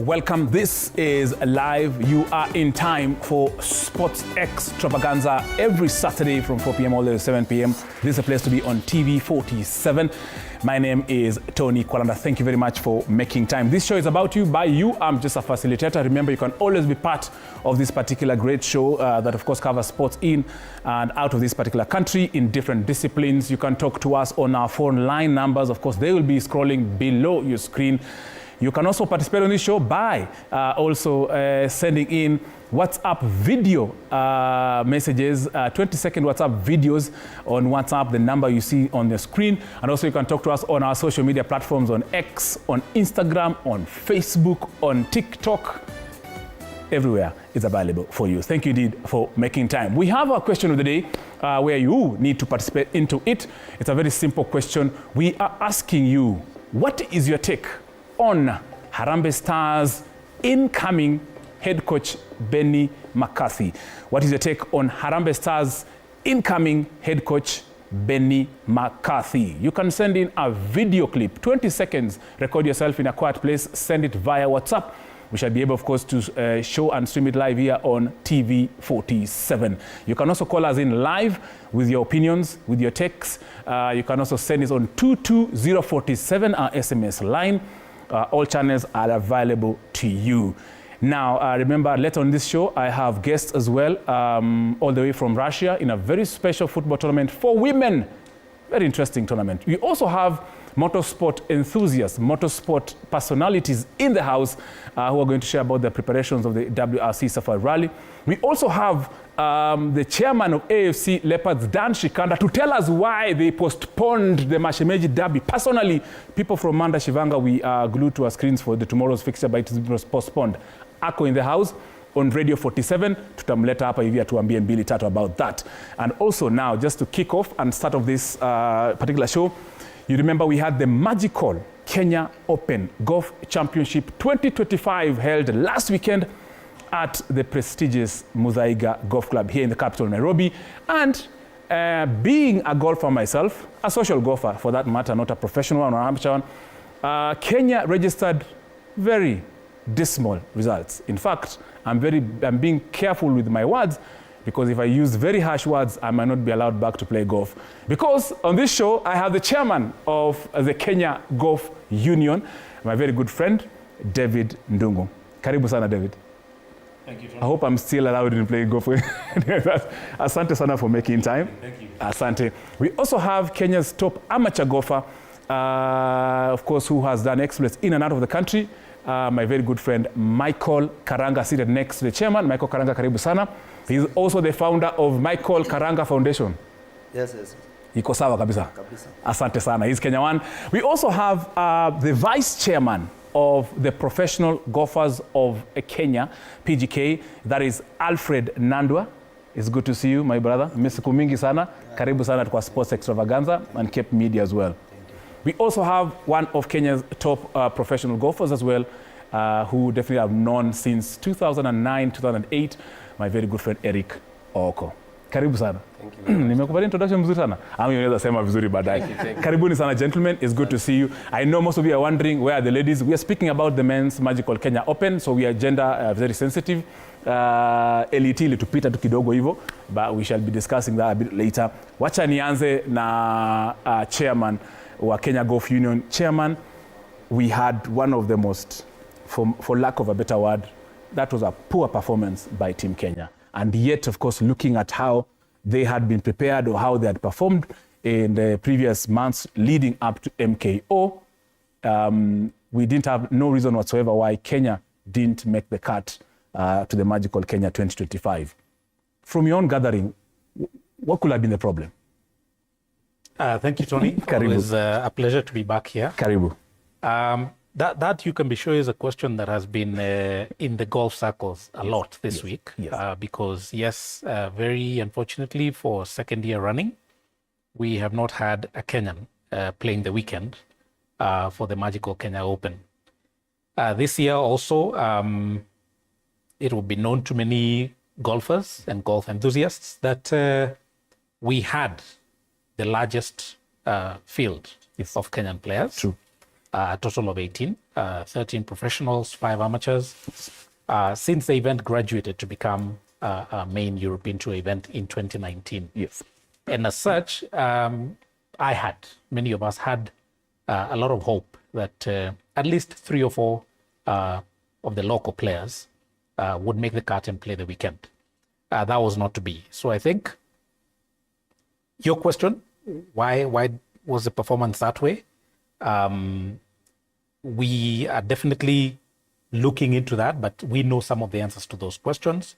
Welcome. This is live. You are in time for Sports Extravaganza every Saturday from 4 p.m. all the way to 7 p.m. This is a place to be on TV 47. My name is Tony Kwalanda. Thank you very much for making time. This show is about you, by you. I'm just a facilitator. Remember, you can always be part of this particular great show that, of course, covers sports in and out of this particular country in different disciplines. You can talk to us on our phone line numbers. Of course, they will be scrolling below your screen. You can also participate on this show by sending in WhatsApp video messages, 20-second WhatsApp videos on WhatsApp, the number you see on the screen. And also you can talk to us on our social media platforms, on X, on Instagram, on Facebook, on TikTok. Everywhere is available for you. Thank you indeed for making time. We have a question of the day where you need to participate into it. It's a very simple question. We are asking you, what is your take on Harambee Stars incoming head coach Benni McCarthy? What is your take on Harambee Stars incoming head coach Benni McCarthy? You can send in a video clip, 20 seconds, record yourself in a quiet place, send it via WhatsApp. We shall be able, of course, to show and stream it live here on TV 47. You can also call us in live with your opinions, with your texts. You can also send it on 22047, our SMS line. All channels are available to you. Now, remember, later on this show, I have guests as well, all the way from Russia in a very special football tournament for women. Very interesting tournament. We also have motorsport enthusiasts, motorsport personalities in the house who are going to share about the preparations of the WRC Safari Rally. We also have the chairman of AFC Leopards, Dan Shikanda, to tell us why they postponed the Mashemeji Derby. Personally, people from Manda Shivanga, we are glued to our screens for the tomorrow's fixture, but it was postponed. Ako in the house on Radio 47, tutamleta hapa hivi atuambie mbili tatu about that. And also now, just to kick off and start off this particular show, you remember we had the magical Kenya Open Golf Championship 2025 held last weekend at the prestigious Muthaiga Golf Club here in the capital, Nairobi. And being a golfer myself, a social golfer for that matter, not a professional one or an amateur one, Kenya registered very dismal results. In fact, I'm being careful with my words, because if I use very harsh words, I might not be allowed back to play golf. Because on this show, I have the chairman of the Kenya Golf Union, my very good friend, David Ndungu. Karibu sana, David. Thank you, John. I hope I'm still allowed to play golf. Asante sana for making time. Thank you. Asante. We also have Kenya's top amateur golfer, of course, who has done exploits in and out of the country. My very good friend, Michael Karanga, seated next to the chairman. Michael Karanga, karibu sana. He's also the founder of Michael Karanga Foundation. Yes. Iko sawa kabisa. Asante sana. He's Kenya One. We also have the vice chairman of the Professional Golfers of Kenya, PGK. That is Alfred Nandwa. It's good to see you, my brother. Misiku mingi sana. Karibu sana kwa Sports Extravaganza and Cape Media as well. We also have one of Kenya's top professional golfers as well, who definitely I've known since 2009, 2008, my very good friend Eric Oko. Karibu sana. Thank you. Nimekupatia introduction mzuri sana. Ami unaweza sema vizuri baadaye. Karibuni sana, gentlemen. It's good to see you. I know most of you are wondering where are the ladies. We are speaking about the men's magical Kenya Open, so we are gender very sensitive. LET ilitupita tu kidogo hivyo, but we shall be discussing that a bit later. Wacha nianze na chairman wa Kenya Golf Union. Chairman, we had one of the most, for lack of a better word, that was a poor performance by Team Kenya. And yet, of course, looking at how they had been prepared or how they had performed in the previous months leading up to MKO, we didn't have no reason whatsoever why Kenya didn't make the cut to the magical Kenya 2025. From your own gathering, what could have been the problem? Thank you, Tony. Karibu. It was a pleasure to be back here. Karibu. That you can be sure is a question that has been in the golf circles a lot this week. Yes. Because very unfortunately for second year running, we have not had a Kenyan playing the weekend for the magical Kenya Open. This year also, it will be known to many golfers and golf enthusiasts that we had the largest field of Kenyan players. True. a total of 18, 13 professionals, 5 amateurs, since the event graduated to become a main European Tour event in 2019. Yes. And as such, many of us had a lot of hope that at least 3 or 4 of the local players would make the cut and play the weekend. That was not to be. So I think your question, why was the performance that way? We are definitely looking into that, but we know some of the answers to those questions.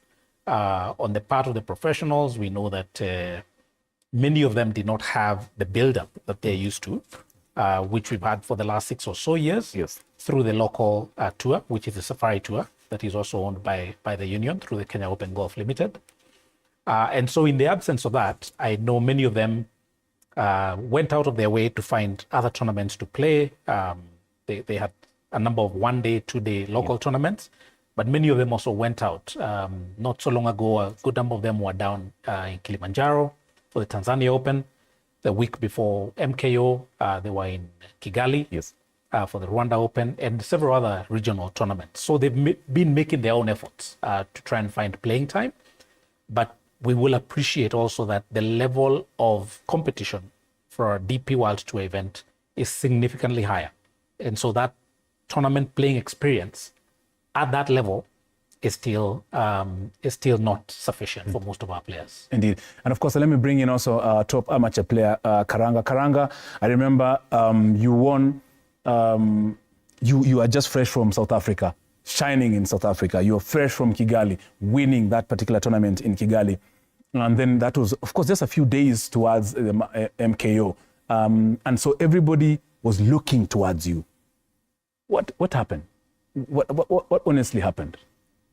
On the part of the professionals, we know that many of them did not have the build-up that they're used to, which we've had for the last 6 or so years. Yes. Through the local tour, which is the Safari Tour, that is also owned by the union through the Kenya Open Golf Limited. And so in the absence of that, I know many of them went out of their way to find other tournaments to play. They had a number of 1-day, 2-day local tournaments, but many of them also went out. Not so long ago, a good number of them were down in Kilimanjaro for the Tanzania Open. The week before MKO, they were in Kigali. Yes. For the Rwanda Open and several other regional tournaments. So they've been making their own efforts to try and find playing time. But we will appreciate also that the level of competition for a DP World Tour event is significantly higher. And so that tournament playing experience at that level is still not sufficient for most of our players. Indeed. And of course, let me bring in also a top amateur player, Karanga. Karanga, I remember you won. You are just fresh from South Africa, shining in South Africa. You're fresh from Kigali, winning that particular tournament in Kigali. And then that was, of course, just a few days towards the MKO. And so everybody was looking towards you. What happened? What honestly happened?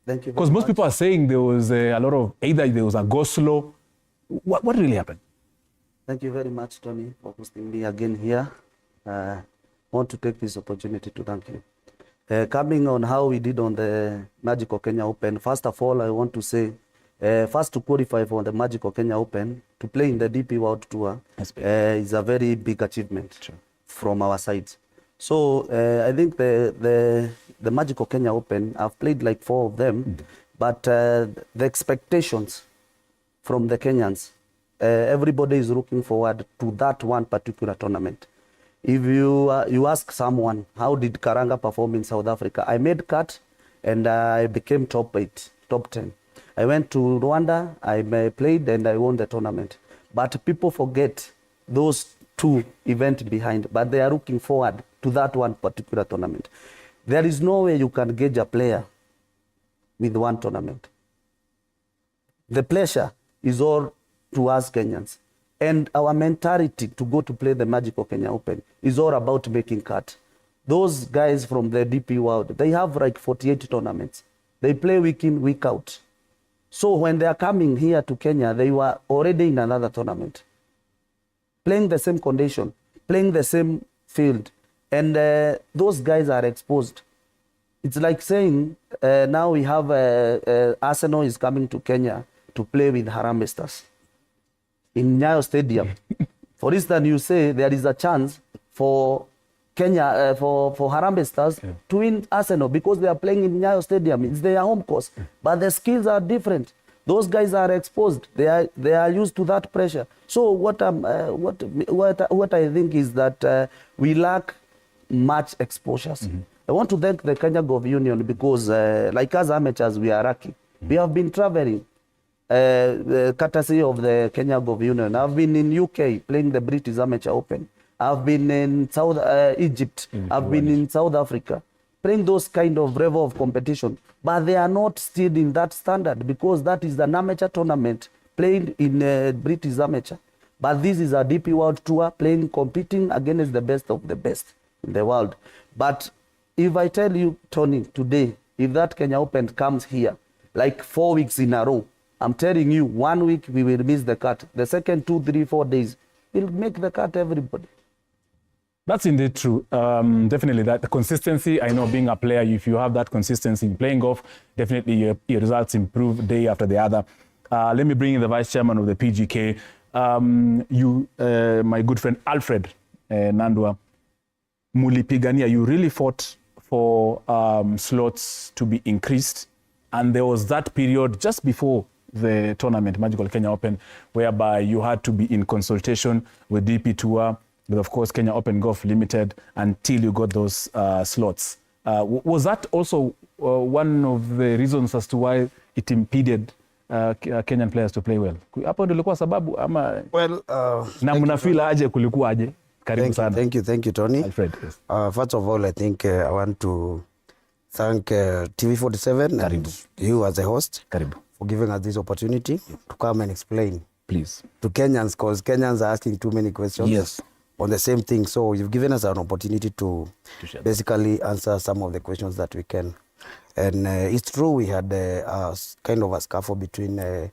Thank you. Because most people are saying there was a lot of, either there was a go-slow. What really happened? Thank you very much, Tony, for hosting me again here. I want to take this opportunity to thank you. Coming on how we did on the Magical Kenya Open, first of all, I want to say, first to qualify for the Magical Kenya Open, to play in the DP World Tour is a very big achievement from our side. So I think the Magical Kenya Open, I've played like 4 of them, but the expectations from the Kenyans, everybody is looking forward to that one particular tournament. If you ask someone, how did Karanga perform in South Africa? I made cut and I became top 8, top 10. I went to Rwanda, I played and I won the tournament. But people forget those 2 events behind, but they are looking forward to that one particular tournament. There is no way you can gauge a player with one tournament. The pleasure is all to us Kenyans. And our mentality to go to play the Magical Kenya Open is all about making cut. Those guys from the DP world, they have like 48 tournaments. They play week in, week out. So when they are coming here to Kenya, they were already in another tournament, playing the same condition, playing the same field. And those guys are exposed. It's like saying, now we have Arsenal is coming to Kenya to play with Harambee Stars in Nyayo Stadium. For instance, you say there is a chance for Kenya, for Harambee Stars to win Arsenal because they are playing in Nyayo Stadium. It's their home course, but the skills are different. Those guys are exposed. They are used to that pressure. So what I think is that we lack much exposures. I want to thank the Kenya Golf Union because, like us amateurs, we are lucky. We have been traveling. Courtesy of the Kenya Golf Union. I've been in UK playing the British Amateur Open. I've been in South Egypt. I've been in South Africa playing those kind of level of competition. But they are not still in that standard because that is an amateur tournament played in British Amateur. But this is a DP World Tour competing against the best of the best in the world. But if I tell you, Tony, today, if that Kenya Open comes here, like 4 weeks in a row, I'm telling you, 1 week we will miss the cut. The second 2, 3, 4 days, we'll make the cut, everybody. That's indeed true. Definitely that the consistency, I know being a player, if you have that consistency in playing golf, definitely your results improve day after the other. Let me bring in the vice chairman of the PGK, my good friend Alfred Nandwa. mulipigania, you really fought for slots to be increased, and there was that period just before the tournament, Magical Kenya Open, whereby you had to be in consultation with DP Tour, with of course Kenya Open Golf Limited, until you got those slots. Was that also one of the reasons as to why it impeded Kenyan players to play well? Hapo ndio ilikuwa sababu ama na mnafeel aje kulikuwa aje? Karibu sana. Thank you, Tony. Alfred, yes. First of all, I think I want to thank TV47 and you as a host for giving us this opportunity to come and explain, please, to Kenyans, because Kenyans are asking too many questions on the same thing. So you've given us an opportunity to basically answer some of the questions that we can. And it's true, we had kind of a scuffle between, I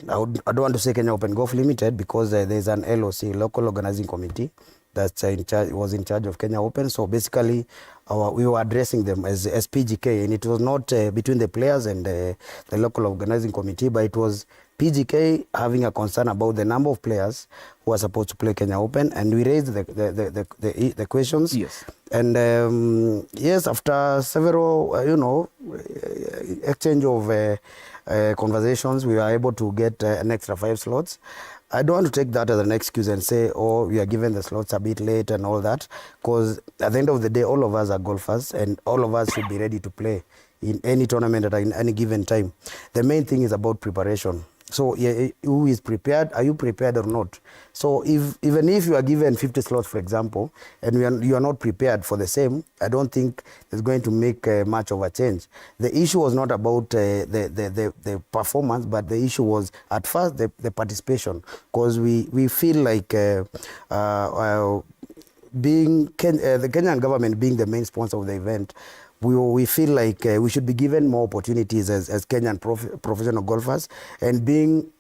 don't want to say Kenya Open Golf Limited, because there's an LOC, Local Organizing Committee, that's was in charge of Kenya Open. So basically, we were addressing them as PGK, and it was not between the players and the local organizing committee, but it was PGK having a concern about the number of players who are supposed to play Kenya Open, and we raised the questions. Yes. And yes, after several, exchange of conversations, we were able to get an extra 5 slots. I don't want to take that as an excuse and say, oh, we are given the slots a bit late and all that, because at the end of the day, all of us are golfers and all of us should be ready to play in any tournament at any given time. The main thing is about preparation. So who is prepared? Are you prepared or not? So even if you are given 50 slots, for example, and you are not prepared for the same, I don't think it's going to make much of a change. The issue was not about the performance, but the issue was at first the participation, because we feel like the Kenyan government being the main sponsor of the event, we feel like we should be given more opportunities as Kenyan professional golfers, and being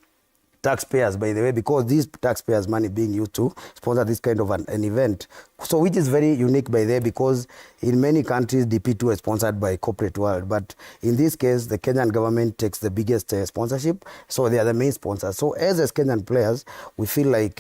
taxpayers, by the way, because these taxpayers' money being used to sponsor this kind of an event. So which is very unique, by the way, because in many countries, DP2 is sponsored by corporate world. But in this case, the Kenyan government takes the biggest sponsorship. So they are the main sponsors. So as Kenyan players, we feel like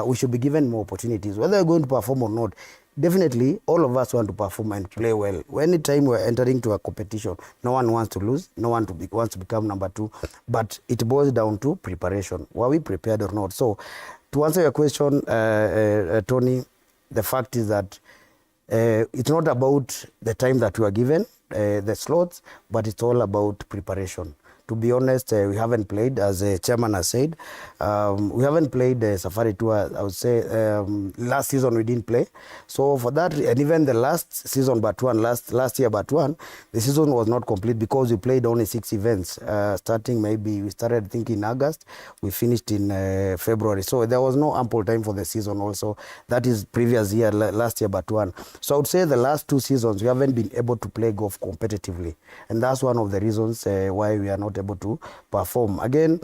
we should be given more opportunities, whether we're going to perform or not. Definitely, all of us want to perform and play well. Anytime we're entering to a competition, no one wants to lose, no one wants to become number 2, but it boils down to preparation. Were we prepared or not? So, to answer your question, Tony, the fact is that it's not about the time that we are given, the slots, but it's all about preparation. To be honest, we haven't played, as the chairman has said. We haven't played the Safari Tour, I would say. Last season we didn't play. So for that, and even the last season but one, last year but one, the season was not complete because we played only 6 events. Starting maybe, we started I think in August, we finished in February. So there was no ample time for the season also. That is previous year, last year but one. So I would say the last 2 seasons, we haven't been able to play golf competitively. And that's one of the reasons why we are not able to perform. Again,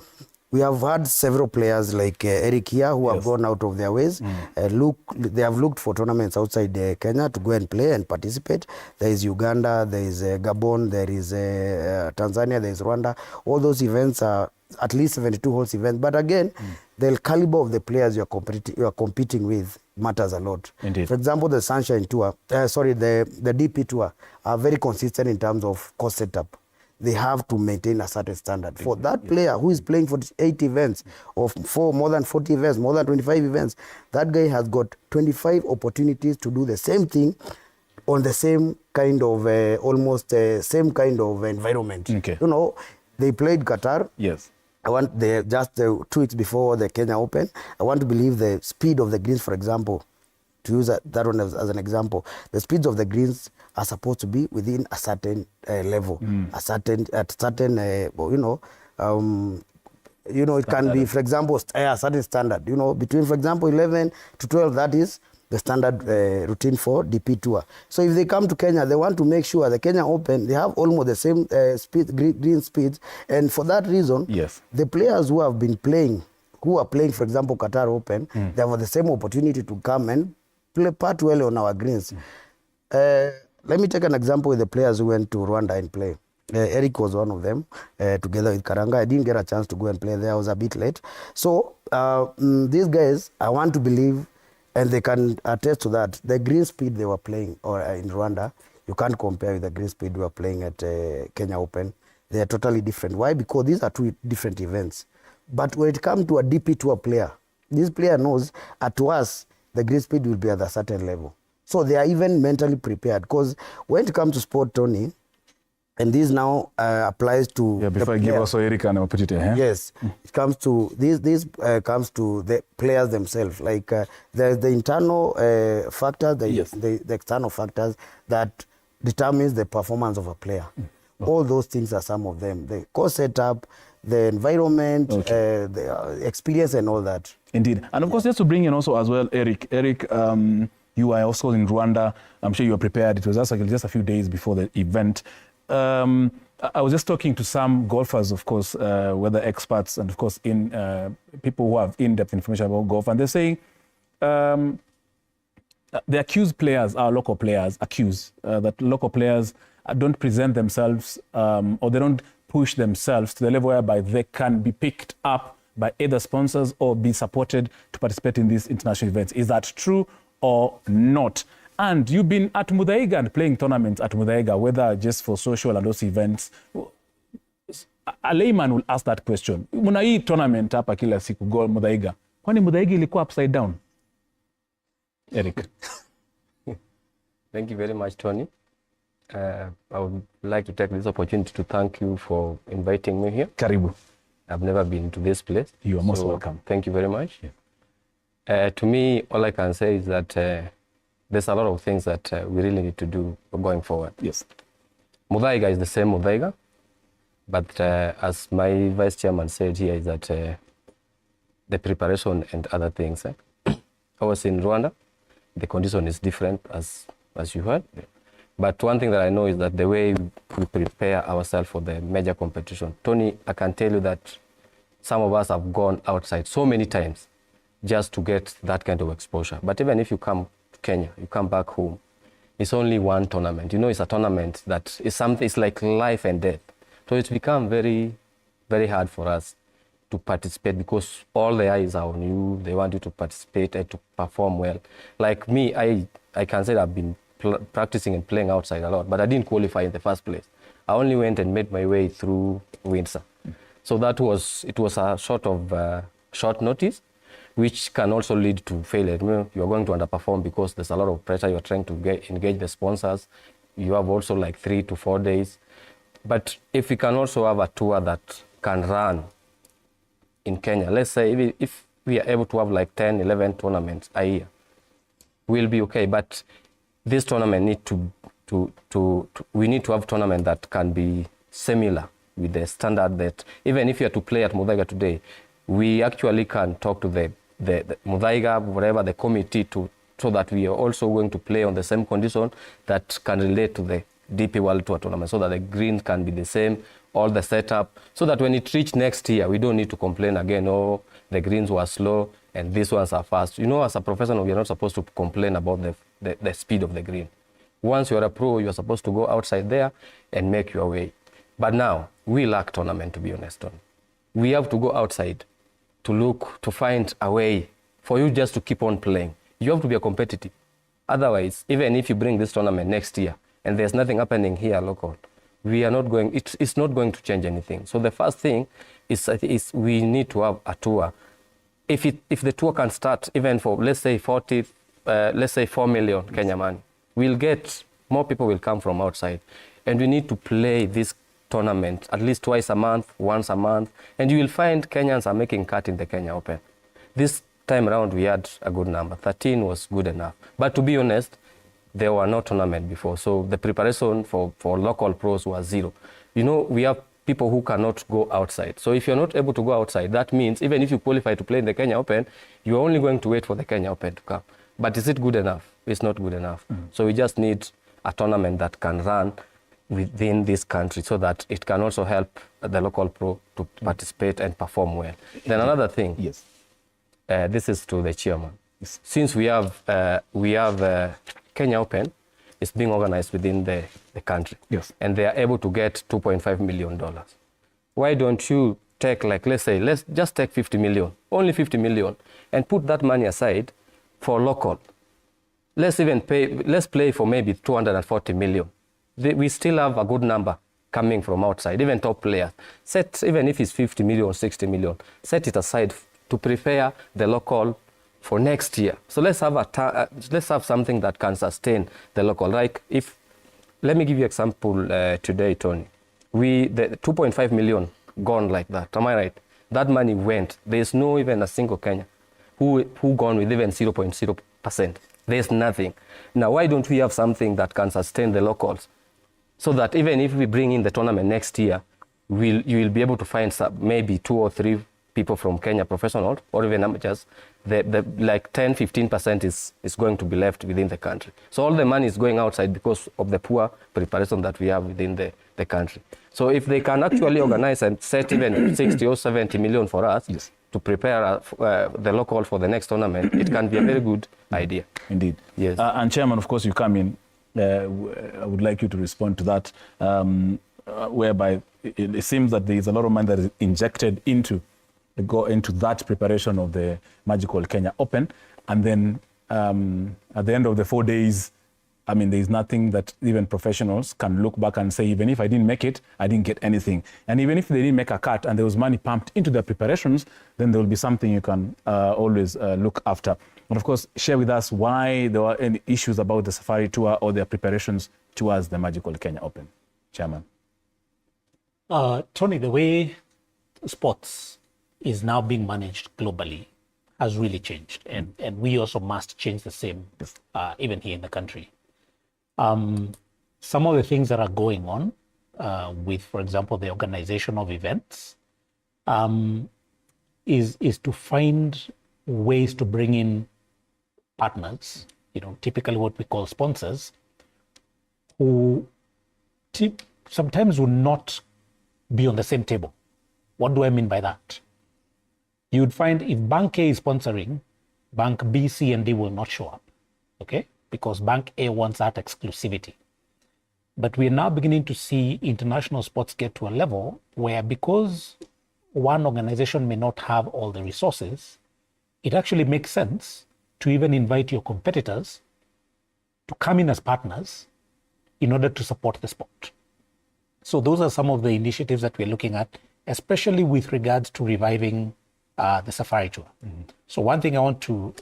we have had several players like Eric here who have gone out of their ways. They have looked for tournaments outside Kenya to go and play and participate. There is Uganda, there is Gabon, there is Tanzania, there is Rwanda. All those events are at least 72 holes events. But again, the caliber of the players you are competing with matters a lot. Indeed. For example, the Sunshine Tour, the DP Tour are very consistent in terms of course setup. They have to maintain a certain standard. For that player who is playing for 8 events, or for more than 40 events, more than 25 events, that guy has got 25 opportunities to do the same thing on the same kind of, almost same kind of environment. Okay. You know, they played Qatar. Yes. Just 2 weeks before the Kenya Open. I want to believe the speed of the greens, for example, to use that one as an example, the speeds of the greens are supposed to be within a certain level, it can be, for example, a certain standard, between, for example, 11 to 12, that is the standard routine for DP Tour. So if they come to Kenya, they want to make sure the Kenya Open, they have almost the same green speeds, and for that reason, the players who have been playing, who are playing, for example, Qatar Open, they have the same opportunity to come and play part well on our greens. Let me take an example with the players who went to Rwanda and play. Eric was one of them, together with Karanga. I didn't get a chance to go and play there. I was a bit late. So these guys, I want to believe and they can attest to that. The green speed they were playing in Rwanda, you can't compare with the green speed we were playing at Kenya Open. They are totally different. Why? Because these are two different events. But when it comes to a DP Tour player, this player knows at worst the green speed will be at a certain level. So they are even mentally prepared. Because when it comes to sport, Tony, and this now applies to before I give also Eric an opportunity. Yes, it comes to this comes to the players themselves. Like there's the internal factors, the external factors that determines the performance of a player. All those things are some of them. The course setup, the environment, the experience, and all that. Indeed, and of course, just to bring in also as well, Eric. Eric, you are also in Rwanda. I'm sure you are prepared. It was just a few days before the event. I was just talking to some golfers, of course, weather experts, and of course, people who have in-depth information about golf, and they're saying the accused players, our local players, that local players don't present themselves or they don't push themselves to the level whereby they can be picked up by either sponsors or be supported to participate in these international events. Is that true or not? And you've been at Muthaiga and playing tournaments at Muthaiga, whether just for social and those events. A layman will ask that question. Muna hii tournament hapa kila siku go Muthaiga. Kwani Muthaiga ilikuwa upside down? Eric. Thank you very much, Tony. I would like to take this opportunity to thank you for inviting me here. Karibu. I've never been to this place. You are most welcome. Thank you very much. Yeah. To me, all I can say is that there's a lot of things that we really need to do going forward. Yes. Muthaiga is the same Muthaiga, but as my vice chairman said here, is that the preparation and other things. I was in Rwanda. The condition is different, as you heard. Yeah. But one thing that I know is that the way we prepare ourselves for the major competition, Tony, I can tell you that some of us have gone outside so many times just to get that kind of exposure. But even if you come to Kenya, you come back home, it's only one tournament. You know, it's a tournament that is something, it's like life and death. So it's become very, very hard for us to participate because all the eyes are on you. They want you to participate and to perform well. Like me, I can say that I've been practicing and playing outside a lot, but I didn't qualify in the first place. I only went and made my way through Windsor. So it was a sort of short notice, which can also lead to failure. You're going to underperform because there's a lot of pressure. You're trying to engage the sponsors. You have also like 3 to 4 days. But if we can also have a tour that can run in Kenya, let's say if we are able to have like 10, 11 tournaments a year, we'll be okay. But this tournament we need to have tournament that can be similar with the standard that even if you are to play at Muthaiga today, we actually can talk to the Muthaiga, whatever the committee so that we are also going to play on the same condition that can relate to the DP World Tour tournament, so that the greens can be the same, all the setup, so that when it reaches next year, we don't need to complain again, oh, the greens were slow and these ones are fast. You know, as a professional, you're not supposed to complain about the speed of the green. Once you're a pro, you're supposed to go outside there and make your way. But now, we lack tournament, to be honest. We have to go outside to find a way for you just to keep on playing. You have to be competitive. Otherwise, even if you bring this tournament next year and there's nothing happening here local, it's not going to change anything. So the first thing is we need to have a tour. If the tour can start even for, let's say 4 million Kenya money, we'll get more people will come from outside. And we need to play this tournament at least twice a month, once a month, and you will find Kenyans are making cut in the Kenya Open. This time around we had a good number. 13 was good enough. But to be honest, there were no tournament before. So the preparation for local pros was zero. You know, we have people who cannot go outside. So if you're not able to go outside, that means even if you qualify to play in the Kenya Open, you're only going to wait for the Kenya Open to come. But is it good enough? It's not good enough. So we just need a tournament that can run within this country so that it can also help the local pro to participate and perform well. Then another thing, yes, this is to the chairman. Yes. Since we have Kenya Open, it's being organized within the country. Yes. And they are able to get $2.5 million. Why don't you take, like, let's just take 50 million, only 50 million, and put that money aside for local. Let's play for maybe 240 million. We still have a good number coming from outside, even top players. Even if it's 50 million, 60 million, set it aside to prepare the local for next year. So let's have something that can sustain the local. Like let me give you example today, Tony. The 2.5 million gone like that. Am I right? That money went. There's no even a single Kenyan who gone with even 0.0%. There's nothing. Now, why don't we have something that can sustain the locals? So that even if we bring in the tournament next year, you will be able to find maybe 2 or 3 people from Kenya, professionals or even amateurs. Like 10-15% is going to be left within the country. So all the money is going outside because of the poor preparation that we have within the country. So if they can actually organize and set even 60 or 70 million for us, yes, to prepare the local for the next tournament, it can be a very good idea. Indeed. Yes. And Chairman, of course, you come in. I would like you to respond to that, whereby it seems that there is a lot of money that is injected into that preparation of the Magical Kenya Open, and then at the end of the 4 days, I mean, there is nothing that even professionals can look back and say, even if I didn't make it, I didn't get anything. And even if they didn't make a cut and there was money pumped into their preparations, then there will be something you can always look after. And of course, share with us why there were any issues about the Safari Tour or their preparations towards the Magical Kenya Open. Chairman. Tony, the way sports is now being managed globally has really changed. And we also must change the same, even here in the country. Some of the things that are going on with, for example, the organization of events is to find ways to bring in partners, typically what we call sponsors, who sometimes will not be on the same table. What do I mean by that? You'd find if Bank A is sponsoring, Bank B, C, and D will not show up, okay? Because Bank A wants that exclusivity. But we're now beginning to see international sports get to a level where, because one organization may not have all the resources, it actually makes sense to even invite your competitors to come in as partners in order to support the sport. So those are some of the initiatives that we're looking at, especially with regards to reviving the Safari Tour. Mm-hmm. So one thing I want to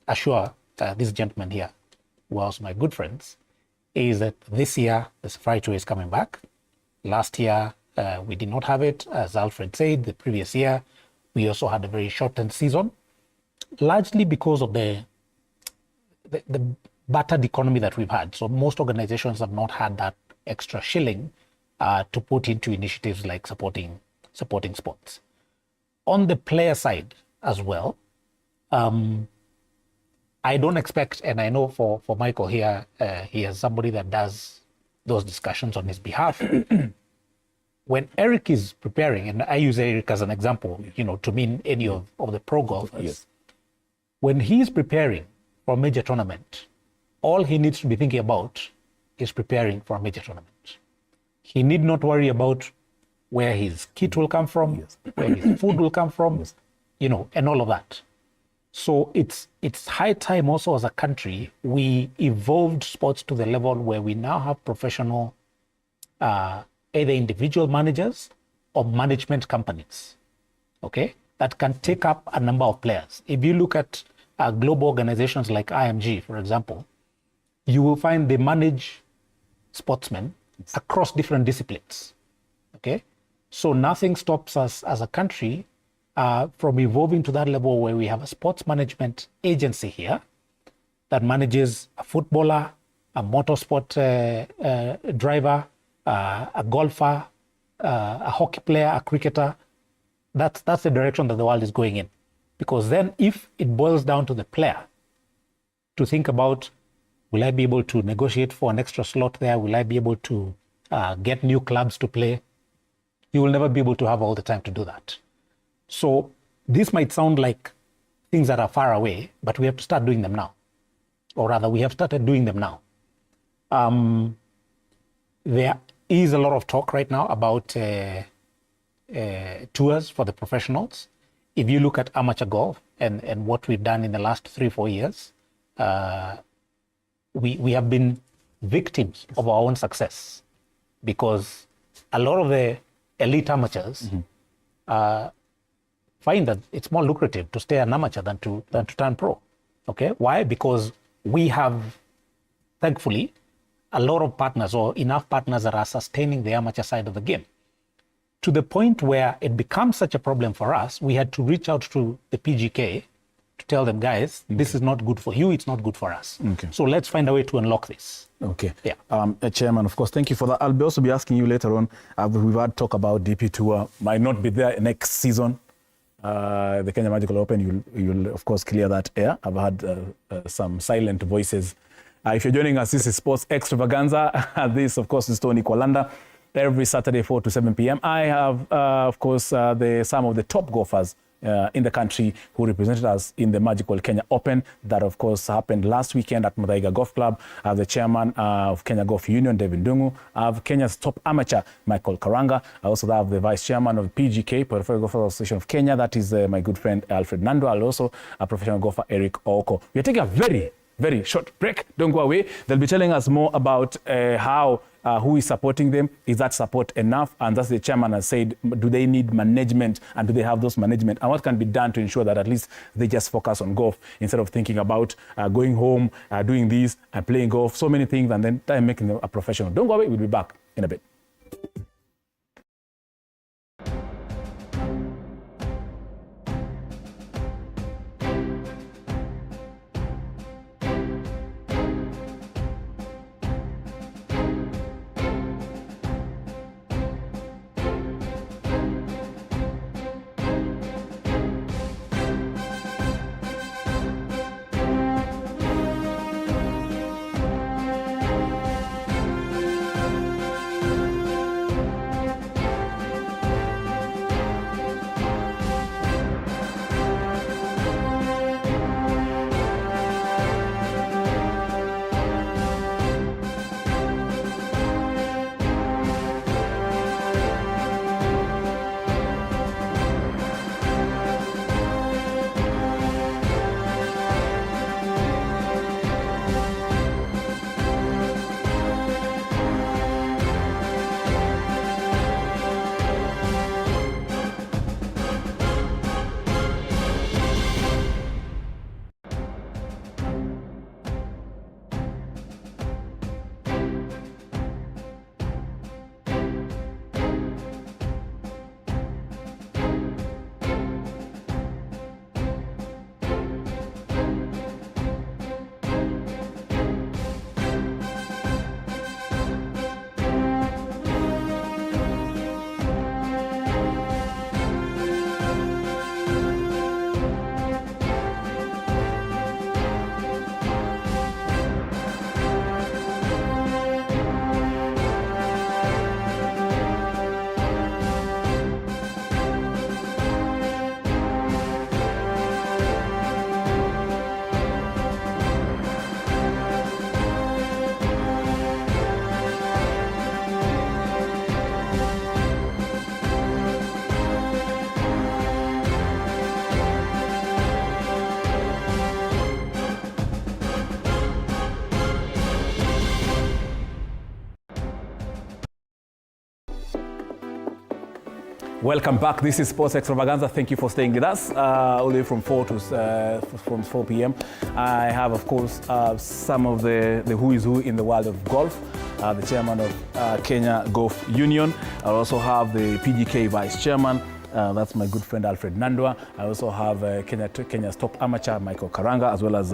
assure this gentleman here, who are also my good friends, is that this year the Safari Tour is coming back. Last year we did not have it. As Alfred said, the previous year we also had a very shortened season, largely because of the battered economy that we've had. So most organizations have not had that extra shilling to put into initiatives like supporting sports. On the player side as well, I don't expect, and I know for Michael here, he has somebody that does those discussions on his behalf. When Eric is preparing, and I use Eric as an example, to mean any of the pro golfers, yes. When he's preparing for a major tournament, all he needs to be thinking about is preparing for a major tournament. He need not worry about where his kit will come from, yes. Where his food will come from, yes. And all of that. So it's high time also as a country we evolved sports to the level where we now have professional either individual managers or management companies, okay, that can take up a number of players. If you look at global organizations like IMG, for example, you will find they manage sportsmen across different disciplines, okay? So nothing stops us as a country from evolving to that level where we have a sports management agency here that manages a footballer, a motorsport driver, a golfer, a hockey player, a cricketer. That's the direction that the world is going in. Because then if it boils down to the player to think about, will I be able to negotiate for an extra slot there? Will I be able to get new clubs to play? You will never be able to have all the time to do that. So this might sound like things that are far away, but we have to start doing them now. Or rather, we have started doing them now. There is a lot of talk right now about tours for the professionals. if you look at amateur golf and what we've done in the last 3-4 years, we have been victims of our own success, because a lot of the elite amateurs find that it's more lucrative to stay an amateur than to turn pro. Okay, why? Because we have, thankfully, a lot of partners, or enough partners, that are sustaining the amateur side of the game, to the point where it becomes such a problem for us. We had to reach out to the PGK to tell them, guys, this is not good for you, it's not good for us. Okay. So let's find a way to unlock this. Okay. Yeah. Chairman, of course, thank you for that. I'll also be asking you later on. We've had talk about DP Tour might not be there next season. The Kenya Magical Open, you'll of course clear that air. I've had some silent voices. If you're joining us, this is Sports Extravaganza. This, of course, is Tony Kwalanda. Every Saturday, 4 to 7 p.m. I have, of course, some of the top golfers in the country who represented us in the Magical Kenya Open that, of course, happened last weekend at Muthaiga Golf Club. I have the chairman of Kenya Golf Union, David Ndungu. I have Kenya's top amateur, Michael Karanga. I also have the vice chairman of PGK, Professional Golfers Association of Kenya. That is my good friend, Alfred Nando. And also a professional golfer, Eric Oko. We are taking a very short break. Don't go away. They'll be telling us more about who is supporting them. Is that support enough? And that's the chairman has said, do they need management, and do they have those management? And what can be done to ensure that at least they just focus on golf instead of thinking about going home, doing this and playing golf, so many things, and then making them a professional. Don't go away. We'll be back in a bit. Welcome back. This is Sports Extravaganza. Thank you for staying with us all the way from 4 p.m. I have, of course, some of the who is who in the world of golf. The chairman of Kenya Golf Union. I also have the PGK vice chairman. That's my good friend Alfred Nandwa. I also have Kenya's top amateur, Michael Karanga, as well as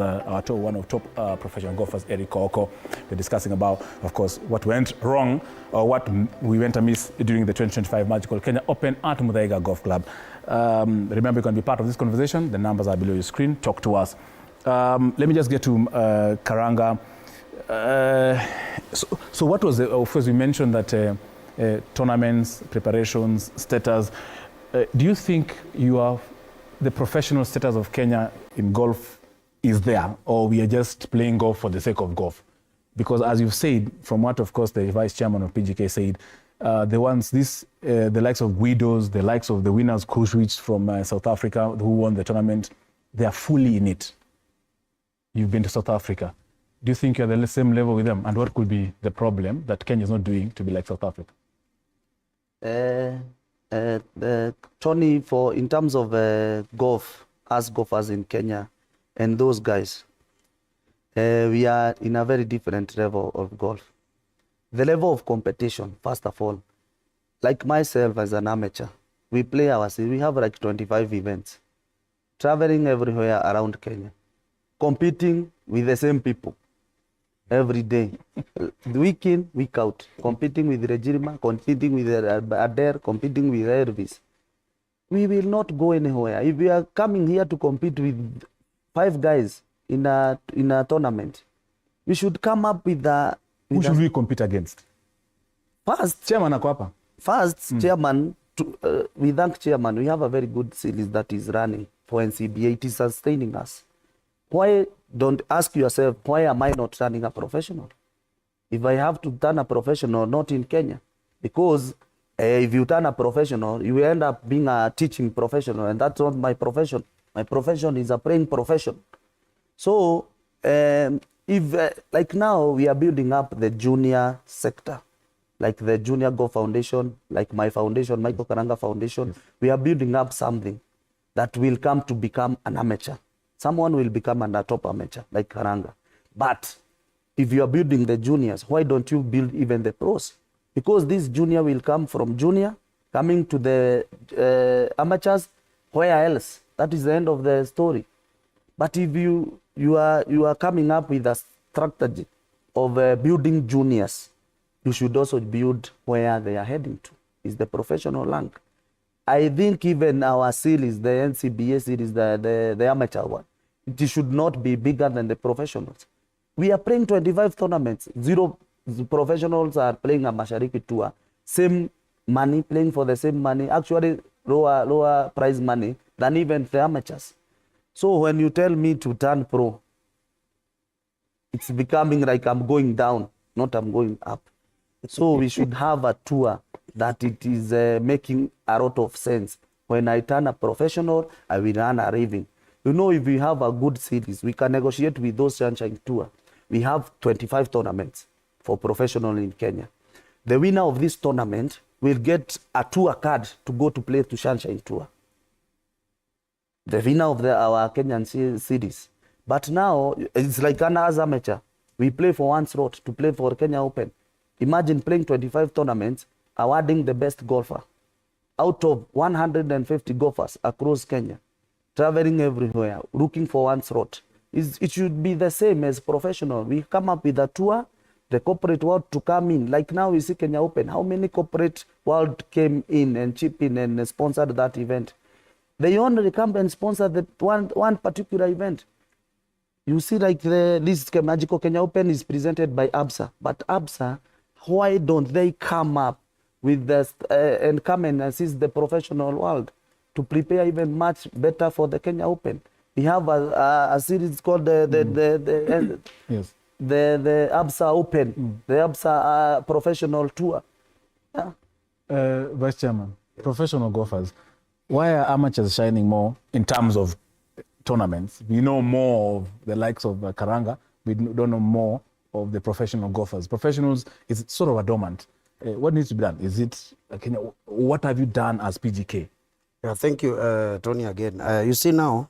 one of top professional golfers, Eric Oko. We're discussing about, of course, what went wrong or what we went amiss during the 2025 Magical Kenya Open at Muthaiga Golf Club. Remember, you can be part of this conversation. The numbers are below your screen. Talk to us. Let me just get to Karanga. So what was of course, we mentioned that tournaments, preparations, status. Do you think the professional status of Kenya in golf is there, or we are just playing golf for the sake of golf? Because as you've said, from what, of course, the vice chairman of PGK said, the ones, the likes of Guidos, the likes of the winners, Krushwich from South Africa, who won the tournament, they are fully in it. You've been to South Africa. Do you think you're at the same level with them? And what could be the problem that Kenya is not doing to be like South Africa? Tony, in terms of golf, us golfers in Kenya and those guys, we are in a very different level of golf. The level of competition, first of all, like myself as an amateur, we play our series. We have like 25 events, traveling everywhere around Kenya, competing with the same people every day, week in, week out, competing with Regina, competing with Adair, competing with Elvis. We will not go anywhere. If we are coming here to compete with 5 guys in a tournament, we should come up with a... Who should we compete against? First, Chairman Akwapa. First, Chairman, we thank Chairman. We have a very good series that is running for NCBA. It is sustaining us. Why don't ask yourself, why am I not turning a professional? If I have to turn a professional, not in Kenya. Because if you turn a professional, you end up being a teaching professional, and that's not my profession. My profession is a praying profession. So, if like now we are building up the junior sector, like the Junior Golf Foundation, like my foundation, Michael Karanga Foundation, yes. We are building up something that will come to become an amateur. Someone will become a top amateur, like Karanga. But if you are building the juniors, why don't you build even the pros? Because this junior will come from junior, coming to the amateurs, where else? That is the end of the story. But if you are coming up with a strategy of building juniors, you should also build where they are heading to, is the professional rank. I think even our series, the NCBA series, the amateur one, it should not be bigger than the professionals. We are playing 25 tournaments. 0 professionals are playing a Mashariki tour. Same money, playing for the same money. Actually, lower prize money than even the amateurs. So when you tell me to turn pro, it's becoming like I'm going down, not I'm going up. So we should have a tour that it is making a lot of sense. When I turn a professional, I will run a raving. You know, if we have a good series, we can negotiate with those Sunshine Tour. We have 25 tournaments for professional in Kenya. The winner of this tournament will get a tour card to go to play to Sunshine Tour. The winner of our Kenyan series. But now, it's like an amateur. We play for 1 slot to play for Kenya Open. Imagine playing 25 tournaments, awarding the best golfer out of 150 golfers across Kenya, traveling everywhere, looking for 1 slot. It should be the same as professional. We come up with a tour, the corporate world to come in. Like now we see Kenya Open. How many corporate world came in and chipped in and sponsored that event? They only come and sponsor the one particular event. You see, like this Magical Kenya Open is presented by ABSA, but ABSA, why don't they come up with this and come and assist the professional world to prepare even much better for the Kenya Open? We have a series called the ABSA Open, the ABSA Professional Tour. Yeah. Vice Chairman, professional golfers, why are amateurs shining more in terms of tournaments? We know more of the likes of Karanga. We don't know more of the professional golfers. Professionals is sort of dormant. What needs to be done? Is it, what have you done as PGK? Yeah, thank you, Tony, again. You see now,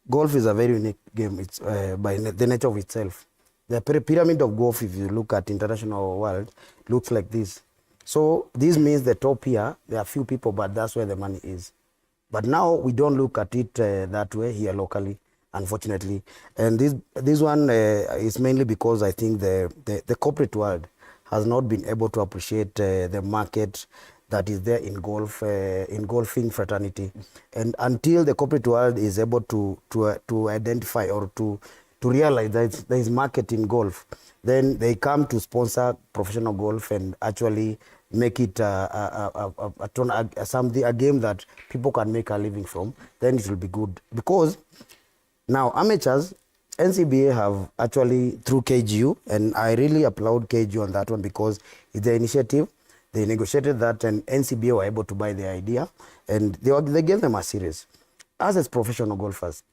golf is a very unique game. It's by the nature of itself. The pyramid of golf, if you look at international world, looks like this. So this means the top here, there are few people, but that's where the money is. But now we don't look at it that way here locally, unfortunately. And this one is mainly because I think the corporate world has not been able to appreciate the market that is there in golf, in golfing fraternity. And until the corporate world is able to identify or to realize that there is market in golf, then they come to sponsor professional golf and actually make it a game that people can make a living from. Then it will be good. Because now amateurs, NCBA have actually, through KGU, and I really applaud KGU on that one because it's the initiative. They negotiated that, and NCBA were able to buy the idea, and they gave them a series. Us as professional golfers,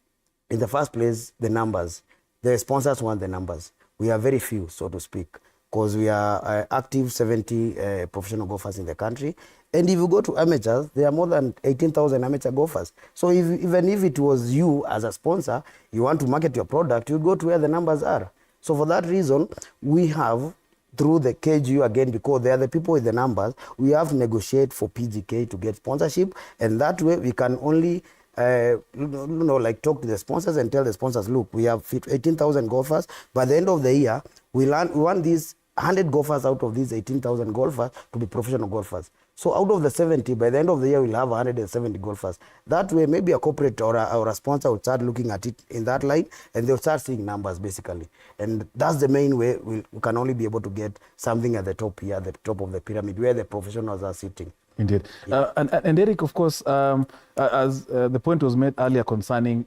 in the first place, the numbers. The sponsors want the numbers. We are very few, so to speak, because we are active 70 professional golfers in the country. And if you go to amateurs, there are more than 18,000 amateur golfers. So even if it was you as a sponsor, you want to market your product, you go to where the numbers are. So for that reason, we have, through the KGU again, because they are the people with the numbers, we have to negotiate for PGK to get sponsorship. And that way we can only like talk to the sponsors and tell the sponsors, look, we have 18,000 golfers. By the end of the year, we want these 100 golfers out of these 18,000 golfers to be professional golfers. So out of the 70, by the end of the year, we'll have 170 golfers. That way, maybe a corporate or a sponsor will start looking at it in that light, and they'll start seeing numbers, basically. And that's the main way we can only be able to get something at the top here, at the top of the pyramid, where the professionals are sitting. Indeed. Yeah. And Eric, of course, as the point was made earlier concerning,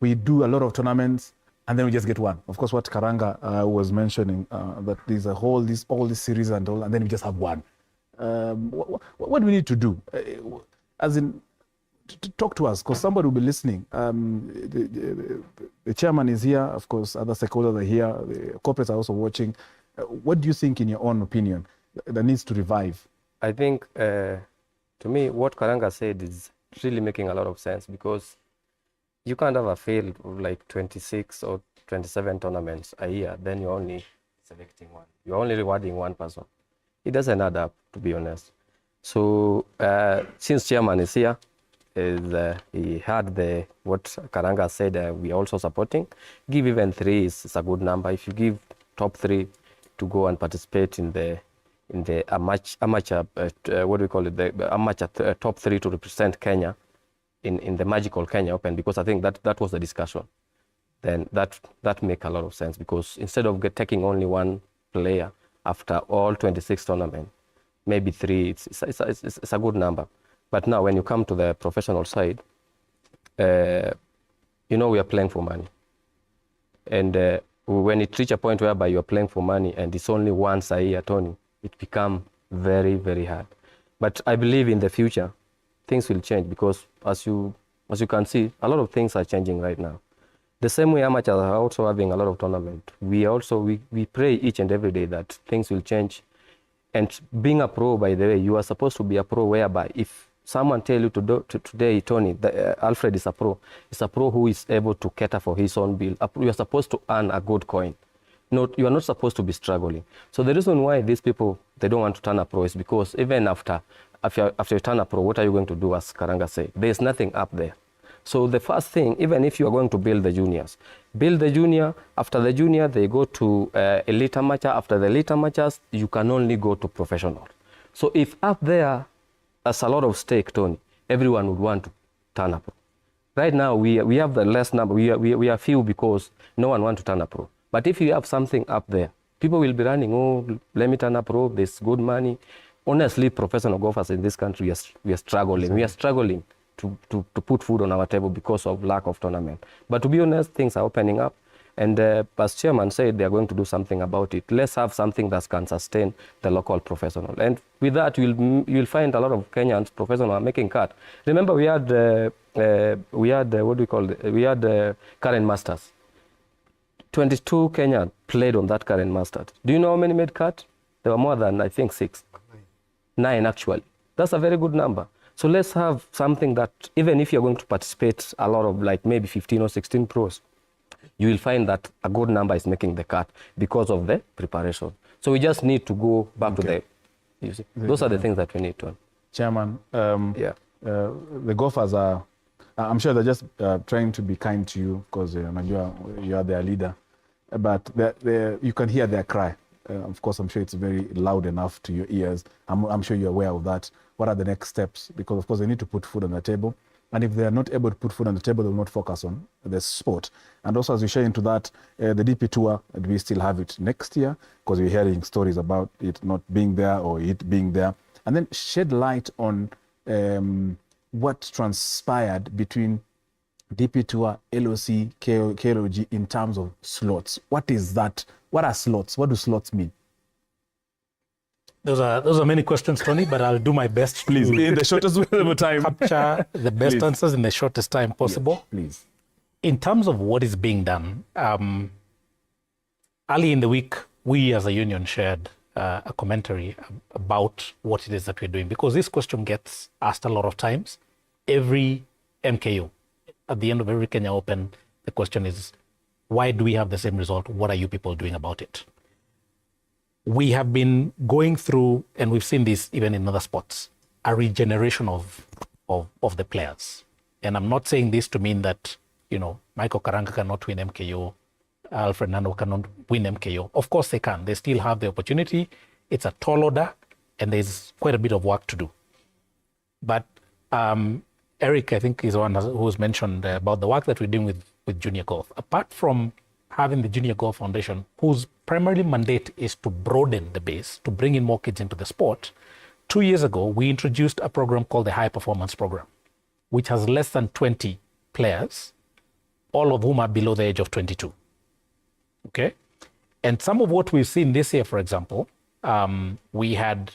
we do a lot of tournaments, and then we just get one. Of course, what Karanga was mentioning, that there's all this series and all, and then we just have one. What do we need to do? As in, talk to us, because somebody will be listening. The chairman is here, of course, other stakeholders are here, the corporates are also watching. What do you think, in your own opinion, that needs to revive? I think, to me, what Karanga said is really making a lot of sense, because you can't have a field of like 26 or 27 tournaments a year, then you're only selecting one. You're only rewarding one person. It doesn't add up, to be honest. So since chairman is here, he had what Karanga said, we are also supporting. Give even 3 is a good number. If you give top 3 to go and participate in the amateur, what do we call it, the amateur top 3 to represent Kenya in the magical Kenya Open, because I think that was the discussion. Then that make a lot of sense, because instead of taking only one player after all 26 tournaments, maybe 3, it's a good number. But now when you come to the professional side, we are playing for money. And when it reaches a point whereby you're playing for money and it's only once a year, Tony, it becomes very, very hard. But I believe in the future, things will change, because as you can see, a lot of things are changing right now. The same way amateurs are also having a lot of tournaments. We pray each and every day that things will change. And being a pro, by the way, you are supposed to be a pro, whereby if someone tell you today, Tony, Alfred is a pro. It's a pro who is able to cater for his own bill. You are supposed to earn a good coin. You are not supposed to be struggling. So the reason why these people, they don't want to turn a pro is because even after you turn a pro, what are you going to do, as Karanga said? There's nothing up there. So the first thing, even if you are going to build the juniors, build the junior. After the junior, they go to elite amateur. After the elite amateurs, you can only go to professional. So if up there, there's a lot of stake, Tony, everyone would want to turn a pro. Right now, we have the less number. We are few because no one wants to turn a pro. But if you have something up there, people will be running, oh, let me turn a pro, there's good money. Honestly, professional golfers in this country, we are struggling. We are struggling to put food on our table because of lack of tournament. But to be honest, things are opening up. And as chairman said, they are going to do something about it. Let's have something that can sustain the local professional. And with that, you'll find a lot of Kenyans professionals are making cut. Remember, we had current masters. 22 Kenyans played on that current masters. Do you know how many made cut? There were more than, I think, 6. 9 actually. That's a very good number. So let's have something that, even if you're going to participate a lot of, like maybe 15 or 16 pros, you will find that a good number is making the cut because of the preparation. So we just need to go back to those are the things that we need to. Chairman, the golfers are, I'm sure they're just trying to be kind to you, because you are their leader, but you can hear their cry. Of course, I'm sure it's very loud enough to your ears. I'm sure you're aware of that. What are the next steps? Because, of course, they need to put food on the table. And if they're not able to put food on the table, they will not focus on the sport. And also, as we share into that, the DP Tour, do we still have it next year? Because we're hearing stories about it not being there or it being there. And then shed light on what transpired between DP Tour, LOC, KLOG in terms of slots. What is that? What are slots? What do slots mean? Those are many questions, Tony, but I'll do my best. Please, in the shortest possible time. Capture the best Please. answers in the shortest time possible. Yes, please. In terms of what is being done, early in the week, we as a union shared a commentary about what it is that we're doing, because this question gets asked a lot of times. Every MKO, at the end of every Kenya Open, the question is, why do we have the same result? What are you people doing about it? We have been going through, and we've seen this even in other sports, a regeneration of the players. And I'm not saying this to mean that, Michael Karanga cannot win MKO, Alfred Nando cannot win MKO. Of course they can. They still have the opportunity. It's a tall order, and there's quite a bit of work to do. But Eric, I think, is the one who's mentioned about the work that we're doing with junior golf. Apart from having the Junior Golf Foundation, whose primary mandate is to broaden the base, to bring in more kids into the sport, 2 years ago, we introduced a program called the High Performance Program, which has less than 20 players, all of whom are below the age of 22. Okay? And some of what we've seen this year, for example, we had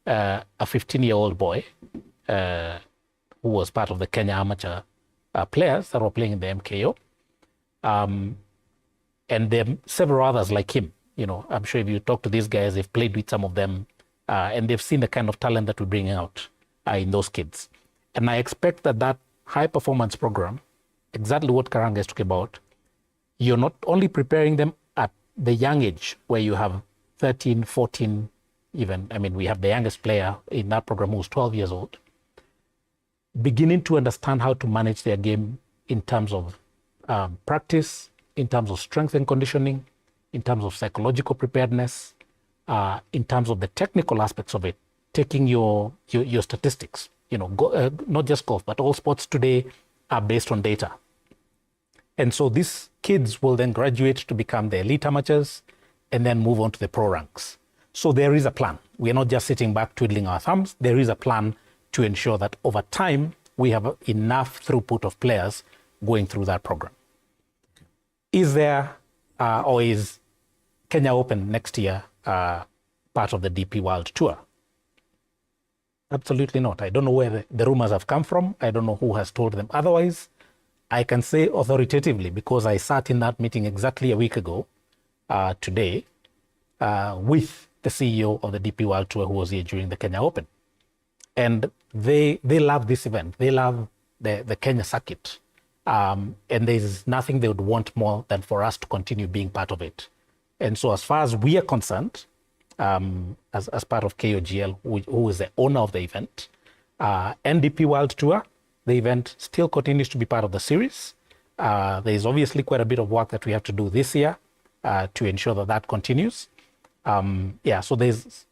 a 15-year-old boy who was part of the Kenya amateur players that were playing in the MKO. And there are several others like him. I'm sure if you talk to these guys, they've played with some of them, and they've seen the kind of talent that we bring out in those kids. And I expect that high performance program, exactly what Karanga is talking about, you're not only preparing them at the young age where you have 13, 14, even. I mean, we have the youngest player in that program who's 12 years old, beginning to understand how to manage their game in terms of practice, in terms of strength and conditioning, in terms of psychological preparedness, in terms of the technical aspects of it, taking your statistics. Not just golf, but all sports today are based on data. And so these kids will then graduate to become the elite amateurs and then move on to the pro ranks. So there is a plan. We're not just sitting back twiddling our thumbs. There is a plan to ensure that over time we have enough throughput of players going through that program. Is there or is Kenya Open next year part of the DP World Tour? Absolutely not. I don't know where the rumors have come from. I don't know who has told them otherwise. I can say authoritatively, because I sat in that meeting exactly a week ago today with the CEO of the DP World Tour who was here during the Kenya Open. And they love this event. They love the Kenya circuit. And there's nothing they would want more than for us to continue being part of it. And so as far as we are concerned, as part of KOGL, who is the owner of the event, NDP World Tour, the event still continues to be part of the series. There is obviously quite a bit of work that we have to do this year to ensure that continues. So there's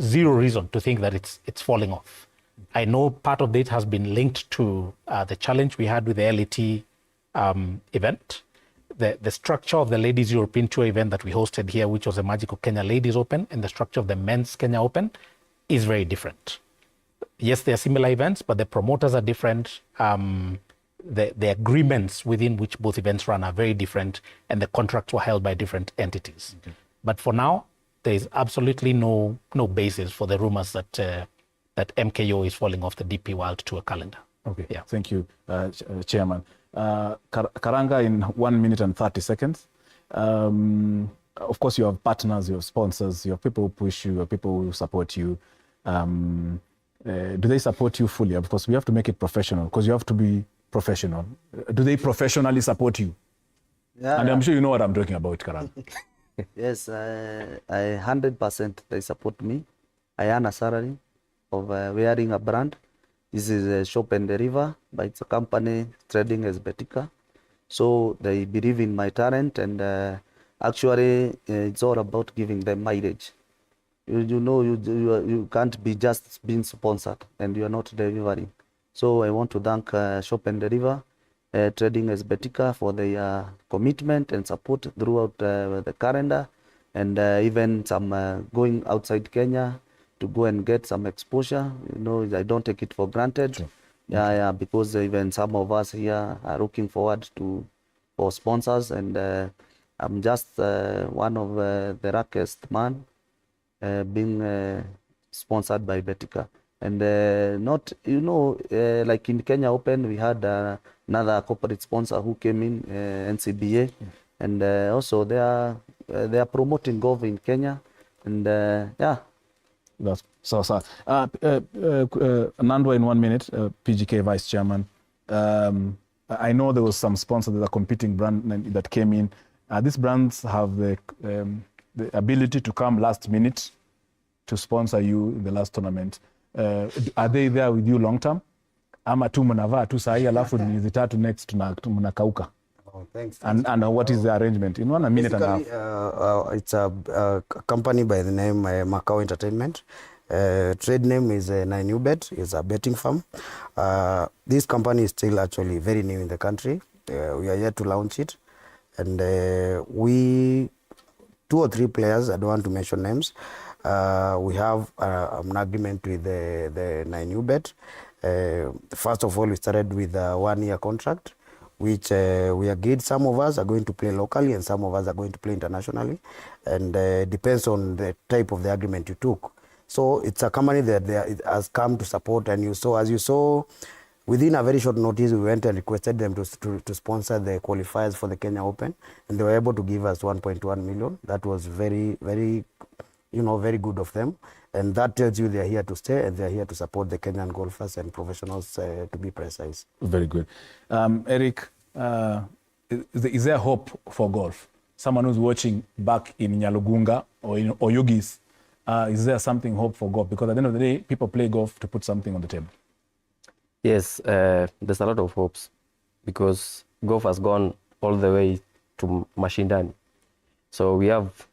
zero reason to think that it's falling off. I know part of it has been linked to the challenge we had with the LET event. The structure of the Ladies European Tour event that we hosted here, which was a Magical Kenya Ladies Open, and the structure of the Men's Kenya Open is very different. Yes, they are similar events, but the promoters are different. The agreements within which both events run are very different, and the contracts were held by different entities. Okay. But for now, there is absolutely no basis for the rumors that MKO is falling off the DP World Tour calendar. Okay, yeah. Thank you, Chairman. Karanga, in 1 minute and 30 seconds. Of course, you have partners, you have sponsors, you have people who push you, you have people who support you. Do they support you fully? Of course, we have to make it professional, because you have to be professional. Do they professionally support you? Yeah. And I'm sure you know what I'm talking about, Karanga. Yes, I 100% they support me. I earn a salary of wearing a brand. This is a shop and deliver, but it's a company trading as Betika. So they believe in my talent, and actually it's all about giving them mileage. You can't be just being sponsored and you are not delivering. So I want to thank Shop and Deliver, Trading as Betika, for their commitment and support throughout the calendar, and even some going outside Kenya to go and get some exposure. I don't take it for granted. Sure. Yeah, because even some of us here are looking forward for sponsors, and I'm just one of the luckiest man being sponsored by Betika. And not, like in Kenya Open, we had another corporate sponsor who came in, NCBA, and also they are promoting golf in Kenya, and yeah. That's so. Nandwa, in 1 minute, PGK Vice Chairman. I know there was some sponsors that are competing brand that came in. These brands have the ability to come last minute to sponsor you in the last tournament. Are they there with you long term? Ama tu mnavaa tu sahi alafu miezi tatu next mnakauka? Oh, thanks. And what is the arrangement? In 1 minute and a half. It's a company by the name Macau Entertainment. Trade name is 9UBet. It's a betting firm. This company is still actually very new in the country. We are yet to launch it. And we, 2 or 3 players, I don't want to mention names, we have an agreement with the 9UBet. First of all, we started with a 1-year contract, which we agreed some of us are going to play locally and some of us are going to play internationally. And depends on the type of the agreement you took. So it's a company that it has come to support, and as you saw, within a very short notice, we went and requested them to sponsor the qualifiers for the Kenya Open, and they were able to give us 1.1 million. That was very, very, very good of them. And that tells you they're here to stay and they're here to support the Kenyan golfers and professionals, to be precise. Very good. Eric, is there hope for golf? Someone who's watching back in Nyalugunga or in Oyugis, is there something hope for golf? Because at the end of the day, people play golf to put something on the table. Yes, there's a lot of hopes because golf has gone all the way to Mashindani. So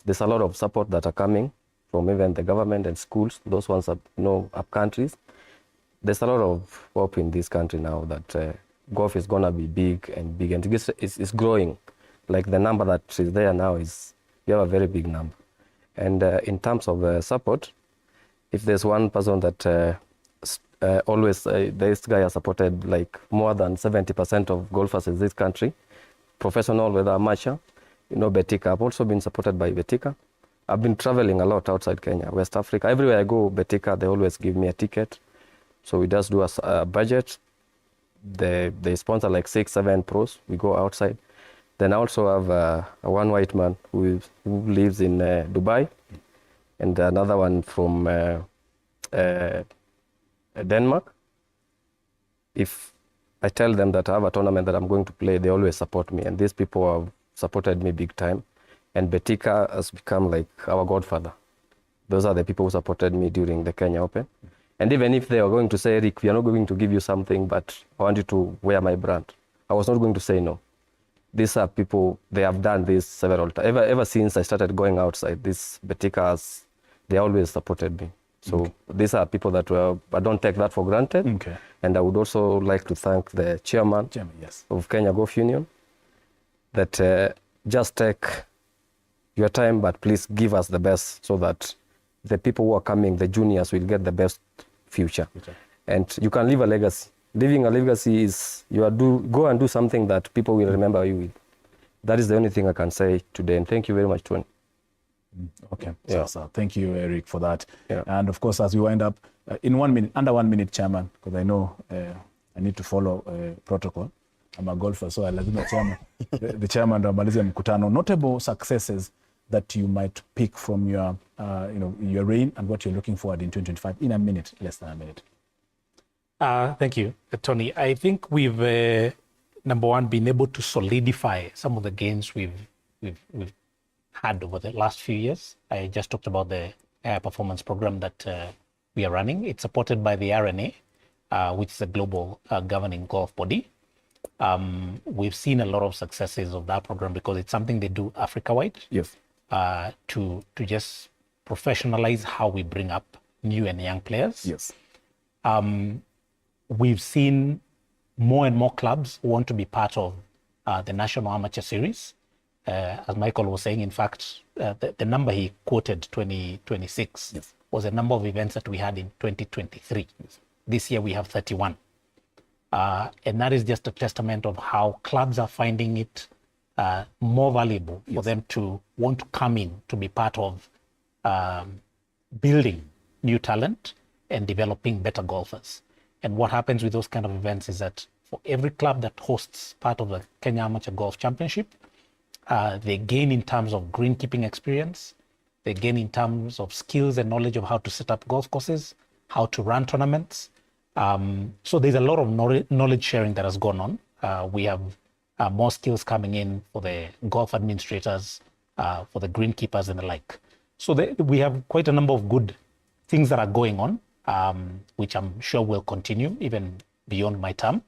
there's a lot of support that are coming from even the government and schools, those ones are, up countries. There's a lot of hope in this country now that golf is going to be big and it's growing. Like the number that is there now you have a very big number. And in terms of support, if there's one person that always, this guy has supported like more than 70% of golfers in this country, professional, whether amateur, Betika. I've also been supported by Betika. I've been traveling a lot outside Kenya, West Africa. Everywhere I go, Betika, they always give me a ticket. So we just do a budget. They sponsor like 6, 7 pros. We go outside. Then I also have one white man who lives in Dubai, and another one from Denmark. If I tell them that I have a tournament that I'm going to play, they always support me. And these people have supported me big time. And Betika has become like our godfather. Those are the people who supported me during the Kenya Open. And even if they are going to say, Eric, we are not going to give you something, but I want you to wear my brand, I was not going to say no. These are people, they have done this several times. Ever since I started going outside, these Betikas, they always supported me. So these are people that I don't take that for granted. Okay. And I would also like to thank the chairman yes, of Kenya Golf Union that just take your time, but please give us the best so that the people who are coming, the juniors, will get the best future. Okay. And you can leave a legacy. Leaving a legacy is go and do something that people will remember you with. That is the only thing I can say today. And thank you very much, Tony. Okay, Yeah. so thank you, Eric, for that. Yeah. And of course, as we wind up, in 1 minute, under 1 minute, Chairman, because I know I need to follow protocol. I'm a golfer, so I lazima chairman, the chairman amalize mkutano. Notable successes that you might pick from your, your reign and what you're looking forward in 2025 in a minute, less than a minute. Thank you, Tony. I think we've, number one, been able to solidify some of the gains we've had over the last few years. I just talked about the air performance program that we are running. It's supported by the RNA, which is a global governing golf body. We've seen a lot of successes of that program because it's something they do Africa-wide. Yes. To just professionalize how we bring up new and young players. Yes. We've seen more and more clubs want to be part of the National Amateur Series. As Michael was saying, in fact, the number he quoted, 2026, yes, was a number of events that we had in 2023. Yes. This year we have 31. And that is just a testament of how clubs are finding it more valuable for them to want to come in to be part of building new talent and developing better golfers. And what happens with those kind of events is that for every club that hosts part of the Kenya Amateur Golf Championship, they gain in terms of greenkeeping experience, they gain in terms of skills and knowledge of how to set up golf courses, how to run tournaments. So there's a lot of knowledge sharing that has gone on. We have more skills coming in for the golf administrators, for the greenkeepers and the like. So we have quite a number of good things that are going on, which I'm sure will continue even beyond my term.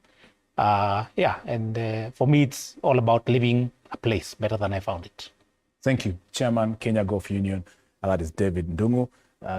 And for me, it's all about leaving a place better than I found it. Thank you, Chairman, Kenya Golf Union. That is David Ndungu.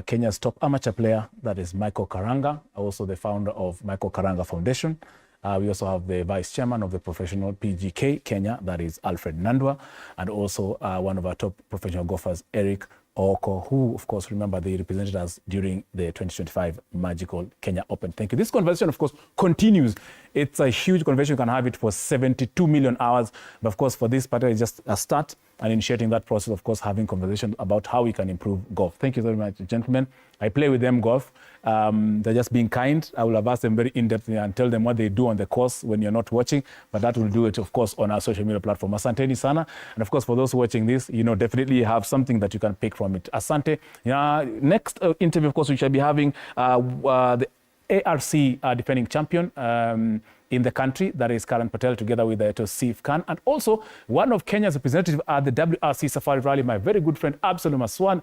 Kenya's top amateur player, that is Michael Karanga, also the founder of Michael Karanga Foundation. We also have the vice chairman of the professional PGK Kenya, that is Alfred Nandwa, and also one of our top professional golfers, Eric Oko, who, of course, remember, they represented us during the 2025 Magical Kenya Open. Thank you. This conversation, of course, continues. It's a huge conversation. You can have it for 72 million hours. But, of course, for this part, it's just a start and initiating that process, of course, having conversation about how we can improve golf. Thank you very much, gentlemen. I play with them golf. They're just being kind. I will have asked them very in-depth and tell them what they do on the course when you're not watching, but that will do it, of course, on our social media platform. Asanteni sana. And of course, for those watching this, definitely have something that you can pick from it. Asante. Next interview, of course, we shall be having the ARC defending champion in the country, that is Karan Patel, together with Tosif Khan, and also one of Kenya's representatives at the WRC Safari Rally, my very good friend Absalom Aswan,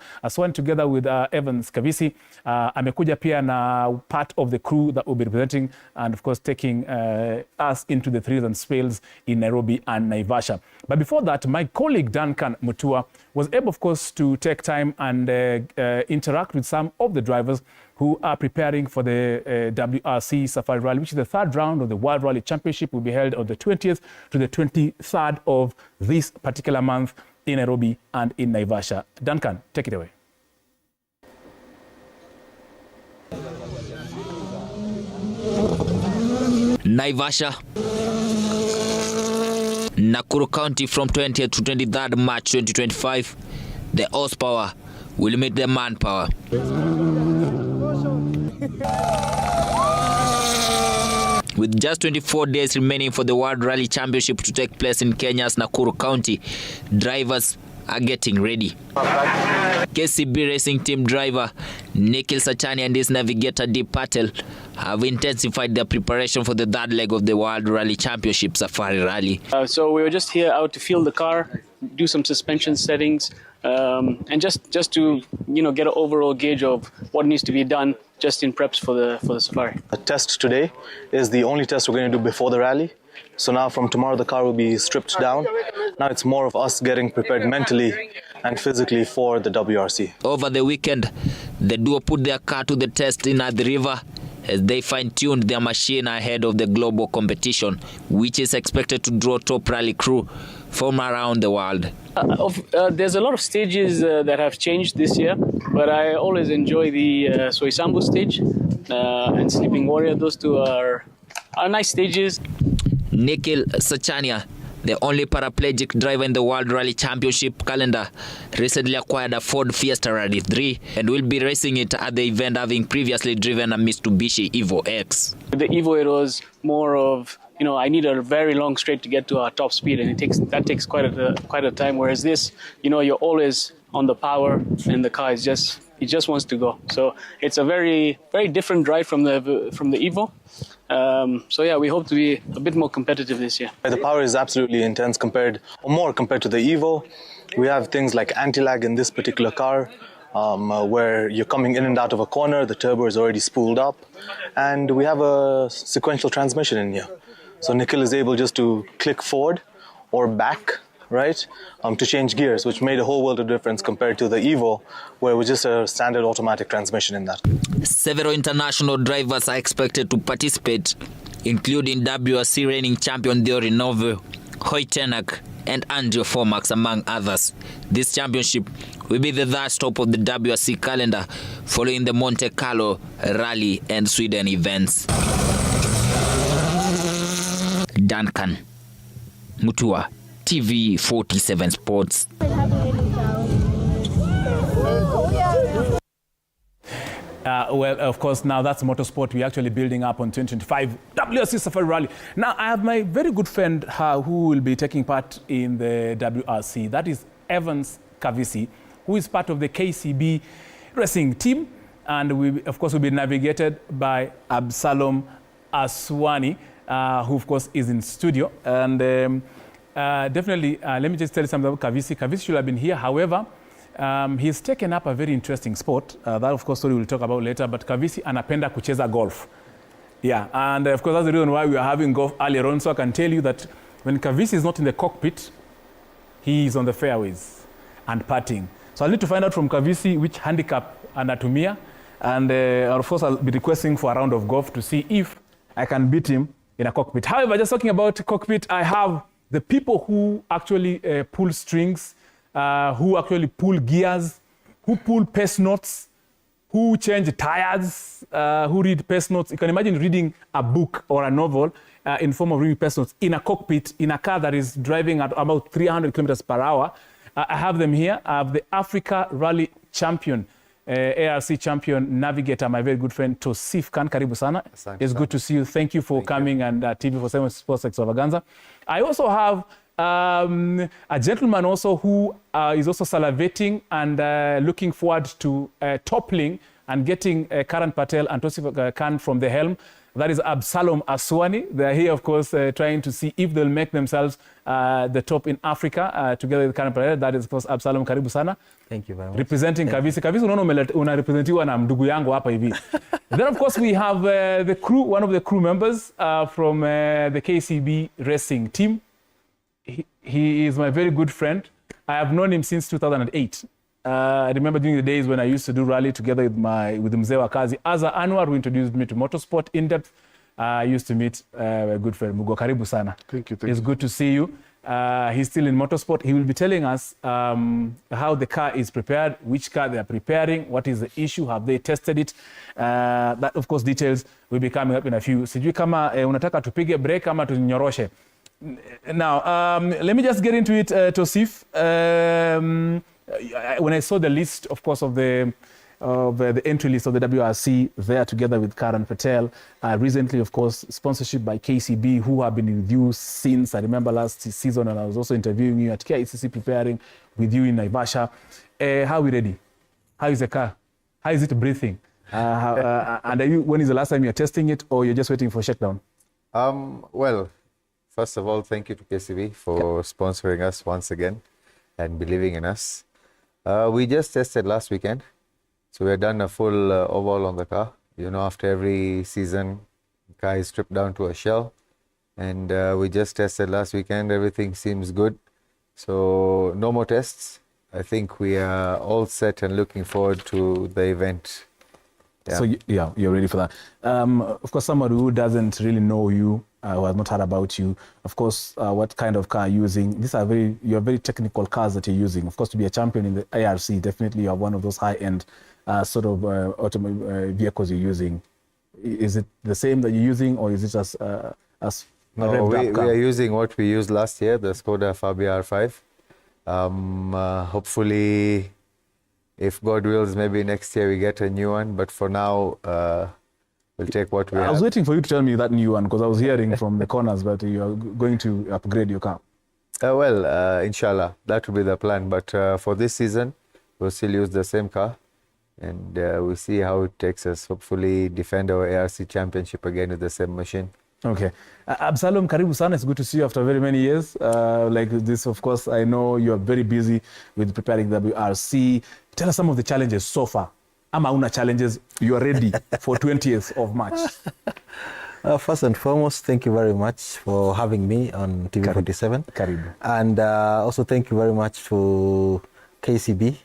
together with Evans Kavisi. Amekuja pia na part of the crew that will be representing and, of course, taking us into the thrills and spills in Nairobi and Naivasha. But before that, my colleague Duncan Mutua was able, of course, to take time and interact with some of the drivers who are preparing for the WRC Safari Rally, which is the third round of the World Rally Championship, will be held on the 20th to the 23rd of this particular month in Nairobi and in Naivasha. Duncan, take it away. Naivasha, Nakuru County from 20th to 23rd March 2025. The horsepower will meet the manpower. With just 24 days remaining for the World Rally Championship to take place in Kenya's Nakuru County, drivers are getting ready. KCB Racing Team driver Nikhil Sachani and his navigator Deep Patel have intensified their preparation for the third leg of the World Rally Championship Safari Rally. So we were just here out to feel the car, do some suspension settings, and just to get an overall gauge of what needs to be done just in preps for the safari. The test today is the only test we're going to do before the rally. So now from tomorrow the car will be stripped down. Now it's more of us getting prepared mentally and physically for the WRC. Over the weekend, the duo put their car to the test in Athi River as they fine-tuned their machine ahead of the global competition, which is expected to draw top rally crew from around the world. There's a lot of stages that have changed this year, but I always enjoy the Soisambu stage and Sleeping Warrior. Those two are nice stages. Nikhil Sachania, the only paraplegic driver in the World Rally Championship calendar, recently acquired a Ford Fiesta Rally 3 and will be racing it at the event, having previously driven a Mitsubishi Evo X. With the Evo, it was more of, I need a very long straight to get to our top speed, and that takes quite a time. Whereas this, you're always on the power, and the car it just wants to go. So it's a very, very different drive from the Evo. So yeah, we hope to be a bit more competitive this year. The power is absolutely intense compared to the Evo. We have things like anti-lag in this particular car, where you're coming in and out of a corner, the turbo is already spooled up, and we have a sequential transmission in here. So Nikhil is able just to click forward or back, right, to change gears, which made a whole world of difference compared to the Evo, where it was just a standard automatic transmission in that. Several international drivers are expected to participate, including WRC reigning champion Diori Novo, Hoytenak, and Andrew Formax, among others. This championship will be the third stop of the WRC calendar, following the Monte Carlo Rally and Sweden events. Duncan Mutua, TV 47 Sports. Well, of course, now that's motorsport. We're actually building up on 2025 WRC Safari Rally. Now, I have my very good friend who will be taking part in the WRC. That is Evans Kavisi, who is part of the KCB racing team. And we, of course, will be navigated by Absalom Aswani, who, of course, is in studio. And definitely, let me just tell you something about Kavisi. Kavisi should have been here. However, he's taken up a very interesting sport. That, of course, story we'll talk about later. But Kavisi anapenda kucheza golf. Yeah, and of course, that's the reason why we are having golf earlier on. So I can tell you that when Kavisi is not in the cockpit, he is on the fairways and putting. So I'll need to find out from Kavisi which handicap anatumia. And of course, I'll be requesting for a round of golf to see if I can beat him in a cockpit. However, just talking about cockpit, I have the people who actually pull strings, who actually pull gears, who pull pace notes, who change tires, who read pace notes. You can imagine reading a book or a novel in form of reading pace notes in a cockpit, in a car that is driving at about 300 kilometers per hour. I have them here. I have the Africa Rally champion, ARC champion navigator, my very good friend Tosif Khan. Karibu sana. It's good to see you. Thank you for coming and TV47 Sports Extravaganza. I also have a gentleman also who is also salivating and looking forward to toppling and getting Karan Patel and Tosif Khan from the helm. That is Absalom Aswani. They're here, of course, trying to see if they'll make themselves the top in Africa together with Karan Patel. That is, of course, Absalom. Karibu sana. Thank you very much. Representing Kavisi. Kavisi una representiwa na ndugu yangu hapa hivi. Then, of course, we have the crew, one of the crew members from the KCB racing team. He is my very good friend. I have known him since 2008. I remember during the days when I used to do rally together with Mzee Wakazi. Aza Anwar, who introduced me to motorsport in depth. I used to meet my good friend Mugo. Karibu sana. Thank you. It's good to see you. He's still in motorsport. He will be telling us how the car is prepared, which car they are preparing, what is the issue, have they tested it. That, of course, details will be coming up in a few. Sijui kama unataka tupige break ama tunyoroshe. Now, let me just get into it, Tosif. When I saw the list, of course, of the entry list of the WRC there together with Karan Patel, recently, of course, sponsorship by KCB, who have been with you since, I remember last season, and I was also interviewing you at KICC, preparing with you in Naivasha. How are we ready? How is the car? How is it breathing? And are you, when is the last time you're testing it, or you're just waiting for shakedown? Well, first of all, thank you to KCB for sponsoring us once again and believing in us. We just tested last weekend. So we have done a full overhaul on the car. You know, after every season, the car is stripped down to a shell. And we just tested last weekend. Everything seems good. So no more tests. I think we are all set and looking forward to the event. Yeah. So, yeah, you're ready for that. Of course, somebody who doesn't really know you, who has not heard about you, of course, what kind of car you're using. These are very technical cars that you're using. Of course, to be a champion in the ARC, definitely you are one of those high-end sort of automobile vehicles you're using. Is it the same that you're using, or is it just No, we are using what we used last year, the Skoda Fabia R5. Hopefully, if God wills, maybe next year we get a new one. But for now, we'll take what we have. I was waiting for you to tell me that new one, because I was hearing from the corners that you are going to upgrade your car. Inshallah, that will be the plan. But for this season, we'll still use the same car. And we'll see how it takes us. Hopefully, defend our ARC championship again with the same machine. Okay. Absalom, karibu sana. It's good to see you after very many years. Like this, of course, I know you are very busy with preparing the WRC. Tell us some of the challenges so far. Ama una challenges, you are ready for 20th of March. First and foremost, thank you very much for having me on TV47. Karibu. And also thank you very much to KCB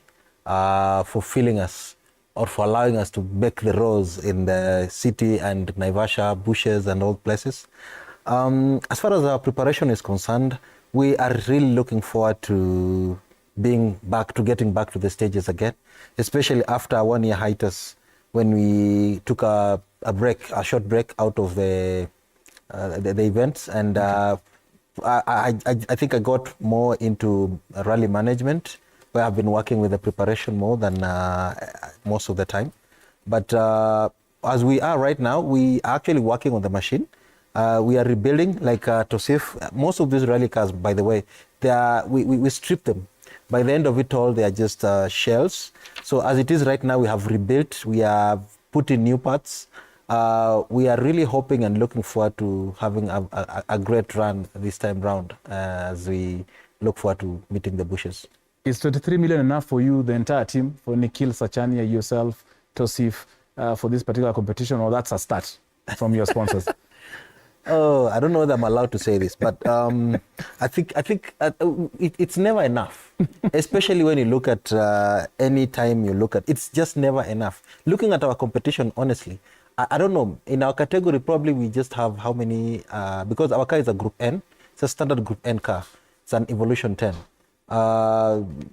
for filling us, or for allowing us to make the roads in the city and Naivasha, bushes and all places. As far as our preparation is concerned, we are really looking forward to getting back to the stages again, especially after 1 year hiatus when we took a short break out of the events. And I think I got more into rally management, where I've been working with the preparation more than most of the time. But as we are right now, we are actually working on the machine. We are rebuilding, like Tosif. Most of these rally cars, by the way, we strip them. By the end of it all, they are just shells. So as it is right now, we have rebuilt. We have put in new parts. We are really hoping and looking forward to having a great run this time round as we look forward to meeting the bushes. Is 23 million enough for you, the entire team, for Nikhil, Sachania, yourself, Tosif, for this particular competition, or that's a start from your sponsors? Oh, I don't know whether I'm allowed to say this, but I think it's never enough, especially when you look at any time you look at, it's just never enough. Looking at our competition, honestly, I don't know. In our category, probably we just have how many, because our car is a Group N, it's a standard Group N car. It's an Evolution 10.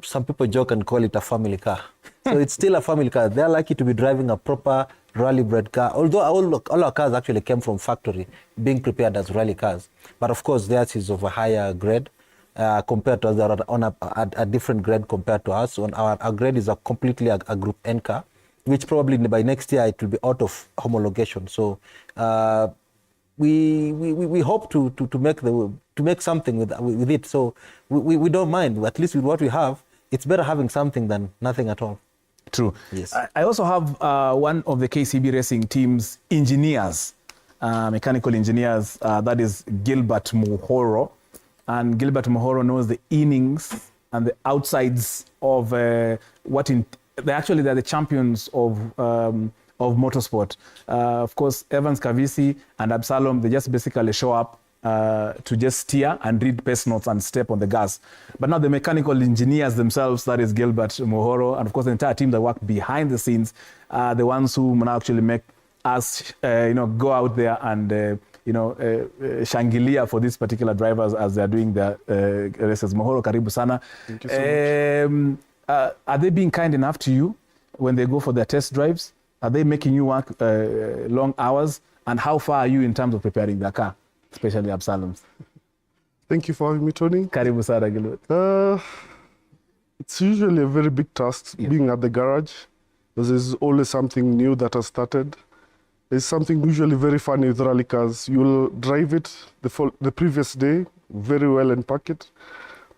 Some people joke and call it a family car. So it's still a family car. They're lucky to be driving a proper rally bred car, although all our cars actually came from factory, being prepared as rally cars. But of course, theirs is of a higher grade compared to us. They're on a different grade compared to us. On our grade is completely a Group N car, which probably by next year it will be out of homologation. So we hope to make something with it. So we don't mind. At least with what we have, it's better having something than nothing at all. True. Yes. I also have one of the KCB racing team's engineers, mechanical engineers, that is Gilbert Muhoro. And Gilbert Muhoro knows the innings and the outsides of they're the champions of motorsport. Of course, Evans Kavisi and Absalom, they just basically show up to just steer and read pace notes and step on the gas. But now the mechanical engineers themselves, that is Gilbert Mohoro, and of course the entire team that work behind the scenes, are the ones who now actually make us, go out there and, shangilia for these particular drivers as they're doing their races. Mohoro, karibu sana. Thank you so much. Are they being kind enough to you when they go for their test drives? Are they making you work long hours? And how far are you in terms of preparing the car, especially Absalom's? Thank you for having me, Tony. Karibu sana, Gilbert. It's usually a very big task being at the garage, because there's always something new that has started. There's something usually very funny with rally cars. You'll drive it the previous day very well and pack it,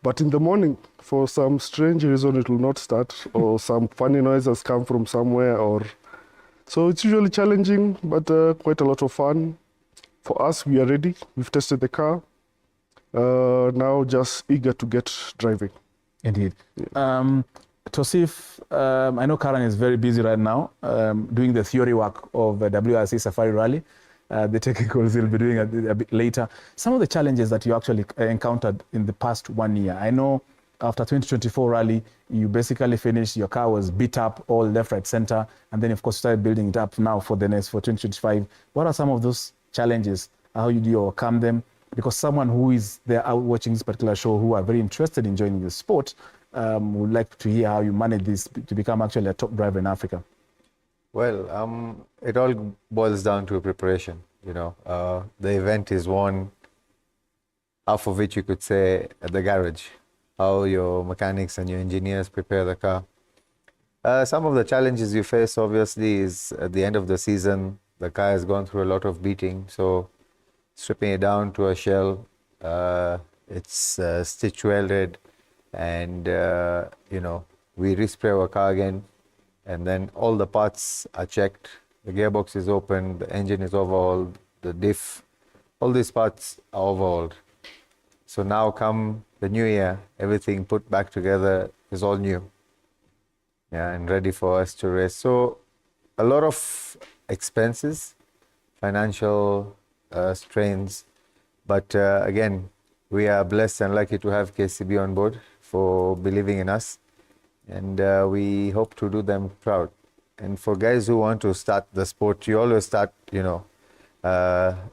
but in the morning, for some strange reason, it will not start, or some funny noise has come from somewhere, so it's usually challenging, but quite a lot of fun. For us, we are ready. We've tested the car. Now just eager to get driving. Indeed. Yeah. Tosif, I know Karan is very busy right now doing the theory work of WRC Safari Rally. The technicals he'll be doing a bit later. Some of the challenges that you actually encountered in the past 1 year. I know after 2024 rally, you basically finished, your car was beat up, all left, right, center, and then of course you started building it up now for 2025. What are some of those challenges? How do you overcome them? Because someone who is there out watching this particular show who are very interested in joining the sport would like to hear how you manage this to become actually a top driver in Africa. Well, it all boils down to preparation. The event is one, half of which you could say at the garage, how your mechanics and your engineers prepare the car. Some of the challenges you face, obviously, is at the end of the season, the car has gone through a lot of beating, so stripping it down to a shell, it's stitch welded, and we respray our car again, and then all the parts are checked. The gearbox is opened, the engine is overhauled, the diff, all these parts are overhauled. So now come the new year, everything put back together is all new. Yeah, and ready for us to race. So a lot of expenses, financial strains, but again, we are blessed and lucky to have KCB on board for believing in us, and we hope to do them proud. And for guys who want to start the sport, you always start,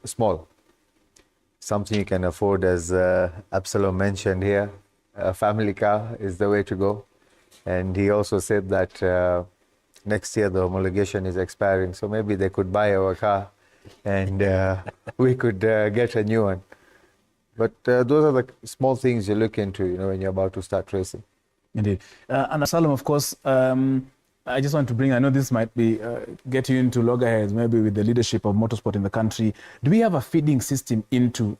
small. Something you can afford, as Absalom mentioned here. A family car is the way to go. And he also said that next year the homologation is expiring, so maybe they could buy our car and we could get a new one. But those are the small things you look into, when you're about to start racing. Indeed. And Absalom, of course, I just want to bring, I know this might be get you into loggerheads, maybe with the leadership of motorsport in the country. Do we have a feeding system into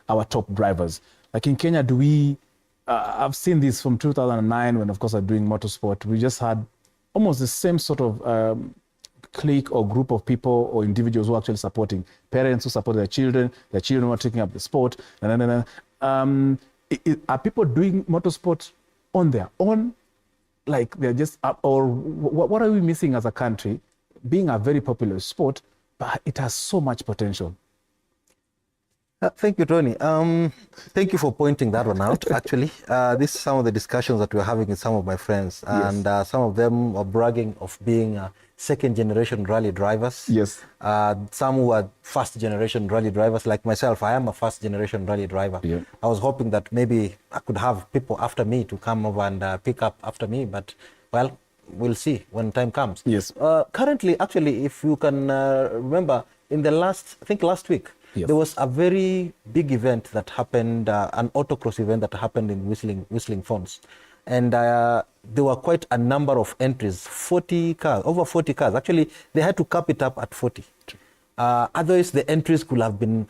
our top drivers? Like in Kenya, do we, I've seen this from 2009 when, of course, I'm doing motorsport. We just had almost the same sort of clique or group of people or individuals who are actually supporting parents who support their children who are taking up the sport. Are people doing motorsport on their own? Like they're just up, or what are we missing as a country? Being a very popular sport, but it has so much potential. Thank you, Tony. Thank you for pointing that one out, actually. This is some of the discussions that we're having with some of my friends, and some of them are bragging of being second-generation rally drivers. Yes. Some who are first-generation rally drivers, like myself. I am a first-generation rally driver. Yeah. I was hoping that maybe I could have people after me to come over and pick up after me, but, well, we'll see when time comes. Yes. Currently, actually, if you can remember, in the last week, yes, there was a very big event that happened, an autocross event that happened in Whistling Falls. And there were quite a number of entries, 40 cars, over 40 cars. Actually, they had to cap it up at 40. Otherwise, the entries could have been,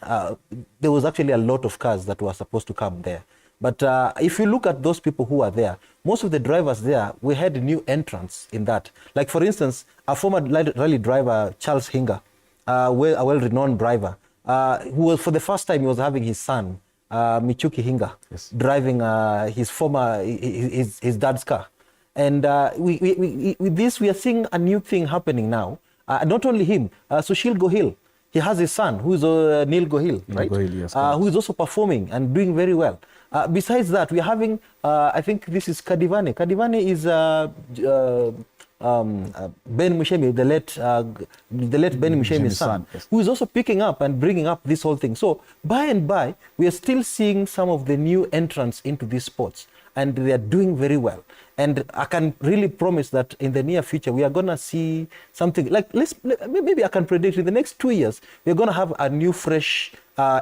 there was actually a lot of cars that were supposed to come there. But if you look at those people who are there, most of the drivers there, we had new entrants in that. Like, for instance, a former rally driver, Charles Hinger, a well-renowned driver, who was, for the first time, he was having his son, Michuki Hinga, yes, driving his dad's car. And with this, we are seeing a new thing happening now. Not only him, Sushil Gohil, he has his son, who is Neil Gohil, right? Gohil, yes, who is also performing and doing very well. Besides that, we are having, I think this is Kadivane. Kadivane is Ben Mushemi, the late Ben Mushemi's son, yes, who is also picking up and bringing up this whole thing. So by and by, we are still seeing some of the new entrants into these sports, and they are doing very well. And I can really promise that in the near future, we are going to see something like, maybe I can predict in the next 2 years, we're going to have a new, fresh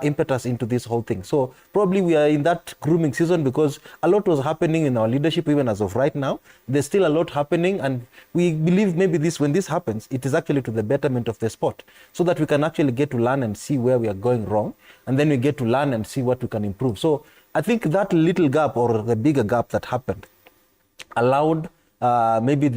impetus into this whole thing. So probably we are in that grooming season, because a lot was happening in our leadership even as of right now. There's still a lot happening, and we believe maybe when this happens, it is actually to the betterment of the sport, so that we can actually get to learn and see where we are going wrong, and then we get to learn and see what we can improve. So I think that little gap, or the bigger gap that happened, allowed maybe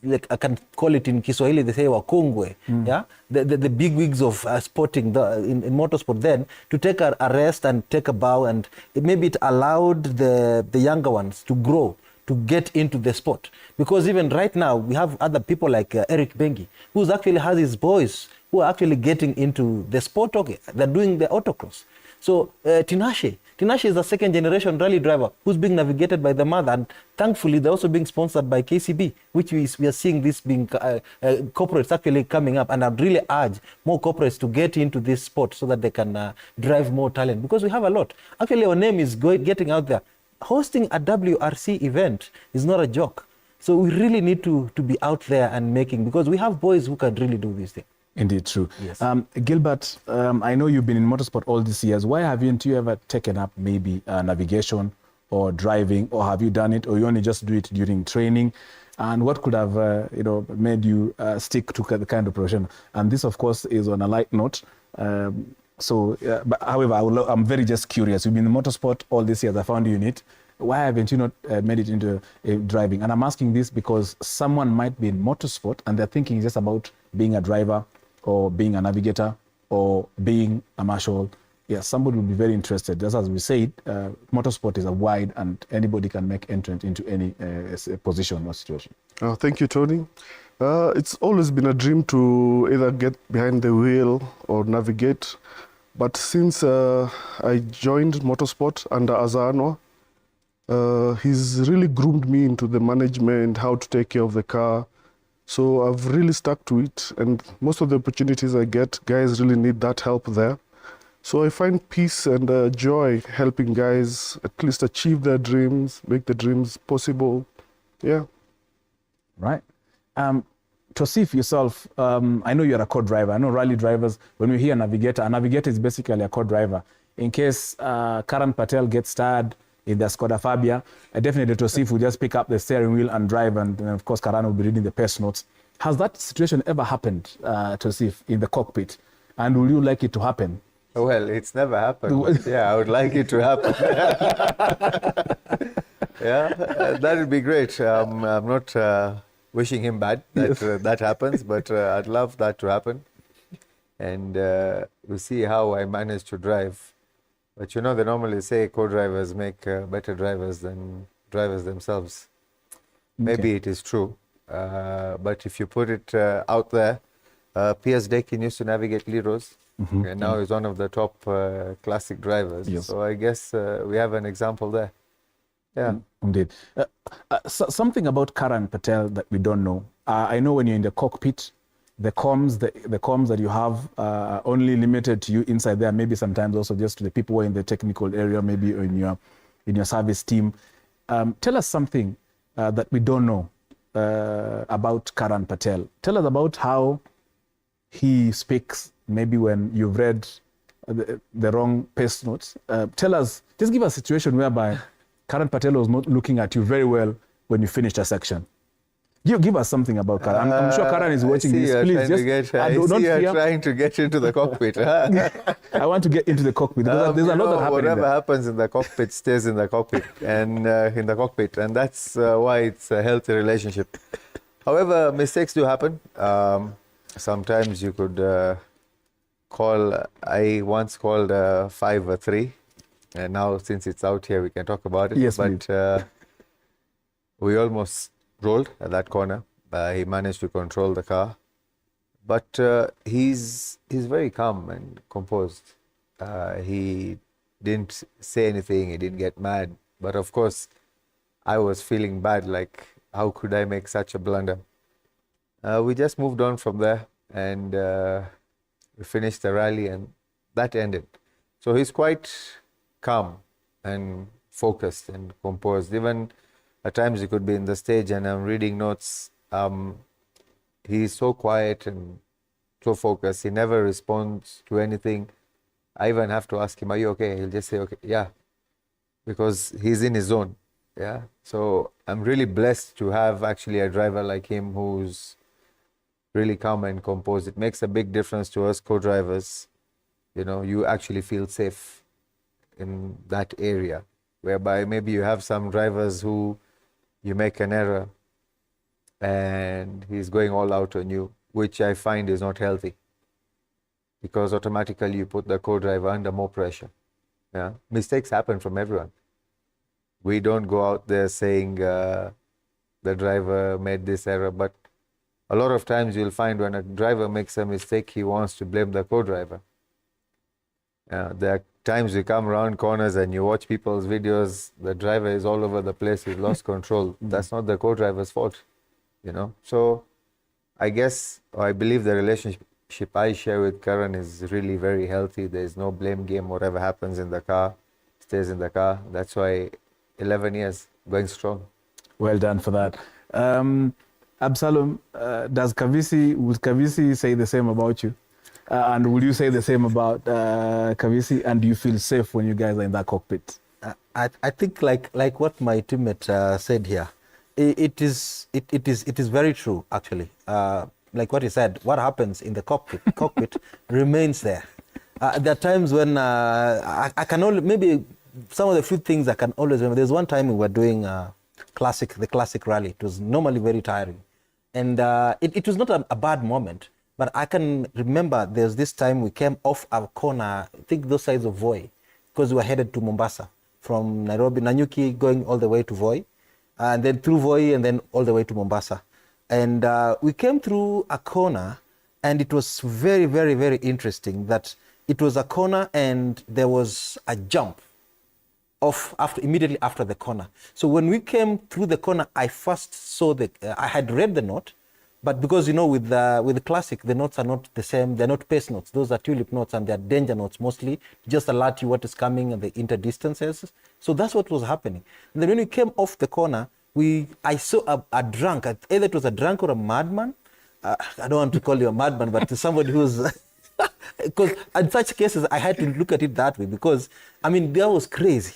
like I can call it in Kiswahili, they say wakongwe, yeah, the big wigs of sporting in motorsport then to take a rest and take a bow, and maybe it allowed the younger ones to grow, to get into the sport. Because even right now, we have other people like Eric Bengi, who actually has his boys who are actually getting into the sport. Okay, they're doing the autocross. So Tinashe is a second-generation rally driver who's being navigated by the mother, and thankfully they're also being sponsored by KCB, which we are seeing this being corporates actually coming up, and I'd really urge more corporates to get into this sport so that they can drive more talent, because we have a lot. Actually, our name is getting out there. Hosting a WRC event is not a joke. So we really need to be out there and making, because we have boys who can really do this thing. Indeed, true. Yes. Gilbert, I know you've been in motorsport all these years. Why haven't you ever taken up maybe navigation or driving, or have you done it, or you only just do it during training? And what could have made you stick to the kind of profession? And this, of course, is on a light note. But however, I'm very just curious. You've been in motorsport all these years. I found you in it. Why haven't you not made it into driving? And I'm asking this because someone might be in motorsport and they're thinking just about being a driver, or being a navigator, or being a marshal. Yes, somebody will be very interested. Just as we said, motorsport is a wide, and anybody can make entrance into any position or situation. Thank you, Tony. It's always been a dream to either get behind the wheel or navigate. But since I joined motorsport under Azano, he's really groomed me into the management, how to take care of the car. So I've really stuck to it, and most of the opportunities I get, guys really need that help there. So I find peace and joy helping guys at least achieve their dreams, make the dreams possible. Yeah. Right. Tosif, yourself, I know you're a co-driver. I know rally drivers, when we hear a navigator is basically a co-driver. In case Karan Patel gets tired, in the Skoda Fabia. Definitely Tosif will just pick up the steering wheel and drive, and of course Karan will be reading the pace notes. Has that situation ever happened, Tosif, in the cockpit? And would you like it to happen? Well, it's never happened. Yeah, I would like it to happen. Yeah, that would be great. I'm not wishing him bad that that happens, but I'd love that to happen. And we'll see how I manage to drive. But you know, they normally say co-drivers make better drivers than drivers themselves. Maybe it is true. But if you put it out there, Piers Dakin used to navigate Leroy's, and now he's one of the top classic drivers. Yes. So I guess we have an example there. Yeah. Indeed. Something about Karan Patel that we don't know. I know when you're in the cockpit, the comms that you have are only limited to you inside there, maybe sometimes also just to the people who are in the technical area, maybe in your service team. Tell us something that we don't know about Karan Patel. Tell us about how he speaks, maybe when you've read the wrong pace notes. Tell us, just give us a situation whereby Karan Patel was not looking at you very well when you finished a section. You give us something about Karan. I'm sure Karan is watching this. Please just don't fear. Trying to get into the cockpit. I want to get into the cockpit because there's a lot that happens. Whatever happens in the cockpit stays in the cockpit, and that's why it's a healthy relationship. However, mistakes do happen. Sometimes you could call. I once called 5 or 3, and now since it's out here, we can talk about it. Yes, but we almost rolled at that corner. He managed to control the car, but he's very calm and composed. He didn't say anything. He didn't get mad. But of course, I was feeling bad. Like, how could I make such a blunder? We just moved on from there, and we finished the rally, and that ended. So he's quite calm and focused and composed. Even at times he could be in the stage and I'm reading notes. He's so quiet and so focused. He never responds to anything. I even have to ask him, "Are you okay?" He'll just say, "Okay, yeah," because he's in his zone. Yeah. So I'm really blessed to have actually a driver like him who's really calm and composed. It makes a big difference to us co-drivers. You know, you actually feel safe in that area, whereby maybe you have some drivers who you make an error and he's going all out on you, which I find is not healthy, because automatically you put the co-driver under more pressure. Yeah, mistakes happen from everyone. We don't go out there saying the driver made this error, but a lot of times you'll find when a driver makes a mistake, he wants to blame the co-driver. There are times you come around corners and you watch people's videos, the driver is all over the place, he's lost control. That's not the co-driver's fault, you know. So I guess, or I believe the relationship I share with Karan is really very healthy. There's no blame game. Whatever happens in the car stays in the car. That's why 11 years going strong. Well done for that. Absalom, will Kavisi say the same about you? And will you say the same about Kavisi? And do you feel safe when you guys are in that cockpit? I think like what my teammate said here, it is very true actually. Like what he said, what happens in the cockpit remains there. There are times when I can only, maybe some of the few things I can always remember. There's one time we were doing the classic rally. It was normally very tiring, and it was not a bad moment. But I can remember there's this time we came off our corner, I think those sides of Voi, because we were headed to Mombasa from Nairobi, Nanyuki, going all the way to Voi, and then through Voi and then all the way to Mombasa. And we came through a corner, and it was very, very, very interesting that it was a corner and there was a jump off immediately after the corner. So when we came through the corner, I first saw I had read the note. But because, you know, with the classic, the notes are not the same. They're not pace notes. Those are tulip notes, and they're danger notes mostly, just alert you what is coming and the interdistances. So that's what was happening. And then when we came off the corner, I saw a drunk. Either it was a drunk or a madman. I don't want to call you a madman, but somebody who's... Because in such cases, I had to look at it that way because, I mean, that was crazy.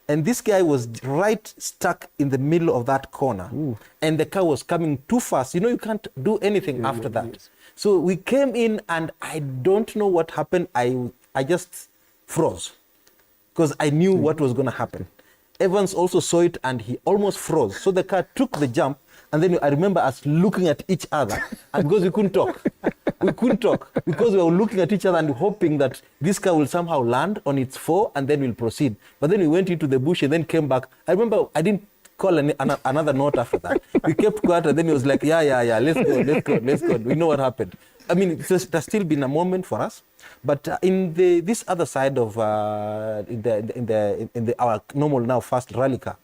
And this guy was right stuck in the middle of that corner. And the car was coming too fast. You know, you can't do anything after that. Yes. So we came in and I don't know what happened. I just froze because I knew what was going to happen. Evans also saw it and he almost froze. So the car took the jump. And then I remember us looking at each other, and because we couldn't talk. We couldn't talk because we were looking at each other and hoping that this car will somehow land on its four and then we'll proceed. But then we went into the bush and then came back. I remember I didn't call another note after that. We kept quiet and then he was like, yeah, let's go. We know what happened. I mean, there's still been a moment for us. But in this other side of our normal now fast rally car,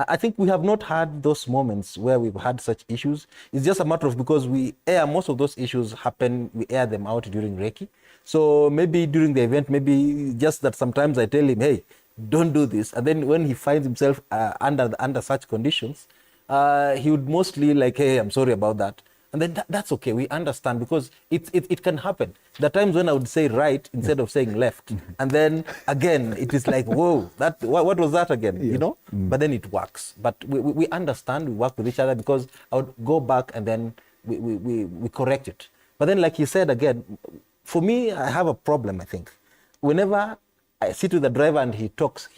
I think we have not had those moments where we've had such issues. It's just a matter of because we air, most of those issues happen, we air them out during recce. So maybe during the event, maybe just that sometimes I tell him, hey, don't do this. And then when he finds himself under such conditions, he would mostly like, hey, I'm sorry about that. And then that's okay, we understand because it can happen. There are times when I would say right instead of saying left. And then again, it is like, whoa, what was that again, you know? But then it works. But we understand, we work with each other because I would go back and then we correct it. But then like you said again, for me, I have a problem, I think. Whenever I sit with the driver and he talks,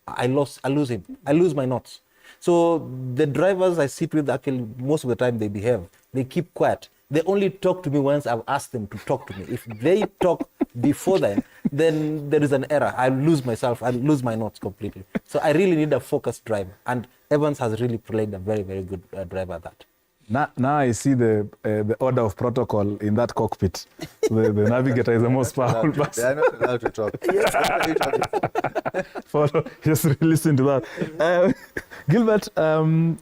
I lose him. I lose my notes. So the drivers I sit with, actually, most of the time they behave. They keep quiet. They only talk to me once I've asked them to talk to me. If they talk before then there is an error. I lose myself. I lose my notes completely. So I really need a focused driver. And Evans has really played a very, very good driver at that. Now I see the order of protocol in that cockpit. The navigator is the most powerful person. They are not allowed to talk. Yes, what are you talking for? Follow, just listen to that. Gilbert, I'm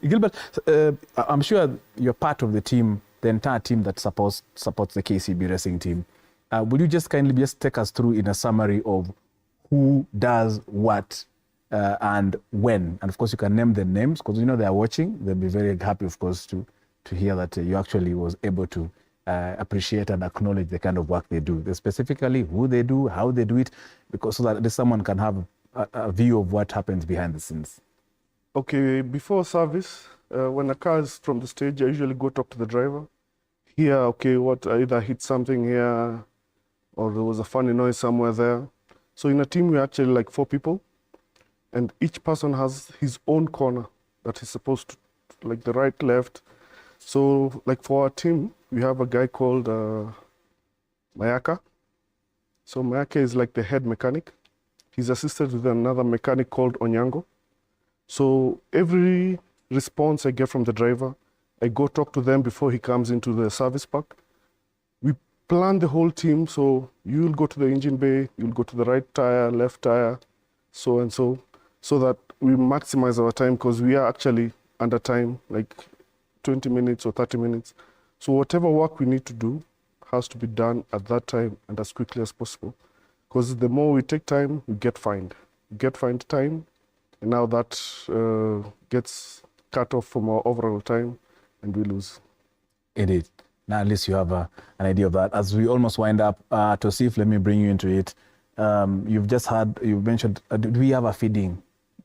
sure you're part of the team, the entire team that supports the KCB racing team. Would you just kindly just take us through in a summary of who does what and when? And of course, you can name the names because you know they are watching. They'll be very happy, of course, to hear that you actually was able to appreciate and acknowledge the kind of work they do. Specifically, who they do, how they do it, because so that someone can have a view of what happens behind the scenes. Okay, before service, when a car is from the stage, I usually go talk to the driver. Here, okay, I either hit something here or there was a funny noise somewhere there. So in a team, we're actually like 4 people, and each person has his own corner that he's supposed to, like the right, left. So like for our team, we have a guy called Mayaka. So Mayaka is like the head mechanic. He's assisted with another mechanic called Onyango. So every response I get from the driver, I go talk to them before he comes into the service park. We plan the whole team, so you'll go to the engine bay, you'll go to the right tire, left tire, so and so that we maximize our time because we are actually under time, like 20 minutes or 30 minutes. So whatever work we need to do has to be done at that time and as quickly as possible. Because the more we take time, we get fined. We get fined time, and now that gets cut off from our overall time, and we lose. Indeed. Now at least you have an idea of that. As we almost wind up, Tosif, let me bring you into it. You've mentioned, do we have a feeding?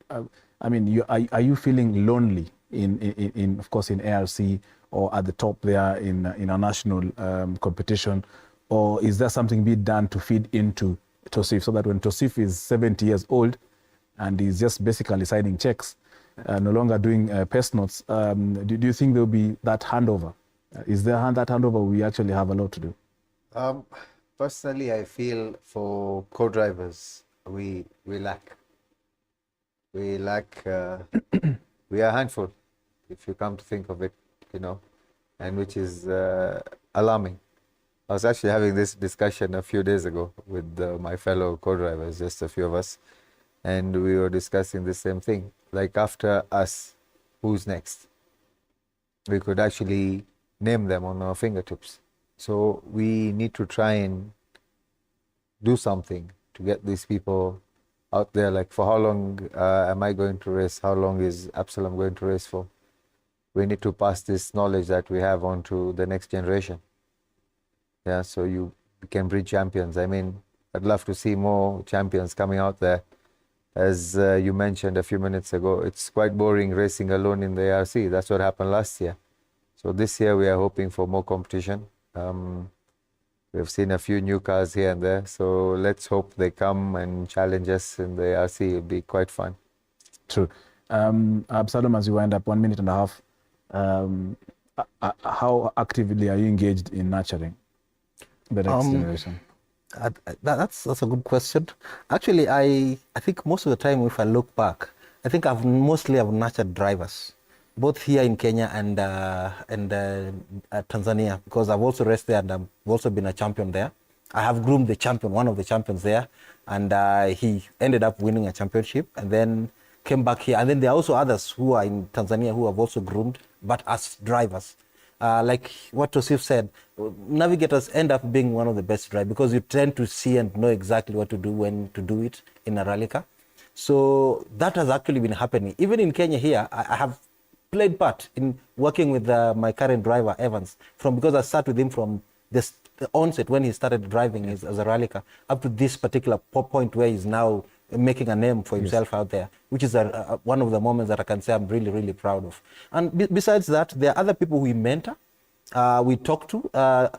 I mean, are you feeling lonely in of course, in ARC or at the top there in a national competition? Or is there something being done to feed into Tosif so that when Tosif is 70 years old and he's just basically signing checks, no longer doing pest notes, do you think there will be that handover? Is there that handover? We actually have a lot to do. Personally, I feel for co-drivers, we lack. We lack, we are a handful, if you come to think of it, you know, and which is alarming. I was actually having this discussion a few days ago with my fellow co-drivers, just a few of us, and we were discussing the same thing. Like after us, who's next? We could actually name them on our fingertips. So we need to try and do something to get these people out there. Like for how long am I going to race? How long is Absalom going to race for? We need to pass this knowledge that we have on to the next generation. Yeah, so you can breed champions. I mean, I'd love to see more champions coming out there as you mentioned a few minutes ago, it's quite boring racing alone in the ARC. That's what happened last year. So this year we are hoping for more competition. We've seen a few new cars here and there, so let's hope they come and challenge us in the ARC. It'll be quite fun. True. Absalom, as you wind up 1 minute and a half, how actively are you engaged in nurturing the next generation? That's a good question. Actually, I think most of the time, if I look back, I think I've nurtured drivers, both here in Kenya and Tanzania, because I've also raced there and I've also been a champion there. I have groomed the champion, one of the champions there, and he ended up winning a championship and then came back here. And then there are also others who are in Tanzania who have also groomed, but as drivers. Like what Tosif said, navigators end up being one of the best drivers because you tend to see and know exactly what to do, when to do it in a rally car. So that has actually been happening. Even in Kenya here, I have played part in working with my current driver, Evans, because I sat with him from the onset when he started driving as a rally car up to this particular point where he's now making a name for himself out there, which is one of the moments that I can say I'm really, really proud of. And besides that, there are other people we mentor, we talk to.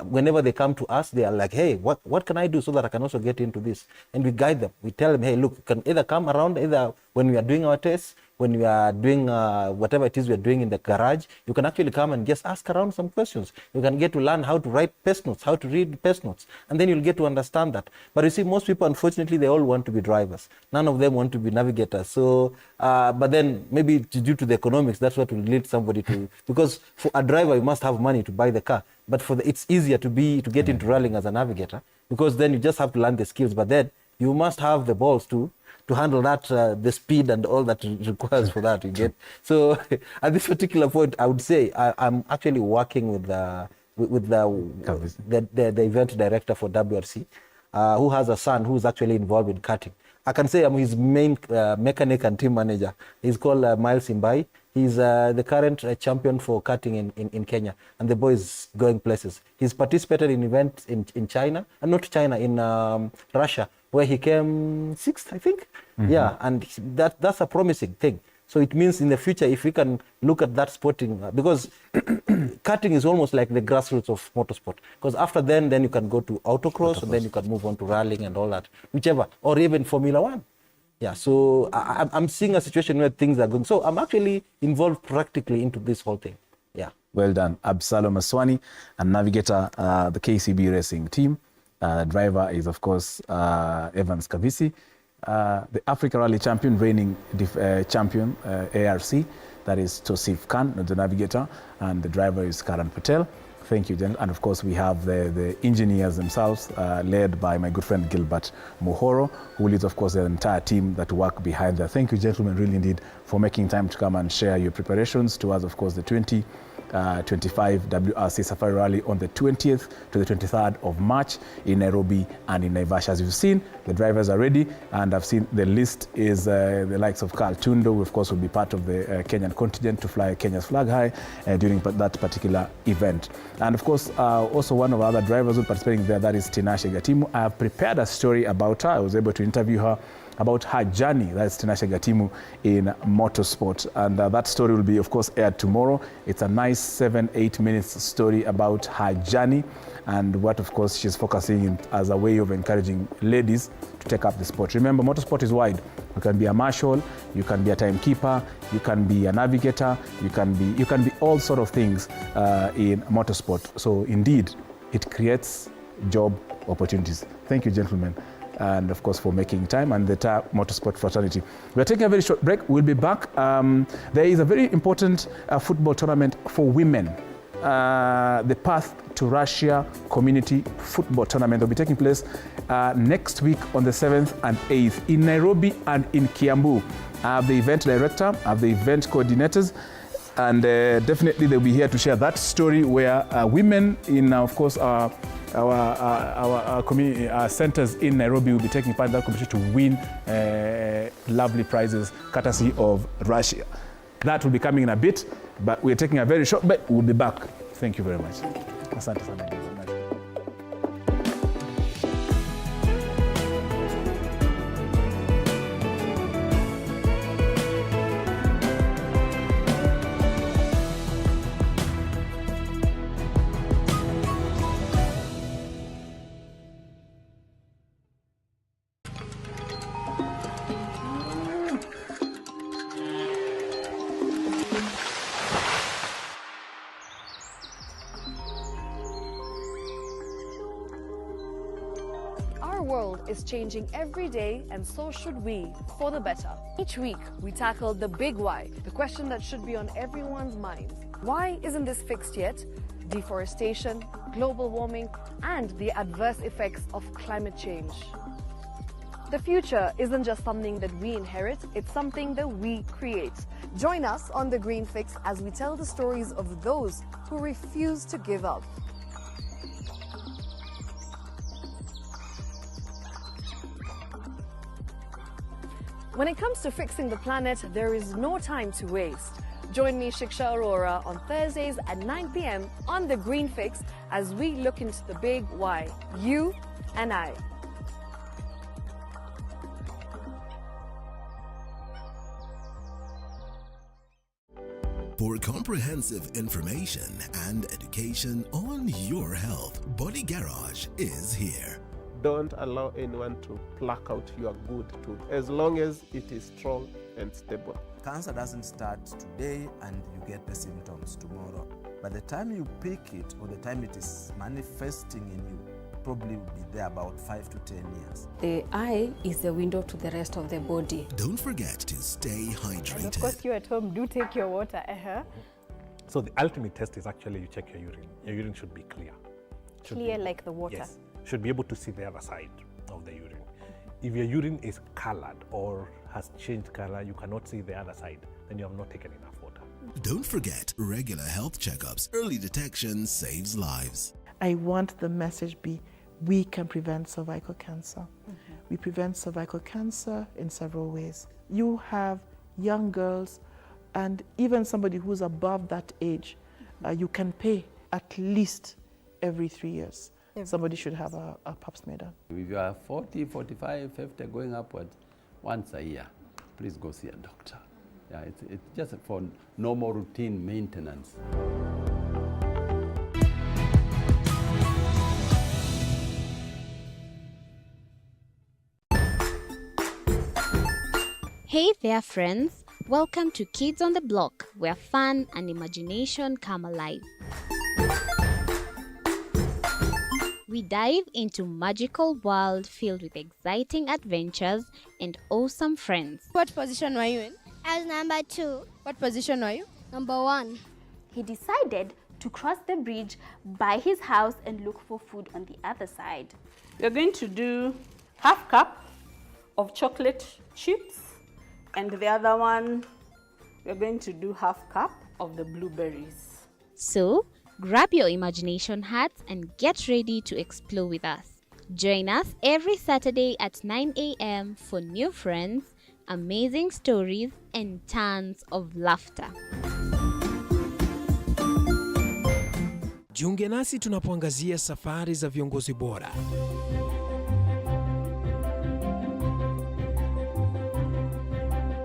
Whenever they come to us, they are like, hey, what can I do so that I can also get into this? And we guide them. We tell them, hey, look, you can either come around, either when we are doing our tests, when we are doing whatever it is we are doing in the garage, you can actually come and just ask around some questions. You can get to learn how to write pest notes, how to read pest notes, and then you'll get to understand that. But you see, most people, unfortunately, they all want to be drivers. None of them want to be navigators. So, but then maybe due to the economics, that's what will lead somebody to, because for a driver, you must have money to buy the car. But it's easier to get into rallying as a navigator, because then you just have to learn the skills. But then you must have the balls to handle that, the speed and all that requires for that, you get. So at this particular point, I would say I'm actually working with the event director for WRC, who has a son who's actually involved in karting. I can say I'm his main mechanic and team manager. He's called Miles Imbai. He's the current champion for karting in Kenya, and the boy is going places. He's participated in events in China, and not China, in Russia, where he came 6th, I think. Mm-hmm. Yeah, and that's a promising thing. So it means in the future, if we can look at that sporting, because karting is almost like the grassroots of motorsport. Because after then you can go to autocross, and then you can move on to rallying and all that, whichever, or even Formula One. Yeah, so I'm seeing a situation where things are going. So I'm actually involved practically into this whole thing. Yeah. Well done. Absalom Aswani, and navigator, the KCB racing team. Driver is, of course, Evans Kavisi, the Africa Rally champion, reigning champion, ARC. That is Tosif Khan, the navigator, and the driver is Karan Patel. Thank you, Jen. And of course, we have the engineers themselves, led by my good friend Gilbert Muhoro, who leads, of course, the entire team that work behind that. Thank you, gentlemen, really indeed, for making time to come and share your preparations towards, of course, the 2025 WRC Safari Rally on the 20th to the 23rd of March in Nairobi and in Naivasha. As you've seen, the drivers are ready, and I've seen the list is the likes of Carl Tundo, who of course will be part of the Kenyan contingent to fly Kenya's flag high during that particular event. And of course, also one of our other drivers who are participating there, that is Tinashe Gatimu. I have prepared a story about her. I was able to interview her about her journey, that's Tinashe Gatimu, in motorsport. And that story will be, of course, aired tomorrow. It's a nice 7-8 minutes story about her journey and what, of course, she's focusing in as a way of encouraging ladies to take up the sport. Remember, motorsport is wide. You can be a marshal, you can be a timekeeper, you can be a navigator, you can be all sort of things in motorsport. So indeed, it creates job opportunities. Thank you, gentlemen, and of course for making time, and the entire motorsport fraternity. We are taking a very short break. We'll be back. There is a very important football tournament for women. The Path to Russia Community Football Tournament will be taking place next week on the 7th and 8th in Nairobi and in Kiambu. I have the event director, I have the event coordinators, and definitely they'll be here to share that story where women in, of course, our community centers in Nairobi will be taking part in that competition to win lovely prizes courtesy of Russia. That will be coming in a bit, but we're taking a very short break. We'll be back. Thank you very much. Asante sana. world is changing every day, and so should we, for the better. Each week, we tackle the big why, the question that should be on everyone's minds. Why isn't this fixed yet? Deforestation, global warming, and the adverse effects of climate change. The future isn't just something that we inherit, it's something that we create. Join us on The Green Fix as we tell the stories of those who refuse to give up. When it comes to fixing the planet, there is no time to waste. Join me, Shiksha Arora, on Thursdays at 9 p.m. on The Green Fix as we look into the big why, you and I. For comprehensive information and education on your health, Body Garage is here. Don't allow anyone to pluck out your good tooth, as long as it is strong and stable. Cancer doesn't start today and you get the symptoms tomorrow. By the time you pick it or the time it is manifesting in you, probably will be there about 5 to 10 years. The eye is the window to the rest of the body. Don't forget to stay hydrated. And of course, you at home do take your water. So the ultimate test is actually you check your urine. Your urine should be clear. Clear like the water? Yes. Should be able to see the other side of the urine. If your urine is colored or has changed color, you cannot see the other side, then you have not taken enough water. Don't forget regular health checkups. Early detection saves lives. I want the message be, we can prevent cervical cancer. We prevent cervical cancer in several ways. You have young girls and even somebody who's above that age, you can pay at least every 3 years. Somebody should have a pap smear done. If you are 40, 45, 50, going upwards, once a year, please go see a doctor. Yeah, it's just for normal routine maintenance. Hey there, friends. Welcome to Kids on the Block, where fun and imagination come alive. We dive into magical world filled with exciting adventures and awesome friends. What position were you in? I was number 2. What position were you? Number 1. He decided to cross the bridge by his house and look for food on the other side. We're going to do half cup of chocolate chips, and the other one, we're going to do half cup of the blueberries. So, grab your imagination hats and get ready to explore with us. Join us every Saturday at 9 a.m. for new friends, amazing stories, and tons of laughter. Jiunge nasi tunapoangazia safari za viongozi bora.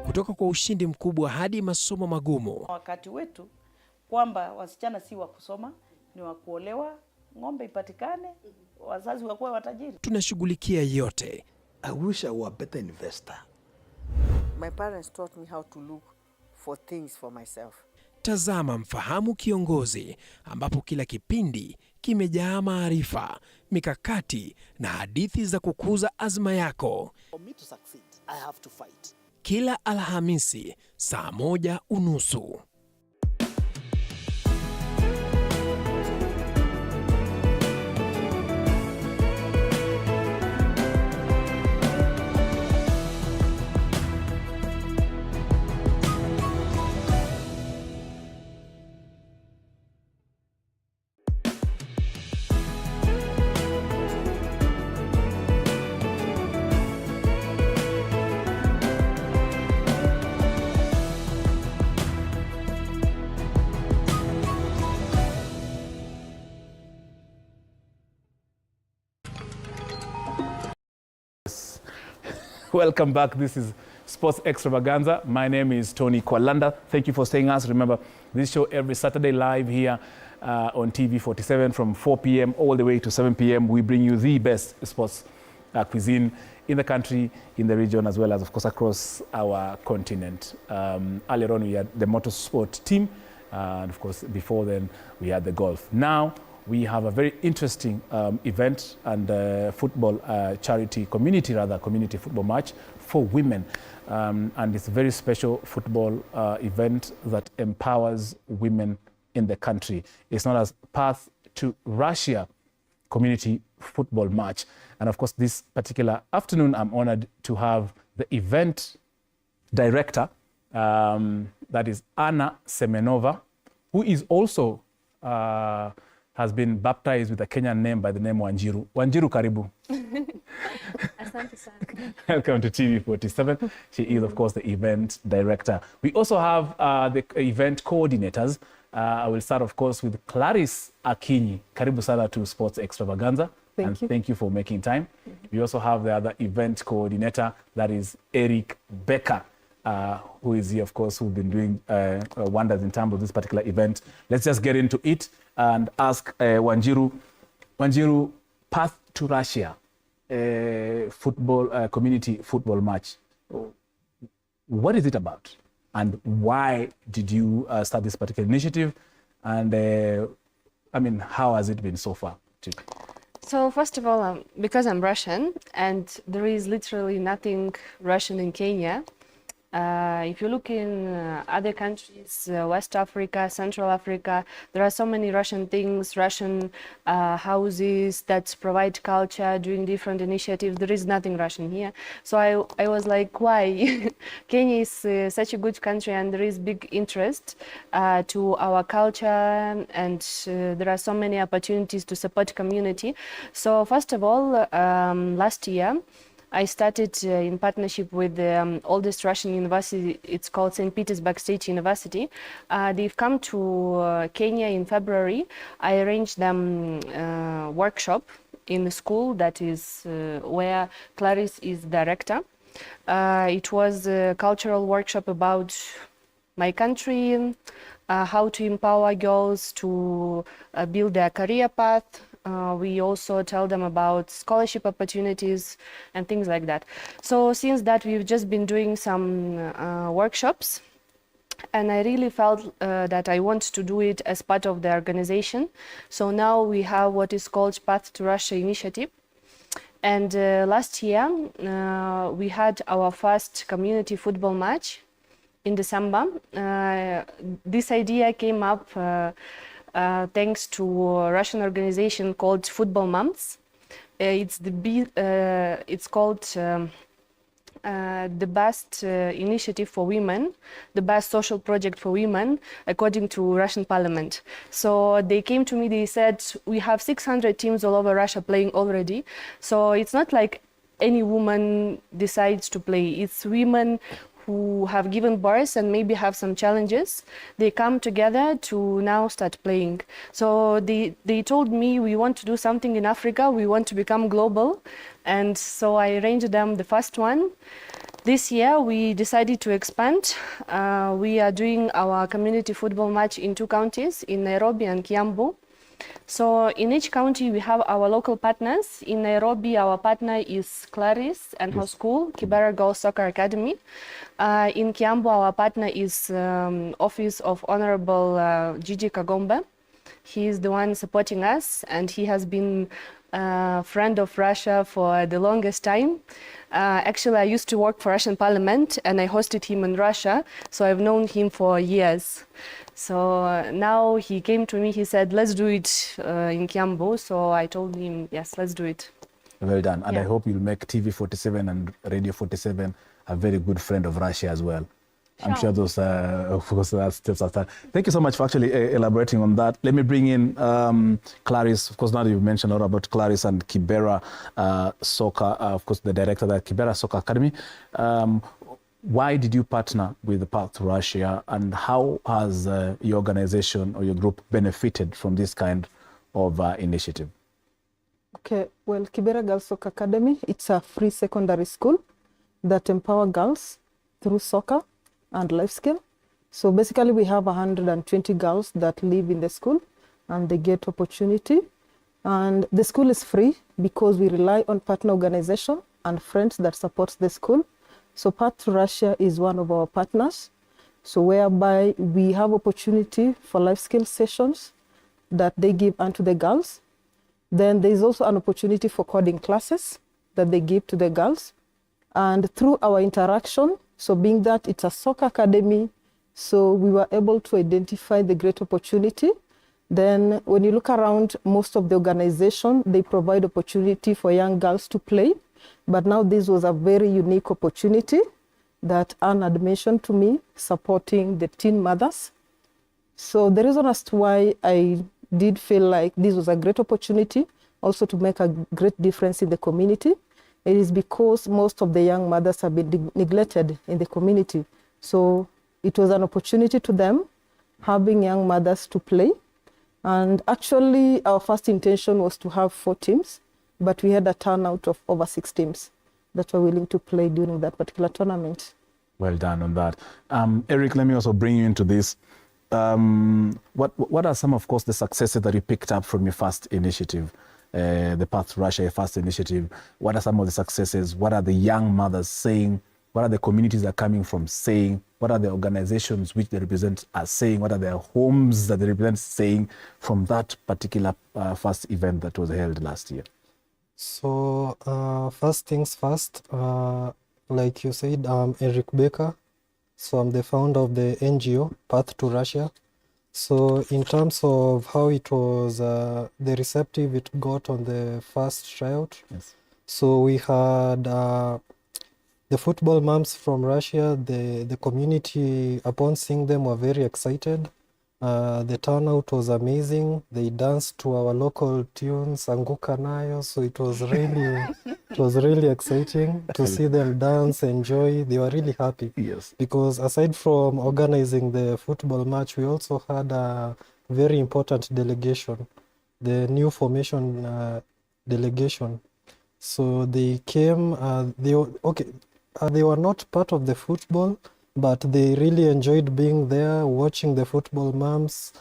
Kutoka kwa ushindi mkubwa hadi masomo magumu. Wakati wetu kwamba wasichana si wa kusoma, ni wa kuolewa, ng'ombe ipatikane, wazazi wakuwe watajiri. Tunashughulikia yote. I wish I were a better investor. My parents taught me how to look for things for myself. Tazama Mfahamu Kiongozi, ambapo kila kipindi kimejaa maarifa, mikakati na hadithi za kukuza azma yako. For me to succeed, I have to fight. Kila Alhamisi saa 1:30. Welcome back. This is Sports Extravaganza. My name is Tony Kwalanda. Thank you for staying us. Remember, this show every Saturday live here on TV 47 from 4 p.m. all the way to 7 p.m. We bring you the best sports cuisine in the country, in the region, as well as, of course, across our continent. Earlier on, we had the motorsport team. And, of course, before then, we had the golf. Now, we have a very interesting event and football community football match for women. And it's a very special football event that empowers women in the country. It's known as Path to Russia Community Football Match. And of course, this particular afternoon, I'm honored to have the event director, that is Anna Semenova, who is also has been baptized with a Kenyan name by the name Wanjiru. Wanjiru, karibu. Asante sana. Welcome to TV47. She is, of course, the event director. We also have the event coordinators. I will start, of course, with Clarice Akinyi. Karibu sana to Sports Extravaganza. Thank you. Thank you for making time. We also have the other event coordinator, that is Eric Becker, who is here, of course, who've been doing wonders in terms of this particular event. Let's just get into it and ask Wanjiru. Wanjiru, Path to Russia football community football match. What is it about? And why did you start this particular initiative? And I mean, how has it been so far? So first of all, because I'm Russian and there is literally nothing Russian in Kenya. If you look in other countries, West Africa, Central Africa, there are so many Russian things, Russian houses that provide culture, doing different initiatives. There is nothing Russian here. So I was like, why? Kenya is such a good country and there is big interest to our culture, and there are so many opportunities to support community. So first of all, last year, I started in partnership with the oldest Russian university. It's called St. Petersburg State University. They've come to Kenya in February. I arranged them workshop in the school that is where Clarice is director. It was a cultural workshop about my country, how to empower girls to build their career path. We also tell them about scholarship opportunities and things like that. So since that, we've just been doing some workshops, and I really felt that I want to do it as part of the organization. So now we have what is called Path to Russia initiative. And last year, we had our first community football match in December. This idea came up thanks to a Russian organization called Football Moms. It's called the best initiative for women, the best social project for women, according to Russian parliament. So they came to me, they said, we have 600 teams all over Russia playing already. So it's not like any woman decides to play. It's women who have given birth and maybe have some challenges. They come together to now start playing. So they told me, we want to do something in Africa, we want to become global. And so I arranged them the first one. This year we decided to expand. We are doing our community football match in 2 counties, in Nairobi and Kiambu. So in each county we have our local partners. In Nairobi our partner is Clarice and her school, Kibera Girls Soccer Academy. In Kiambu our partner is Office of Honorable Gigi Kagomba. He is the one supporting us, and he has been a friend of Russia for the longest time. Actually, I used to work for Russian Parliament and I hosted him in Russia, so I've known him for years. So now he came to me, he said, let's do it in Kiambu. So I told him, yes, let's do it. Well done. And I hope you'll make TV47 and Radio 47 a very good friend of Russia as well. Sure. I'm sure those, of course, steps are started. Thank you so much for actually elaborating on that. Let me bring in Clarice. Of course, now that you've mentioned all about Clarice and Kibera Soccer, of course, the director of the Kibera Soccer Academy. Why did you partner with the Path to Russia, and how has your organization or your group benefited from this kind of initiative? Okay, well, Kibera Girls Soccer Academy, it's a free secondary school that empower girls through soccer and life skill. So basically we have 120 girls that live in the school and they get opportunity. And the school is free because we rely on partner organization and friends that supports the school. So Path to Russia is one of our partners. So whereby we have opportunity for life skill sessions that they give unto the girls. Then there's also an opportunity for coding classes that they give to the girls. And through our interaction, so being that it's a soccer academy, so we were able to identify the great opportunity. Then when you look around most of the organization, they provide opportunity for young girls to play. But now this was a very unique opportunity that Anne had mentioned to me, supporting the teen mothers. So the reason as to why I did feel like this was a great opportunity also to make a great difference in the community, it is because most of the young mothers have been neglected in the community. So it was an opportunity to them, having young mothers to play. And actually, our first intention was to have 4 teams, but we had a turnout of over 6 teams that were willing to play during that particular tournament. Well done on that. Eric, let me also bring you into this. What are some, of course, the successes that you picked up from your first initiative, the Path to Russia, your first initiative? What are some of the successes? What are the young mothers saying? What are the communities that are coming from saying? What are the organizations which they represent are saying? What are their homes that they represent saying from that particular first event that was held last year? So first things first, like you said, I'm Eric Baker. So I'm the founder of the NGO, Path to Russia. So in terms of how it was, the receptive it got on the first tryout. Yes. So we had the football moms from Russia, the community, upon seeing them, were very excited. The turnout was amazing. They danced to our local tunes, Anguka Nayo, so it was really exciting to see them dance, enjoy. They were really happy. Yes. Because aside from organizing the football match, we also had a very important delegation, the new formation delegation. So they came, they were not part of the football, but they really enjoyed being there, watching the football moms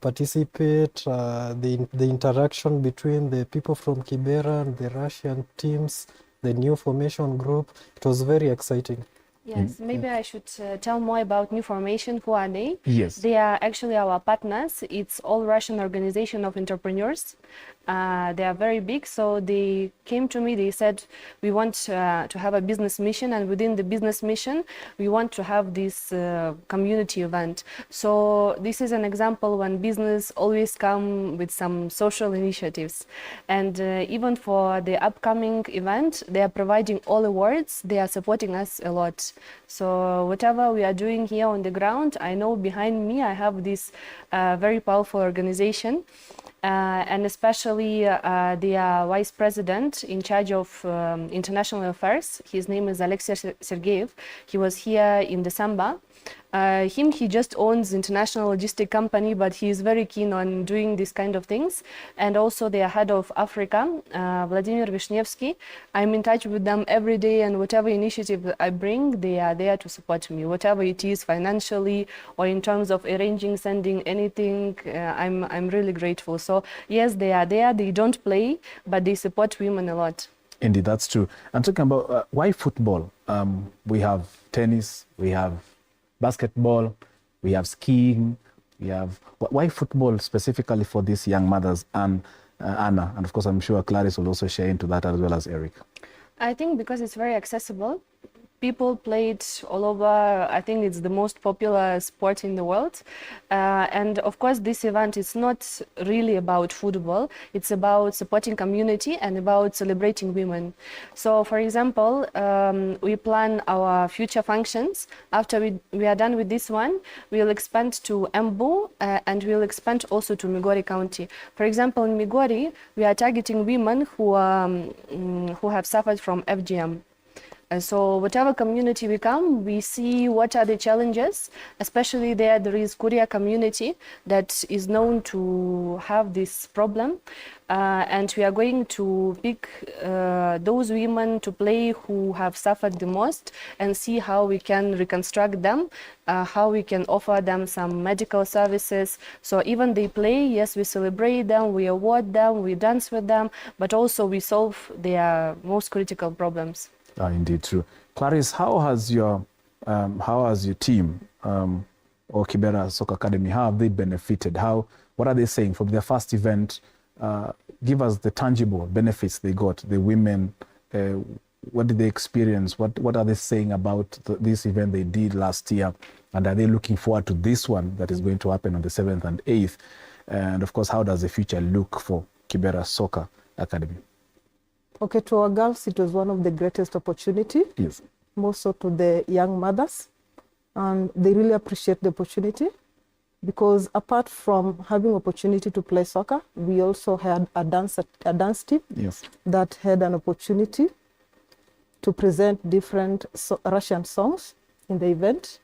participate, the interaction between the people from Kibera and the Russian teams, the new formation group. It was very exciting. Yes, maybe I should tell more about New Formation. Who are they? Yes. They are actually our partners. It's all Russian organization of entrepreneurs. They are very big, so they came to me, they said, we want to have a business mission, and within the business mission, we want to have this community event. So this is an example when business always come with some social initiatives. And even for the upcoming event, they are providing all awards, they are supporting us a lot. So whatever we are doing here on the ground, I know behind me I have this very powerful organization. And especially the vice president in charge of international affairs. His name is Alexei Sergeyev. He was here in December. He just owns international logistic company, but he is very keen on doing this kind of things. And also the head of Africa, Vladimir Vishnevsky. I'm in touch with them every day, and whatever initiative I bring, they are there to support me. Whatever it is financially or in terms of arranging, sending anything, I'm really grateful. So yes, they are there. They don't play, but they support women a lot. Indeed, that's true. I'm talking about why football? We have tennis, we have basketball, we have skiing, we have... Why football specifically for these young mothers and Anna? And of course, I'm sure Clarice will also share into that as well as Eric. I think because it's very accessible. People play it all over. I think it's the most popular sport in the world. And of course, this event is not really about football. It's about supporting community and about celebrating women. So, for example, we plan our future functions. After we are done with this one, we'll expand to Embu and we'll expand also to Migori County. For example, in Migori, we are targeting women who have suffered from FGM. So whatever community we come, we see what are the challenges, especially there is Korea community that is known to have this problem. And we are going to pick those women to play who have suffered the most and see how we can reconstruct them, how we can offer them some medical services. So even they play, yes, we celebrate them, we award them, we dance with them, but also we solve their most critical problems. Indeed, true. Clarice, how has your team or Kibera Soccer Academy, how have they benefited? How What are they saying from their first event? Give us the tangible benefits they got, the women. What did they experience? What are they saying about this event they did last year? And are they looking forward to this one that is going to happen on the 7th and 8th? And of course, how does the future look for Kibera Soccer Academy? Okay, to our girls, it was one of the greatest opportunity. Yes. More so to the young mothers. And they really appreciate the opportunity because apart from having opportunity to play soccer, we also had a dance team that had an opportunity to present different Russian songs in the event.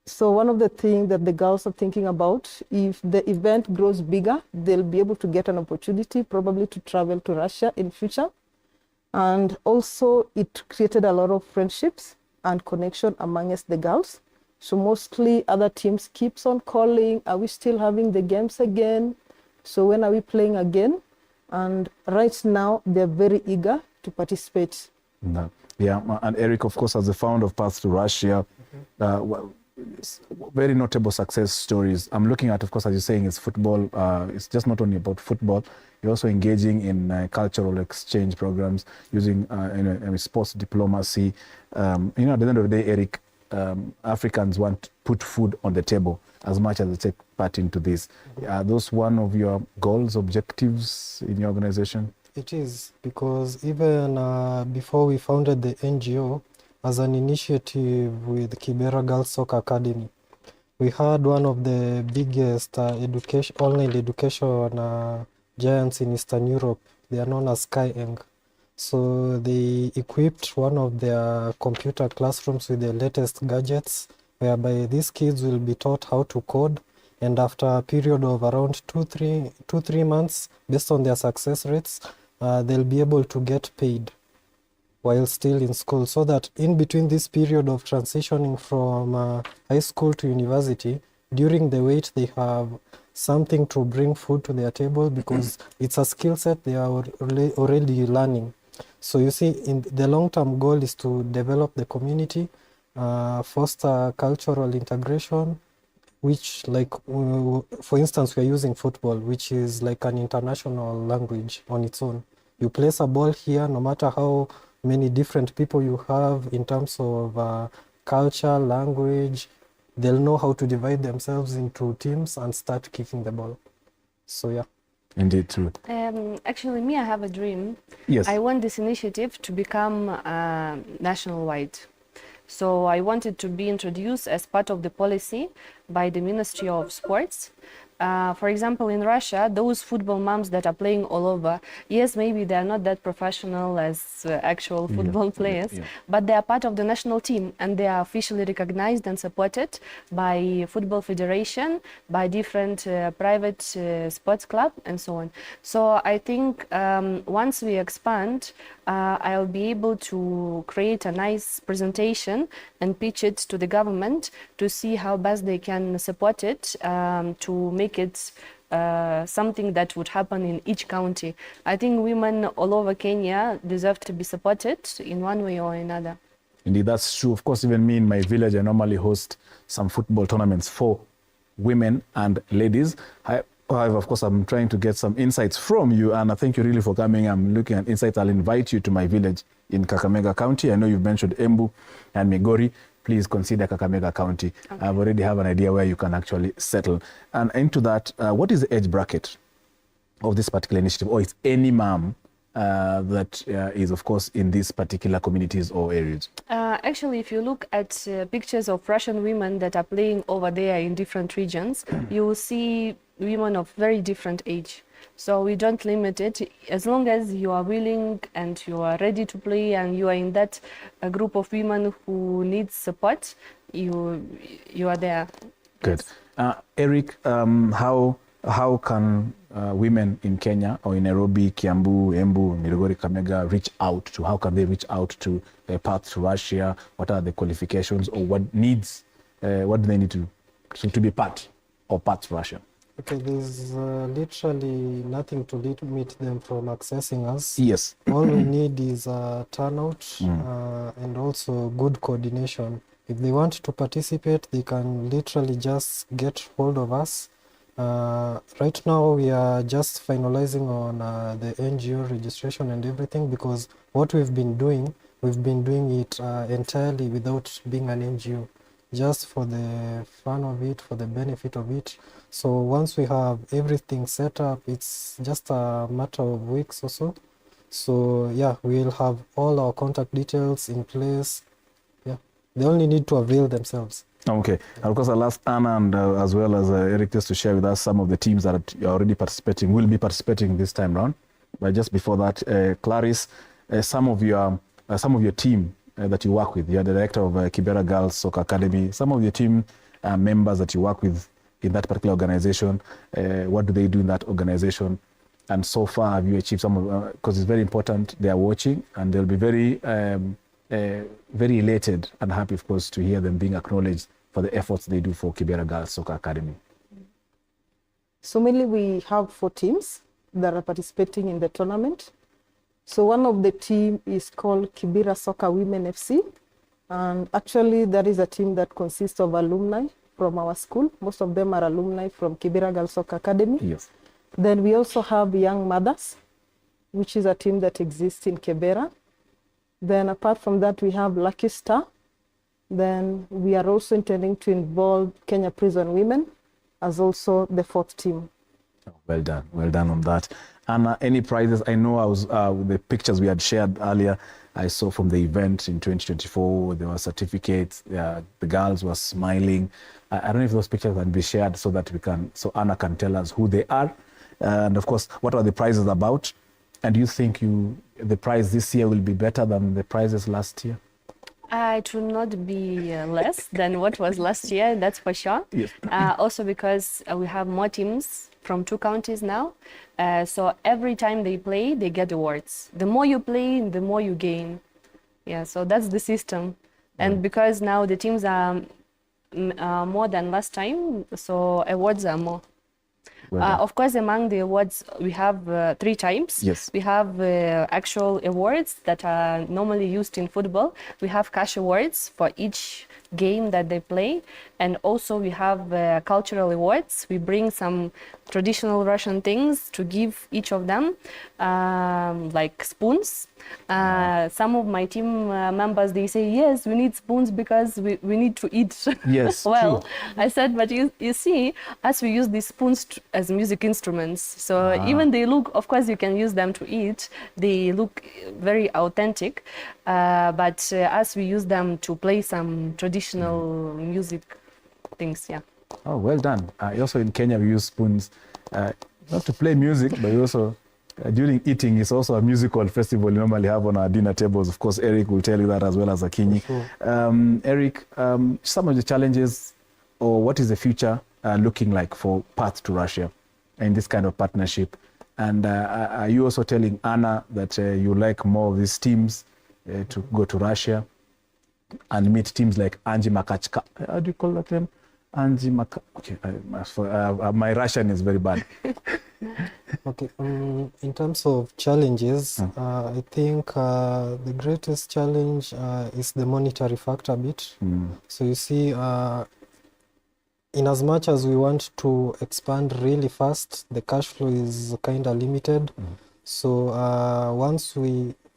So one of the things that the girls are thinking about, if the event grows bigger, they'll be able to get an opportunity probably to travel to Russia in future. And also it created a lot of friendships and connection amongst the girls. So mostly other teams keeps on calling, are we still having the games again? So when are we playing again? And right now they're very eager to participate. No. Yeah, and Eric, of course, as the founder of Paths to Russia, very notable success stories. I'm looking at, of course, as you're saying, it's football. It's just not only about football. You're also engaging in cultural exchange programs, using sports diplomacy. At the end of the day, Eric, Africans want to put food on the table as much as they take part into this. Are those one of your goals, objectives in your organization? It is, because even before we founded the NGO, as an initiative with Kibera Girls Soccer Academy, we had one of the biggest online education giants in Eastern Europe. They are known as SkyEng. So they equipped one of their computer classrooms with the latest gadgets, whereby these kids will be taught how to code, and after a period of around 2-3 months, based on their success rates, they'll be able to get paid while still in school, so that in between this period of transitioning from high school to university, during the wait they have something to bring food to their table, because it's a skill set they are already learning. So you see, in the long-term goal is to develop the community, foster cultural integration, which, like, for instance, we are using football, which is like an international language on its own. You place a ball here, no matter how many different people you have in terms of culture, language, they'll know how to divide themselves into teams and start kicking the ball. So yeah. Indeed, true. Actually, I have a dream. Yes. I want this initiative to become national-wide. So I wanted to be introduced as part of the policy by the Ministry of Sports. For example, in Russia, those football moms that are playing all over, yes, maybe they are not that professional as actual football players, but they are part of the national team, and they are officially recognized and supported by Football Federation, by different private sports club, and so on. So I think once we expand, I'll be able to create a nice presentation and pitch it to the government to see how best they can support it, to make it something that would happen in each county. I think women all over Kenya deserve to be supported in one way or another. Indeed, that's true. Of course, even me in my village, I normally host some football tournaments for women and ladies. However, of course, I'm trying to get some insights from you, and I thank you really for coming. I'm looking at insights. I'll invite you to my village in Kakamega County. I know you've mentioned Embu and Migori. Please consider Kakamega County. Okay. I've already have an idea where you can actually settle. And into that, what is the age bracket of this particular initiative, or is any mom that is, of course, in these particular communities or areas? Actually, if you look at pictures of Russian women that are playing over there in different regions, you will see women of very different age. So we don't limit it. As long as you are willing and you are ready to play and you are in that group of women who need support, you are there. Good. Eric, how can women in Kenya or in Nairobi, Kiambu, Embu, Migori, Kakamega reach out to? How can they reach out to Paths to Russia? What are the qualifications, or what needs? What do they need to be part of Paths to Russia? Okay, there's literally nothing to limit them from accessing us. Yes. All we need is turnout and also good coordination. If they want to participate, they can literally just get hold of us. Right now, we are just finalizing on the NGO registration and everything, because what we've been doing it entirely without being an NGO, just for the fun of it, for the benefit of it. So once we have everything set up, it's just a matter of weeks or so. So yeah, we'll have all our contact details in place. Yeah, they only need to avail themselves. Okay, and of course I'll ask Anna and as well as Eric just to share with us some of the teams that are already participating, will be participating this time round. But just before that, Clarice, some of your team that you work with, you're the director of Kibera Girls Soccer Academy, some of your team members that you work with in that particular organization, what do they do in that organization? And so far, have you achieved some of, because it's very important, they are watching and they'll be very elated and happy, of course, to hear them being acknowledged for the efforts they do for Kibera Girls Soccer Academy. So mainly we have 4 teams that are participating in the tournament. So one of the team is called Kibera Soccer Women FC. And actually that is a team that consists of alumni from our school. Most of them are alumni from Kibera Girls Soccer Academy. Yes. Then we also have Young Mothers, which is a team that exists in Kibera. Then apart from that, we have Lucky Star. Then we are also intending to involve Kenya Prison Women as also the 4th team. Well done on that. Anna, any prizes? I know I was the pictures we had shared earlier, I saw from the event in 2024, there were certificates, the girls were smiling. I don't know if those pictures can be shared so that so Anna can tell us who they are. And of course, what are the prizes about? And do you think the prize this year will be better than the prizes last year? It will not be less than what was last year, that's for sure. Yes. Also because we have more teams from 2 counties now. So every time they play, they get awards. The more you play, the more you gain. Yeah, so that's the system. And because now the teams are more than last time, so awards are more. Of course, among the awards, we have 3 types. Yes. We have actual awards that are normally used in football. We have cash awards for each game that they play. And also we have cultural awards. We bring some traditional Russian things to give each of them, like spoons. Some of my team members, they say, yes, we need spoons because we need to eat. Yes, well, true. I said, but you see, as we use these spoons as music instruments, so even they look, of course you can use them to eat, they look very authentic, but as we use them to play some traditional music things, yeah. Oh, well done. Also in Kenya, we use spoons not to play music, but also during eating, it's also a musical festival we normally have on our dinner tables. Of course, Eric will tell you that as well as Akinyi. Sure. Eric, some of the challenges, or what is the future looking like for Path to Russia in this kind of partnership? And are you also telling Anna that you like more of these teams to go to Russia and meet teams like Anji Makachka? How do you call that name? Anji Maka. Okay, my Russian is very bad. Okay, in terms of challenges, I think the greatest challenge is the monetary factor bit. So you see, in as much as we want to expand really fast, the cash flow is kind of limited. So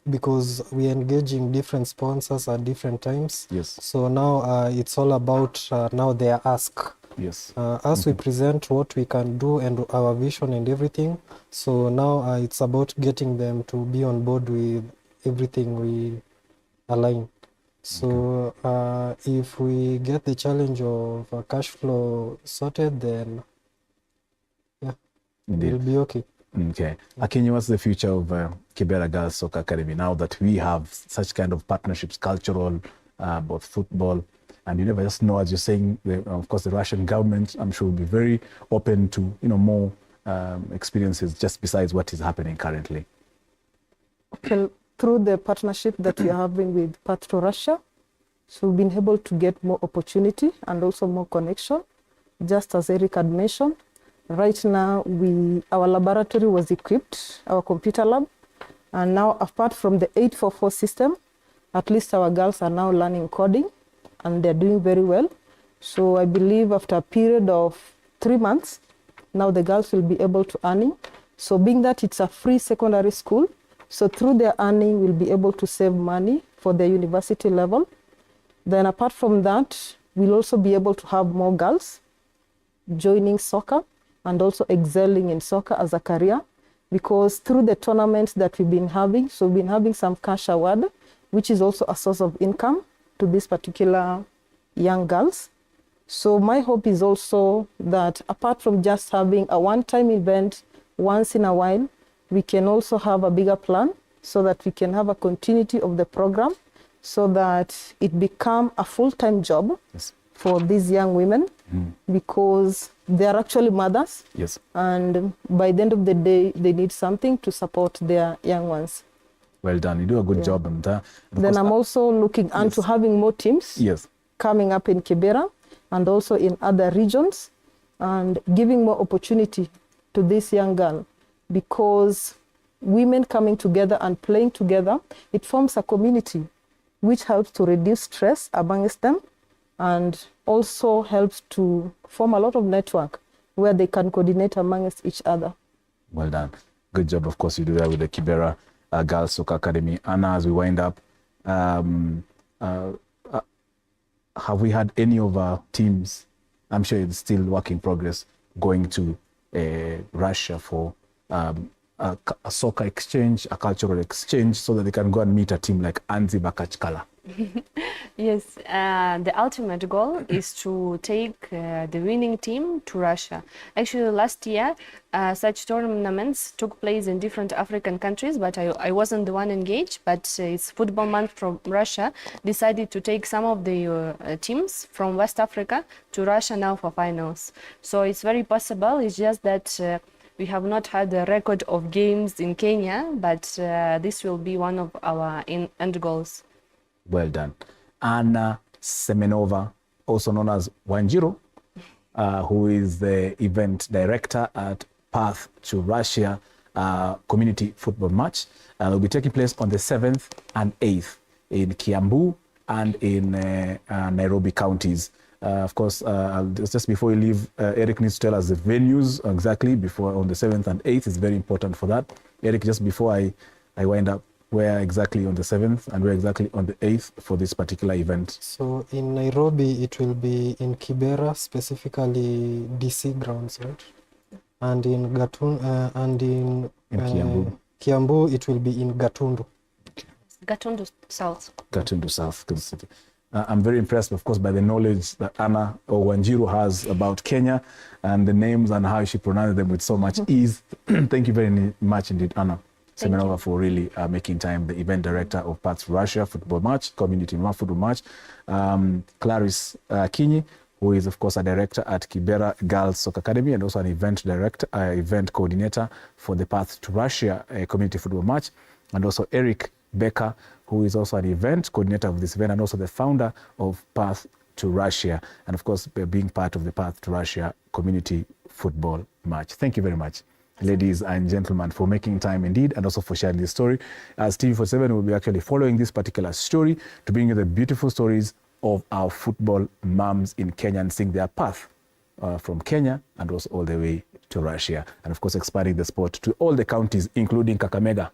because we engage in different sponsors at different times. Yes. So now it's all about now their ask. Yes. As we present what we can do and our vision and everything, so now it's about getting them to be on board with everything we align. So if we get the challenge of cash flow sorted, then yeah, we'll be okay. Okay. Akinyi, what's the future of Kibera Girls Soccer Academy now that we have such kind of partnerships, cultural, both football, and you never just know, as you're saying, of course, the Russian government, I'm sure, will be very open to more experiences just besides what is happening currently. Okay, through the partnership that we are having with Path to Russia, so we've been able to get more opportunity and also more connection, just as Eric had mentioned. Right now, our laboratory was equipped, our computer lab, and now apart from the 844 system, at least our girls are now learning coding, and they're doing very well. So I believe after a period of 3 months, now the girls will be able to earn. So being that it's a free secondary school, so through their earning, we'll be able to save money for their university level. Then apart from that, we'll also be able to have more girls joining soccer and also excelling in soccer as a career, because through the tournaments that we've been having, so we've been having some cash award, which is also a source of income to these particular young girls. So my hope is also that apart from just having a one-time event once in a while, we can also have a bigger plan so that we can have a continuity of the program so that it become a full-time job for these young women, because they are actually mothers. Yes. And by the end of the day, they need something to support their young ones. Well done. You do a good job. And, then I'm also looking into having more teams coming up in Kibera and also in other regions, and giving more opportunity to this young girl, because women coming together and playing together, it forms a community which helps to reduce stress amongst them and also helps to form a lot of network where they can coordinate amongst each other. Well done. Good job, of course, you do that with the Kibera Girls Soccer Academy. Anna, as we wind up, have we had any of our teams, I'm sure it's still work in progress, going to Russia for a soccer exchange, a cultural exchange, so that they can go and meet a team like Anzi Bakachkala? Yes, the ultimate goal is to take the winning team to Russia. Actually, last year, such tournaments took place in different African countries, but I wasn't the one engaged. But it's Football Month from Russia decided to take some of the teams from West Africa to Russia now for finals. So it's very possible. It's just that we have not had a record of games in Kenya, but this will be one of our end goals. Well done. Anna Semenova, also known as Wanjiru, who is the event director at Path to Russia community football match. Will be taking place on the 7th and 8th in Kiambu and in Nairobi counties. Of course, just before you leave, Eric needs to tell us the venues exactly before on the 7th and 8th. It's very important for that. Eric, just before I wind up, where exactly on the 7th and where exactly on the 8th for this particular event? So in Nairobi, it will be in Kibera, specifically DC grounds, right? And in Kiambu, it will be in Gatundu. Gatundu South. Gatundu South. I'm very impressed, of course, by the knowledge that Anna Wanjiru has about Kenya and the names and how she pronounces them with so much ease. Thank you very much indeed, Anna Semenova, for really making time, the event director of Path to Russia football match, community football match. Clarice Kinyi, who is, of course, a director at Kibera Girls Soccer Academy and also an event director, event coordinator for the Path to Russia community football match. And also Eric Becker, who is also an event coordinator of this event and also the founder of Path to Russia. And, of course, being part of the Path to Russia community football match. Thank you very much, ladies and gentlemen, for making time indeed and also for sharing this story. As TV47 will be actually following this particular story to bring you the beautiful stories of our football moms in Kenya and seeing their path from Kenya and also all the way to Russia. And of course, expanding the sport to all the counties, including Kakamega.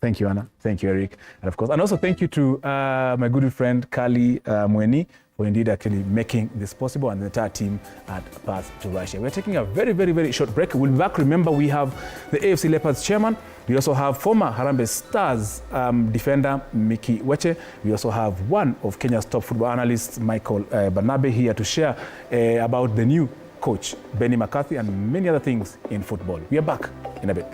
Thank you, Anna. Thank you, Eric. And of course, and also thank you to my good friend, Kali Mweni, for indeed actually making this possible, and the entire team at Path to Russia. We're taking a very, very, very short break. We'll be back. Remember, we have the AFC Leopards chairman. We also have former Harambee Stars defender, Mickey Weche. We also have one of Kenya's top football analysts, Michael Barnabe, here to share about the new coach, Benny McCarthy, and many other things in football. We are back in a bit.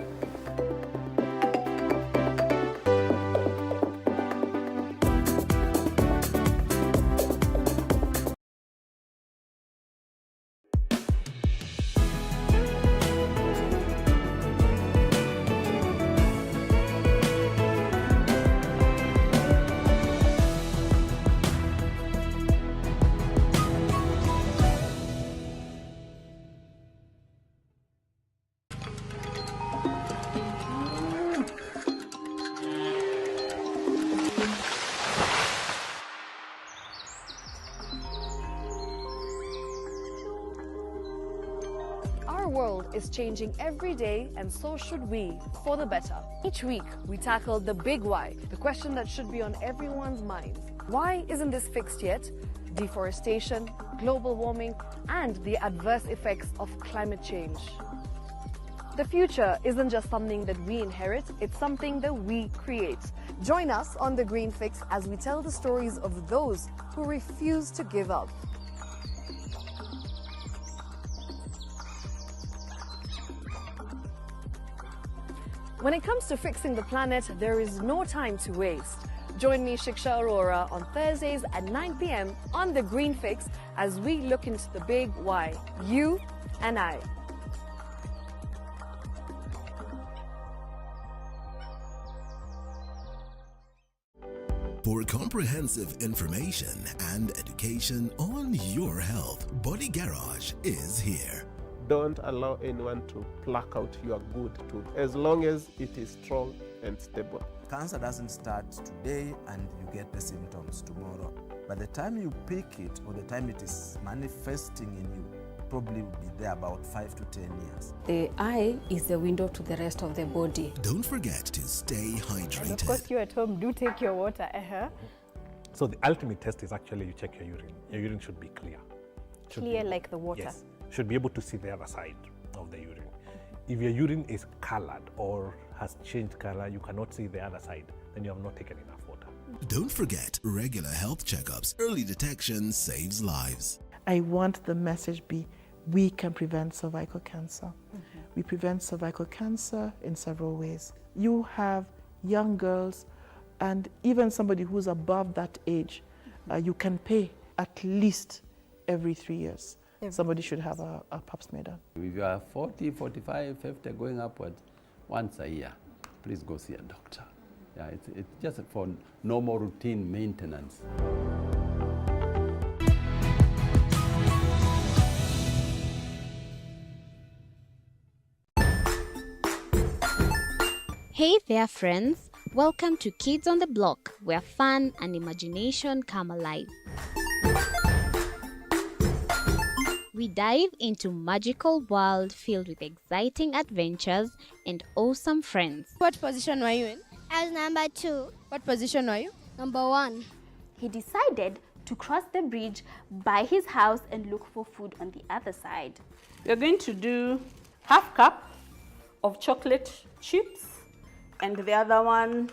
is changing every day, and so should we, for the better. Each week, we tackle the big why, the question that should be on everyone's mind. Why isn't this fixed yet? Deforestation, global warming, and the adverse effects of climate change. The future isn't just something that we inherit, it's something that we create. Join us on The Green Fix as we tell the stories of those who refuse to give up. When it comes to fixing the planet, there is no time to waste. Join me, Shiksha Arora, on Thursdays at 9 p.m. on The Green Fix as we look into the big why, you and I. For comprehensive information and education on your health, Body Garage is here. Don't allow anyone to pluck out your good tooth as long as it is strong and stable. Cancer doesn't start today and you get the symptoms tomorrow. By the time you pick it or the time it is manifesting in you, probably will be there about 5 to 10 years. The eye is the window to the rest of the body. Don't forget to stay hydrated. And of course, you at home, do take your water. So the ultimate test is actually you check your urine. Your urine should be clear. Clear like the water. Yes. Should be able to see the other side of the urine. If your urine is colored or has changed color, you cannot see the other side, then you have not taken enough water. Don't forget regular health checkups. Early detection saves lives. I want the message be, we can prevent cervical cancer. We prevent cervical cancer in several ways. You have young girls and even somebody who's above that age, you can pay at least every 3 years. Somebody should have a pap smear done. If you are 40, 45, 50 going upwards, once a year, please go see a doctor. Yeah, it's just for normal routine maintenance. Hey there, friends. Welcome to Kids on the Block, where fun and imagination come alive. We dive into magical world filled with exciting adventures and awesome friends. What position were you in? I was number 2. What position were you? Number 1. He decided to cross the bridge by his house and look for food on the other side. We're going to do half cup of chocolate chips, and the other one,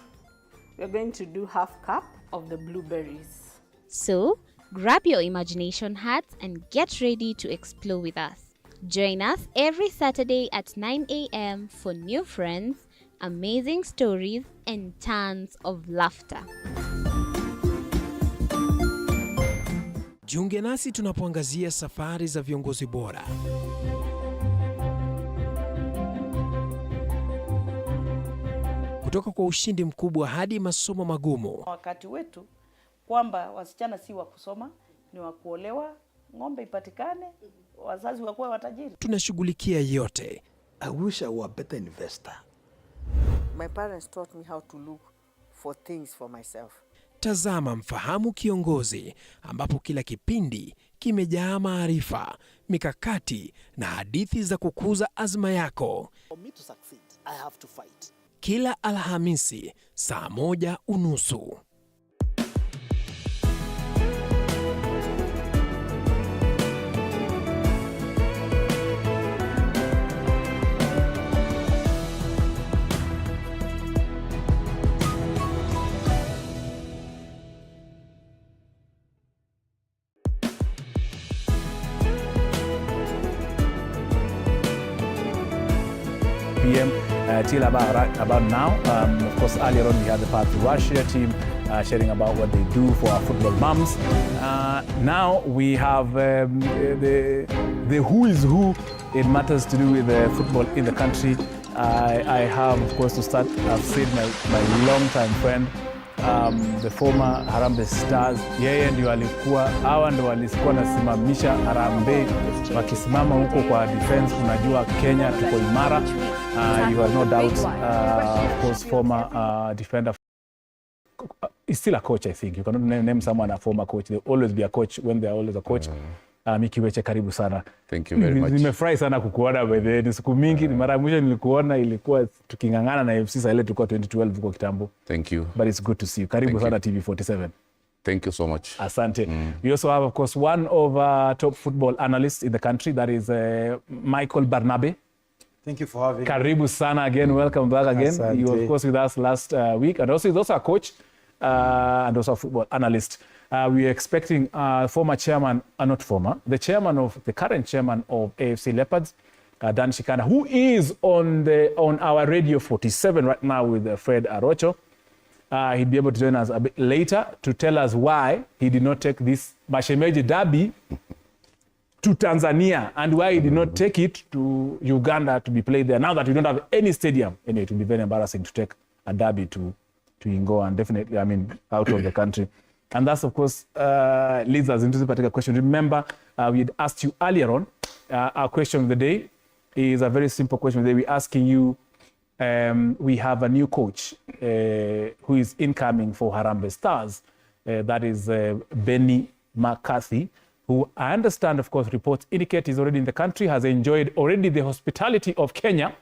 we're going to do half cup of the blueberries. So, grab your imagination hats and get ready to explore with us. Join us every Saturday at 9 a.m. for new friends, amazing stories, and tons of laughter. Jiunge nasi tunapoangazia safari za viongozi bora. Kutoka kwa ushindi mkubwa hadi masomo magumu. Wakati wetu kwamba wasichana si wa kusoma, ni wa kuolewa, ng'ombe ipatikane, wazazi wakuwa watajiri. Tunashughulikia yote. I wish I were a better investor. My parents taught me how to look for things for myself. Tazama Mfahamu Kiongozi, ambapo kila kipindi kimejaa maarifa, mikakati na hadithi za kukuza azma yako. For me to succeed, I have to fight. Kila Alhamisi saa 1:30. PM till about now. Of course, earlier on we had the part of the Russia team sharing about what they do for our football moms. Now we have the who is who in matters to do with football in the country. I have, of course, to start. I've said my long-time friend, the former Harambee Stars. Yeye ndio alikuwa, hawa ndio walikuwa nasimamisha Harambee wakisimama huko kwa defense. Unajua Kenya tuko imara. You have no doubt. Of course, former defender. He's still a coach, I think. You cannot name someone a former coach. There will always be a coach when they are always a coach. Miki Weche, karibu sana. Thank you very much. Nimefurahi sana kukuona by the way. Ni siku mingi, mara mwisho nilikuona ilikuwa tukingangana na FC Sahel, tulikuwa 2012 huko kitambo. Thank you. But it's good to see you. Karibu sana TV47. Thank you so much. Asante. We also have, of course, one of top football analysts in the country, that is Michael Barnabe. Thank you for having me. Karibu sana again. Welcome back again. Asante. You were, of course, with us last week. And also, he's also a coach and also a football analyst. We are expecting former chairman, not former, the current chairman of AFC Leopards, Dan Shikana, who is on our Radio 47 right now with Fred Arocho. He'll be able to join us a bit later to tell us why he did not take this Mashemeji derby to Tanzania and why he did not take it to Uganda to be played there. Now that we don't have any stadium, anyway, it will be very embarrassing to take a derby to Ingo and definitely, out of the country. And that's, of course, leads us into the particular question. Remember, we had asked you earlier on, our question of the day is a very simple question. We're asking you, we have a new coach who is incoming for Harambee Stars. That is Benny McCarthy, who I understand, of course, reports indicate is already in the country, has enjoyed already the hospitality of Kenya,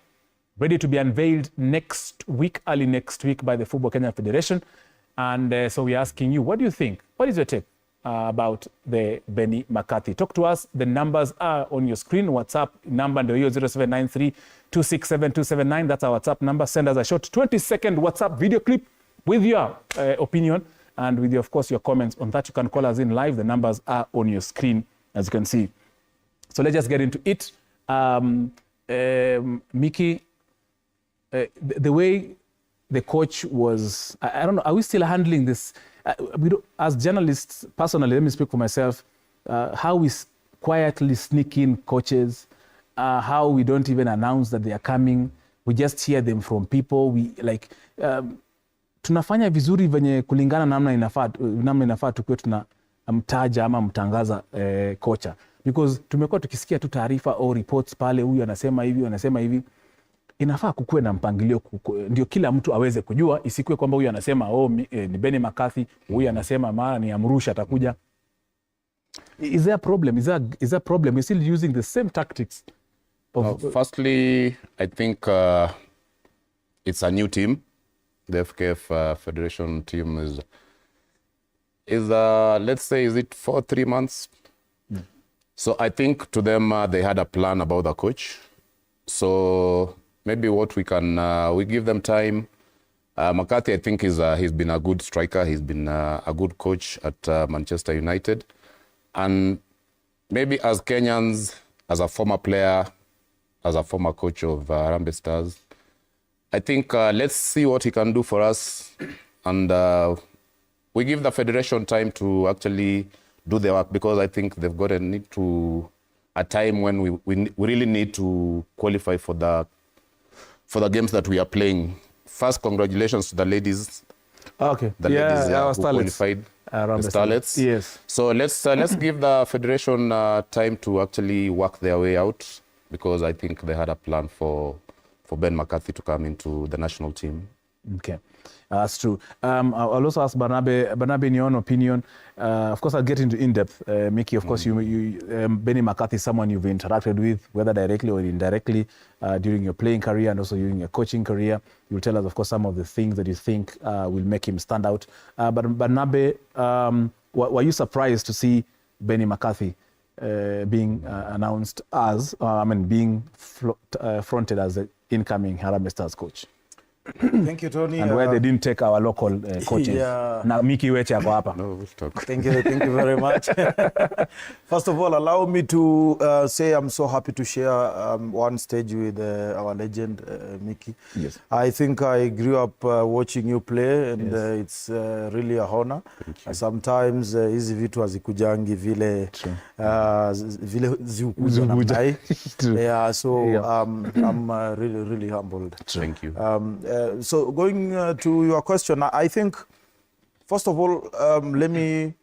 ready to be unveiled next week, early next week by the Football Kenya Federation. And so we're asking you, what do you think? What is your take about the Benny McCarthy? Talk to us. The numbers are on your screen. WhatsApp number 0793 267 279. That's our WhatsApp number. Send us a short 20-second WhatsApp video clip with your opinion and with, of course, your comments on that. You can call us in live. The numbers are on your screen, as you can see. So let's just get into it. Mickey, the way the coach was, I don't know, are we still handling this? As journalists, personally, let me speak for myself, how we quietly sneak in coaches, how we don't even announce that they are coming. We just hear them from people. We like, tunafanya vizuri venye kulingana namna inafaa tukiwe tunamtaja ama mtangaza kocha. Because tumekuwa tukisikia tu taarifa au reports pale, huyu anasema hivi, inafaa kukuwe na mpangilio ndio kila mtu aweze kujua, isikuwe kwamba huyu anasema ni Benny McCarthy, huyu anasema mara ni Amrusha atakuja. Is there a problem? Is there a problem? We're still using the same tactics. Firstly, I think it's a new team. The FKF Federation team is let's say, is it for 3 months? So I think to them, they had a plan about the coach. So maybe what we can, we give them time. McCarthy, I think, he's been a good striker. He's been a good coach at Manchester United. And maybe as Kenyans, as a former player, as a former coach of Harambee Stars, I think let's see what he can do for us. And we give the federation time to actually do their work, because I think they've got a need to, a time when we really need to qualify for the games that we are playing. First, congratulations to the ladies. Okay. The ladies who qualified, the Starlets. Yes. So let's give the federation time to actually work their way out, because I think they had a plan for Ben McCarthy to come into the national team. Okay. That's true. I'll also ask Barnabe, in your own opinion, of course, I'll get into in-depth. Mickey, of course, Benny McCarthy is someone you've interacted with, whether directly or indirectly, during your playing career and also during your coaching career. You'll tell us, of course, some of the things that you think will make him stand out. But Barnabe, were you surprised to see Benny McCarthy being announced as, being fronted as the incoming Harambee Stars coach? Thank you, Tony. And why they didn't take our local coaches. Yeah. Now, Mickey Weche ako hapa. No, we'll talk. Thank you very much. First of all, allow me to say I'm so happy to share one stage with our legend, Mickey. Yes. I think I grew up watching you play, and it's really a honor. Sometimes hizi vitu hazikujangi vile ziukuja namna. Yeah, so I'm really humbled. Thank you. So going to your question, I think, first of all, let me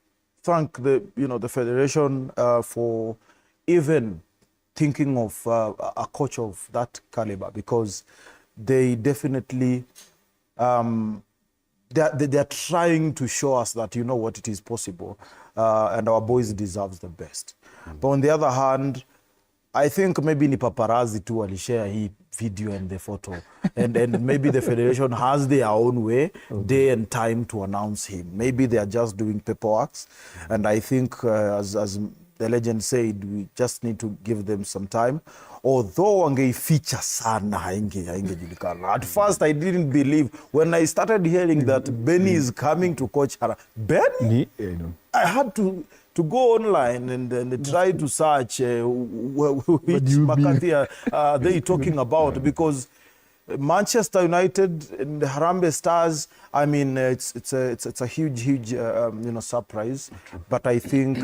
thank the federation for even thinking of a coach of that caliber, because they definitely they are trying to show us that what it is possible, and our boys deserves the best. But on the other hand, I think maybe ni paparazzi too alishare hii video and the photo. and maybe the federation has their own way, day and time to announce him. Maybe they are just doing paperwork. And I think, as the legend said, we just need to give them some time. Although wangeificha sana haingejulikana. At first I didn't believe when I started hearing that Benny is coming to coach Harambee. Benny? I had to go online and try to search which McCarthy are they talking about, because Manchester United and the Harambee Stars, I mean, it's a huge surprise. But I think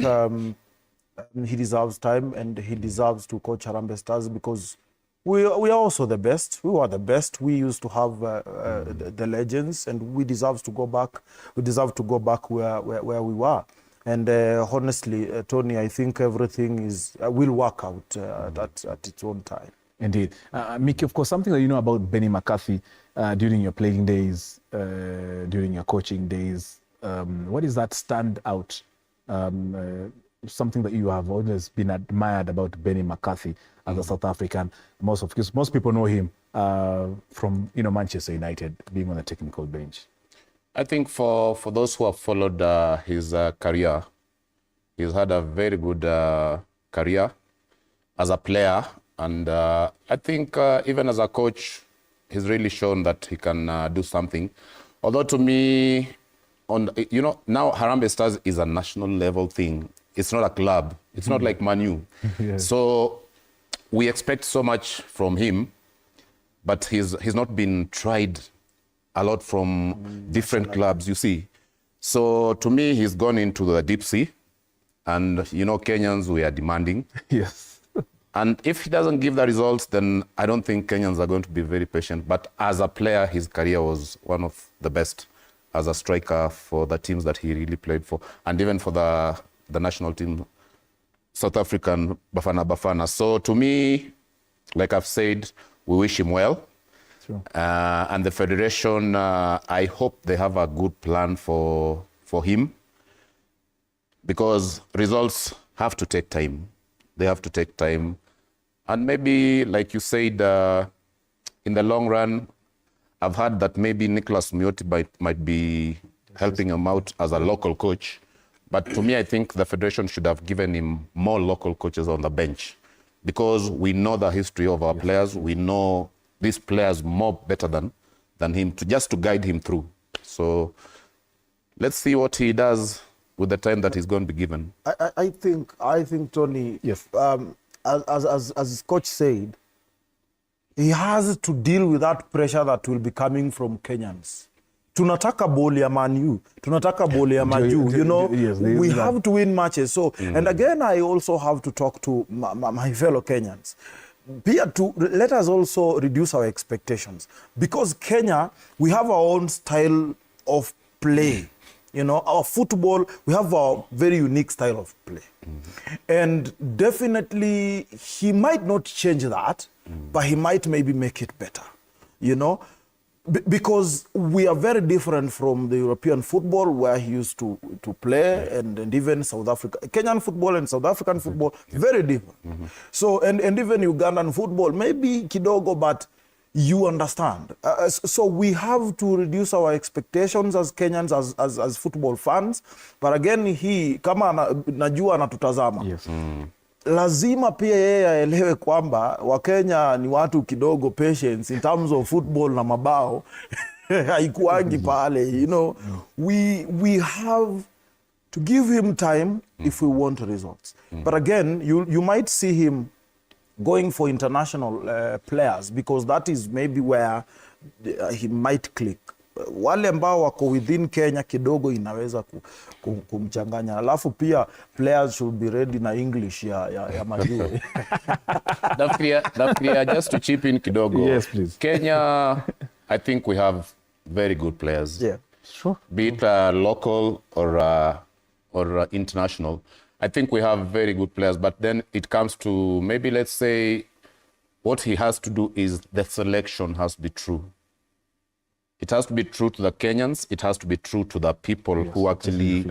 he deserves time and he deserves to coach Harambee Stars, because we are also the best. We were the best. We used to have the legends, and we deserve to go back. We deserve to go back where we were. And honestly, Tony, I think everything will work out at its own time. Indeed. Mickey, of course, something that you know about Benny McCarthy during your playing days, during your coaching days, what is that stand out? Something that you have always been admired about Benny McCarthy as a South African. Most people know him from Manchester United, being on the technical bench. I think for those who have followed his career, he's had a very good career as a player. And I think even as a coach, he's really shown that he can do something. Although to me, now Harambee Stars is a national level thing. It's not a club. It's not like Man U. Yes. So we expect so much from him, but he's not been tried a lot from different clubs, you see. So to me, he's gone into the deep sea. And, Kenyans, we are demanding. Yes. And if he doesn't give the results, then I don't think Kenyans are going to be very patient. But as a player, his career was one of the best as a striker for the teams that he really played for. And even for the national team, South African Bafana. So to me, like I've said, we wish him well. And the federation, I hope they have a good plan for him, because results have to take time. They have to take time. And maybe, like you said, in the long run, I've heard that maybe Nicholas Muyoti might be helping him out as a local coach. But to me, I think the federation should have given him more local coaches on the bench, because we know the history of our players. We know these players more better than him, to guide him through. So let's see what he does with the time that he's going to be given. I think Tony, yes. As coach said, he has to deal with that pressure that will be coming from Kenyans. Tunataka boli ya Man U, tunataka boli ya Maju, yes, we have to win matches. So, and again, I also have to talk to my fellow Kenyans. Let us also reduce our expectations, because Kenya, we have our own style of play. Our football, we have a very unique style of play. And definitely, he might not change that, but he might maybe make it better, because we are very different from the European football where he used to play, and even South Africa. Kenyan football and South African football, very different. So, and even Ugandan football, maybe kidogo, but you understand. So we have to reduce our expectations as Kenyans, as football fans. But again, kama najua anatutazama. Yes. Lazima pia yeye aelewe kwamba Wakenya ni watu kidogo patience in terms of football na mabao. Haikuangi pale, we have to give him time if we want results. But again, you might see him going for international players, because that is maybe where he might click. Wale ambao wako within Kenya kidogo inaweza kumchanganya. Alafu pia players should be ready na English ya Maju. Just to chip in kidogo. Yes, please. Kenya, I think we have very good players. Yeah, sure. Be it local or international. I think we have very good players, but then it comes to maybe, let's say, what he has to do is the selection has to be true. It has to be true to the Kenyans. It has to be true to the people who actually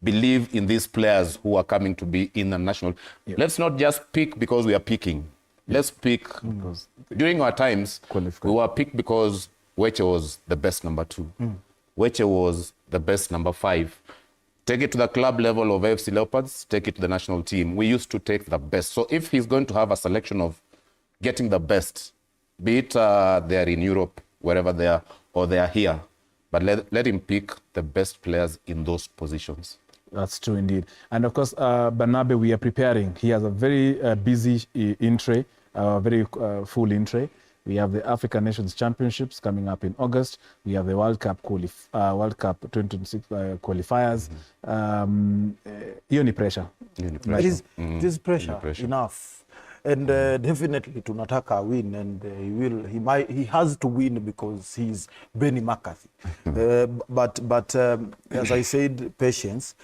believe in these players who are coming to be in the national. Let's not just pick because we are picking. Let's pick because during our times, we were picked because Weche was the best number 2. Weche was the best number 5. Take it to the club level of AFC Leopards, take it to the national team. We used to take the best. So if he's going to have a selection of getting the best, be it they're in Europe, wherever they are, or they are here, but let him pick the best players in those positions. That's true indeed. And of course, Barnabe, we are preparing. He has a very busy in-tray, very full in-tray. We have the African Nations Championships coming up in August. We have the World Cup 2026 qualifiers. Hiyo ni pressure. It is pressure enough. And definitely tunataka win, and he has to win because he's Benny McCarthy. But as I said, patience.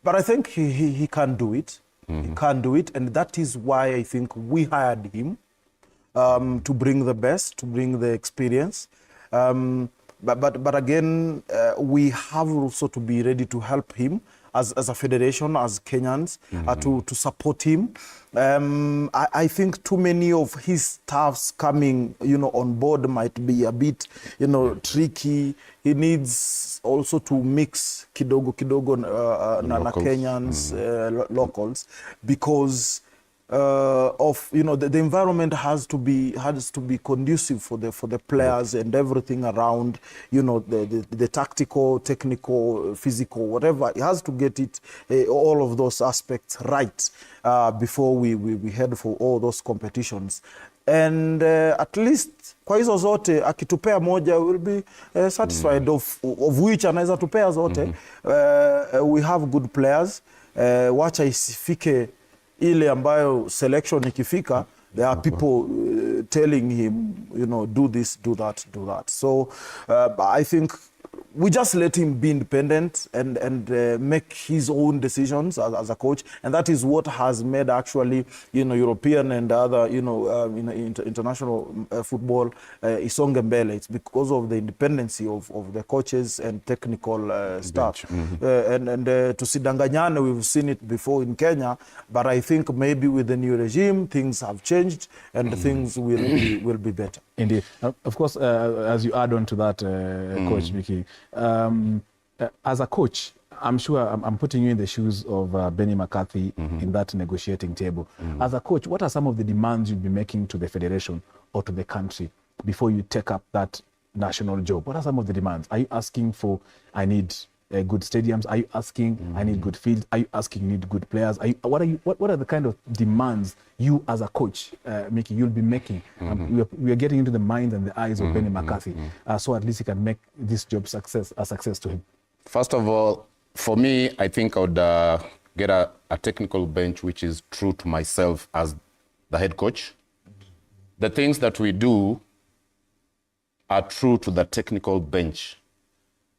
But I think he can do it. He can do it, and that is why I think we hired him. To bring the best, to bring the experience. But again, we have also to be ready to help him as a federation, as Kenyans, to support him. I think too many of his staffs coming, on board might be a bit, tricky. He needs also to mix kidogo na Kenyans, locals, because of the environment has to be conducive for the players and everything around, the tactical, technical, physical, whatever. It has to get it all of those aspects right before we head for all those competitions. And at least kwa hizo zote akitupea moja, will be satisfied of which anaweza tupea zote. We have good players. Wacha isifike ile ambayo selection ikifika, there are people telling him, do this, do that, do that. So I think we just let him be independent and make his own decisions as a coach, and that is what has made actually European and other international football isonge mbele. It's because of the independency of the coaches and technical staff. And tusidanganyane, we've seen it before in Kenya, but I think maybe with the new regime things have changed and things will be better. Indeed. Of course, as you add on to that, Coach Mickey, as a coach, I'm sure I'm putting you in the shoes of Benny McCarthy in that negotiating table. As a coach, what are some of the demands you'll be making to the federation or to the country before you take up that national job? What are some of the demands? Are you asking for, I need good stadiums? Are you asking, I need good fields? Are you asking, you need good players? What are the kind of demands you as a coach, Mickey, you'll be making? We are getting into the mind and the eyes of Benny McCarthy, so at least he can make this job a success to him. First of all, for me, I think I would get a technical bench which is true to myself as the head coach. The things that we do are true to the technical bench.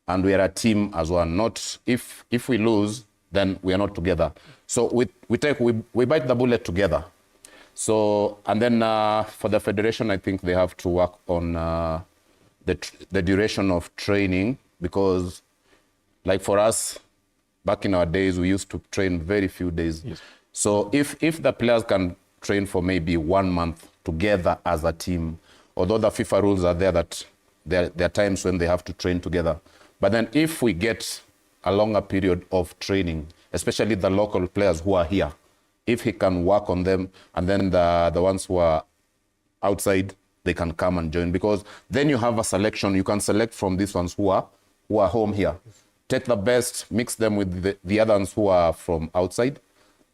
And we are a team as one. Not if we lose, then we are not together. So we bite the bullet together. So, and then for the federation, I think they have to work on the duration of training, because like for us, back in our days, we used to train very few days. Yes. So if the players can train for maybe 1 month together as a team, although the FIFA rules are there that there are times when they have to train together. But then if we get a longer period of training, especially the local players who are here, if he can work on them, and then the ones who are outside, they can come and join, because then you have a selection. You can select from these ones who are home here. Take the best, mix them with the other ones who are from outside.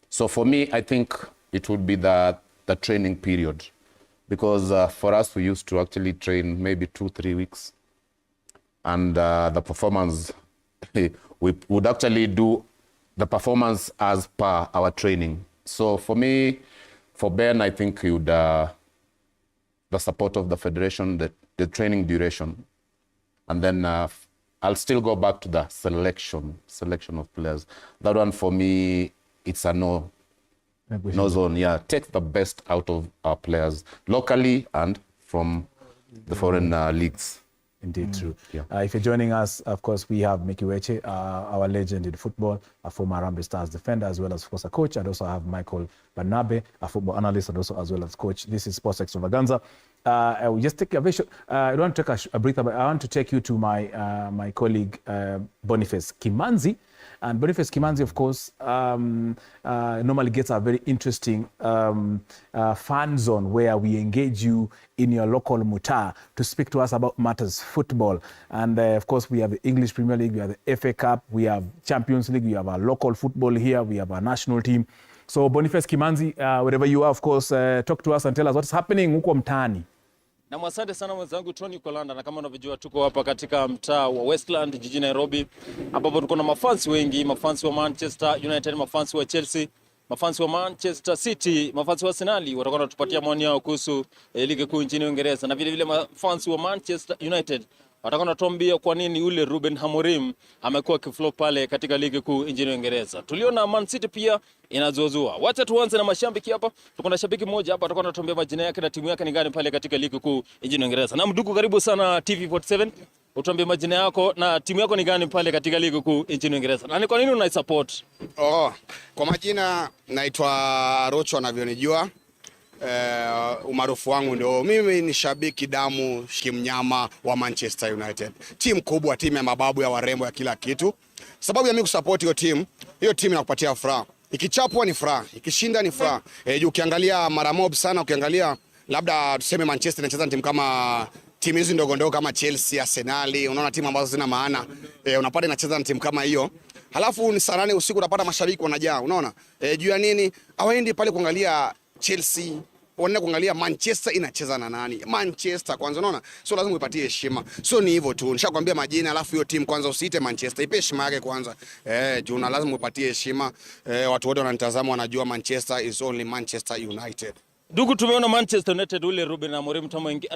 So for me, I think it would be the training period, because for us, we used to actually train maybe 2-3 weeks. And the performance, we would actually do the performance as per our training. So for me, for Ben, I think he would, the support of the federation, the training duration. And then I'll still go back to the selection of players. That one for me, it's a no zone. Yeah, take the best out of our players locally and from the foreign leagues. Indeed, true. Yeah. If you're joining us, of course, we have Mickey Weche, our legend in football, a former Harambee Stars defender, as well as, of course, a coach. And also have Michael Barnabe, a football analyst, and also as well as coach. This is Sports Extravaganza. I will just take a very short, I don't want to take a breath, but I want to take you to my my colleague, Boniface Kimanzi. And Boniface Kimanzi, of course, normally gets a very interesting fan zone where we engage you in your local mutaa to speak to us about matters football. And of course, we have the English Premier League, we have the FA Cup, we have Champions League, we have our local football here, we have our national team. So Boniface Kimanzi, wherever you are, of course, talk to us and tell us what's happening huko mtaani. Na asante sana mwenzangu Tony Kwalanda, na kama unavyojua tuko hapa katika mtaa wa Westland jijini Nairobi, ambapo tuko na mafansi wengi, mafansi wa Manchester United, mafansi wa Chelsea, mafansi wa Manchester City, mafansi wa Arsenal watakuwa wanatupatia maoni yao kuhusu ligi kuu nchini Uingereza, na vile vile mafansi wa Manchester United watakuwa wanatuambia kwa nini yule Ruben Amorim amekuwa kiflop pale katika ligi kuu nchini Uingereza. Tuliona Man City pia inazozua. Wacha tuanze na mashabiki hapa. Tuko na shabiki mmoja hapa atakuwa anatuambia majina yake na timu yake ni gani pale katika ligi kuu nchini Uingereza. Na mdugu, karibu sana TV47. Utuambie majina yako na timu yako ni gani pale katika ligi kuu nchini Uingereza. Na ni kwa nini unaisupport? Kwa majina naitwa Rocho anavyonijua. Umaarufu wangu ndio mimi ni shabiki damu kimnyama wa Manchester United. Timu kubwa, timu ya mababu ya warembo ya kila kitu. Sababu ya mimi kusupport hiyo timu inakupatia furaha. Ikichapwa ni furaha, ikishinda ni furaha. Ukiangalia mara mob sana, ukiangalia labda tuseme Manchester inacheza na timu kama timu hizi ndogo ndogo kama Chelsea, Arsenal, unaona timu ambazo zina maana. Unapata inacheza na timu kama hiyo. Halafu ni saa 8 usiku unapata mashabiki wanajaa, unaona? Juu ya nini? Hawaendi pale kuangalia Chelsea, wanaenda kuangalia Manchester inacheza na nani. Manchester kwanza, unaona? So lazima uipatie heshima. So ni hivyo tu. Nishakwambia majina, alafu hiyo timu kwanza usiite Manchester, ipe heshima yake kwanza. Juu na lazima uipatie heshima. Watu wote wananitazama wanajua Manchester is only Manchester United. Ndugu, tumeona Manchester United ule Ruben Amorim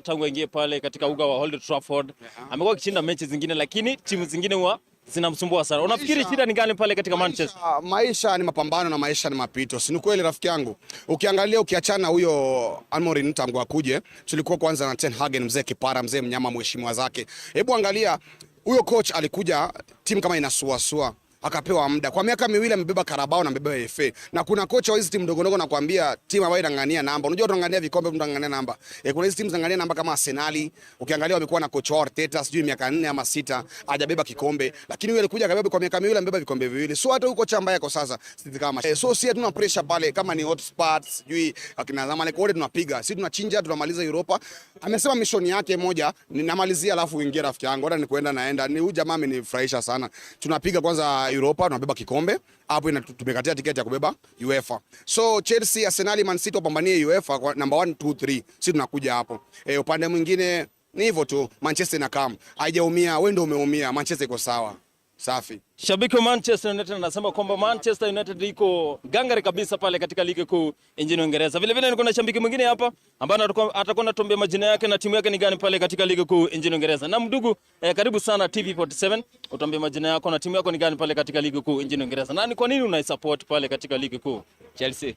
tangu aingie pale katika uga wa Old Trafford. Amekuwa akishinda mechi zingine, lakini timu zingine huwa zinamsumbua sana. Unafikiri shida ni gani pale katika Manchester? Maisha ni mapambano na maisha ni mapito. Si ni kweli rafiki yangu? Ukiangalia ukiachana huyo Amorim tangu akuje, tulikuwa kwanza na Ten Hag, mzee kipara, mzee mnyama, mheshimiwa zake. Hebu angalia huyo coach alikuja, timu kama inasuasua, akapewa muda. Kwa miaka 2 amebeba Carabao na amebeba FA. Na kuna kocha wa hizi timu ndogo ndogo nakwambia, timu ambayo inangania namba. Unajua tunangania vikombe, tunangania namba. Kuna hizi timu zinangania namba kama Arsenal. Ukiangalia wamekuwa na kocha Arteta sijui miaka 4 ama 6 hajabeba kikombe. Lakini yule alikuja akabeba kwa miaka 2 amebeba vikombe viwili. So hata huyo kocha ambaye ako sasa sisi kama so si hatuna pressure pale kama ni hotspot sijui akina Zamalek wote tunapiga. Sisi tunachinja, tunamaliza Europa. Amesema mission yake moja ninamalizia alafu uingie rafiki yangu. Hata ni kwenda naenda. Ni huyu jamaa amenifurahisha sana. Tunapiga kwanza Europa, tunabeba kikombe. Hapo tumekatia tiketi ya kubeba UEFA. So Chelsea, Arsenal, Man City wapambanie UEFA kwa number 1, 2, 3. Sisi tunakuja hapo. Upande mwingine ni hivyo tu. Manchester na kam. Haijaumia, wewe ndio umeumia. Manchester iko sawa. Safi. Shabiki wa Manchester United anasema kwamba Manchester United iko gangari kabisa pale katika ligi kuu nchini Uingereza. Vile vile niko na shabiki mwingine hapa ambaye atakuwa anatuambia majina yake na timu yake ni gani pale katika ligi kuu nchini Uingereza. Na mdugu, karibu sana TV47. Utuambie majina yako na timu yako ni gani pale katika ligi kuu nchini Uingereza. Na ni kwa nini unaisupport pale katika ligi kuu? Chelsea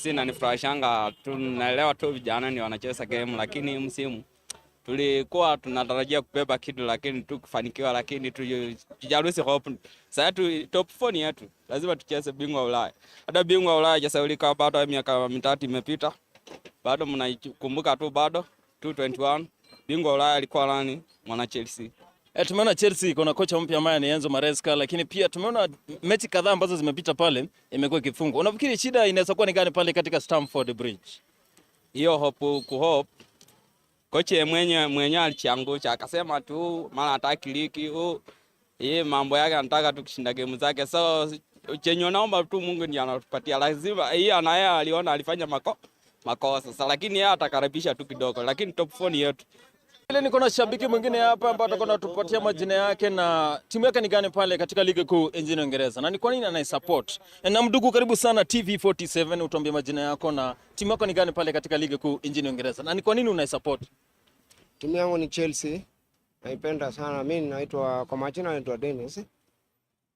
inanifurahishanga, tunaelewa tu vijana ni wanacheza game, lakini msimu tulikuwa tunatarajia kubeba kitu lakini tukufanikiwa, lakini tujaruhusi hope. Sasa tu top 4 yetu lazima tucheze bingwa Ulaya. Hata bingwa Ulaya jasaulika bado miaka 3 imepita. Bado mnaikumbuka tu bado 2021 bingwa Ulaya alikuwa nani? Mwana Chelsea. Tumeona Chelsea iko na kocha mpya ambaye ni Enzo Maresca, lakini pia tumeona mechi kadhaa ambazo zimepita pale imekuwa kifungo. Unafikiri shida inaweza kuwa ni gani pale katika Stamford Bridge? Hiyo hope kocha mwenye alichangusha akasema tu mara hataki ligi yeye mambo yake anataka tukishinda game zake. So chenye naomba tu Mungu ndiye anatupatia. Lazima yeye anaye aliona alifanya makosa sasa, lakini yeye atakaribisha tu kidogo, lakini top 4 yetu. Ile niko na shabiki mwingine hapa ambaye atakuwa anatupatia majina yake na timu yake ni gani pale katika ligi kuu nchini Uingereza. Na ni kwa nini anaisupport? Na mdugu, karibu sana TV47, utuambie majina yako na timu yako ni gani pale katika ligi kuu nchini Uingereza. Na ni kwa nini unaisupport? Timu yangu ni Chelsea. Naipenda sana. Mimi naitwa kwa majina naitwa Dennis.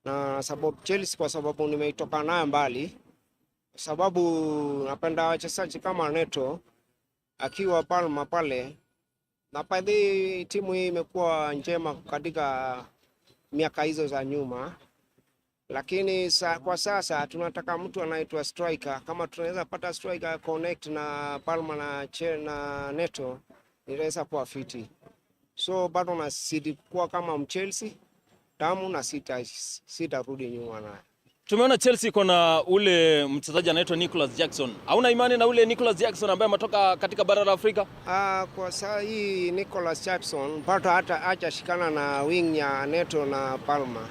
Na sababu Chelsea kwa sababu nimeitoka nayo mbali. Sababu napenda wachezaji kama Neto akiwa Palma pale. Na pale timu hii imekuwa njema katika miaka hizo za nyuma. Lakini kwa sasa tunataka mtu anaitwa striker. Kama tunaweza pata striker connect na Palma na Neto, inaweza kuwa fiti. So bado nasidi kuwa kama Chelsea tamu na sitarudi nyuma naye. Tumeona Chelsea kuna ule mchezaji anaitwa Nicholas Jackson. Hauna imani na ule Nicholas Jackson ambaye ametoka katika bara la Afrika? Kwa saa hii Nicholas Jackson bado hata shikana na wing ya Neto na Palma.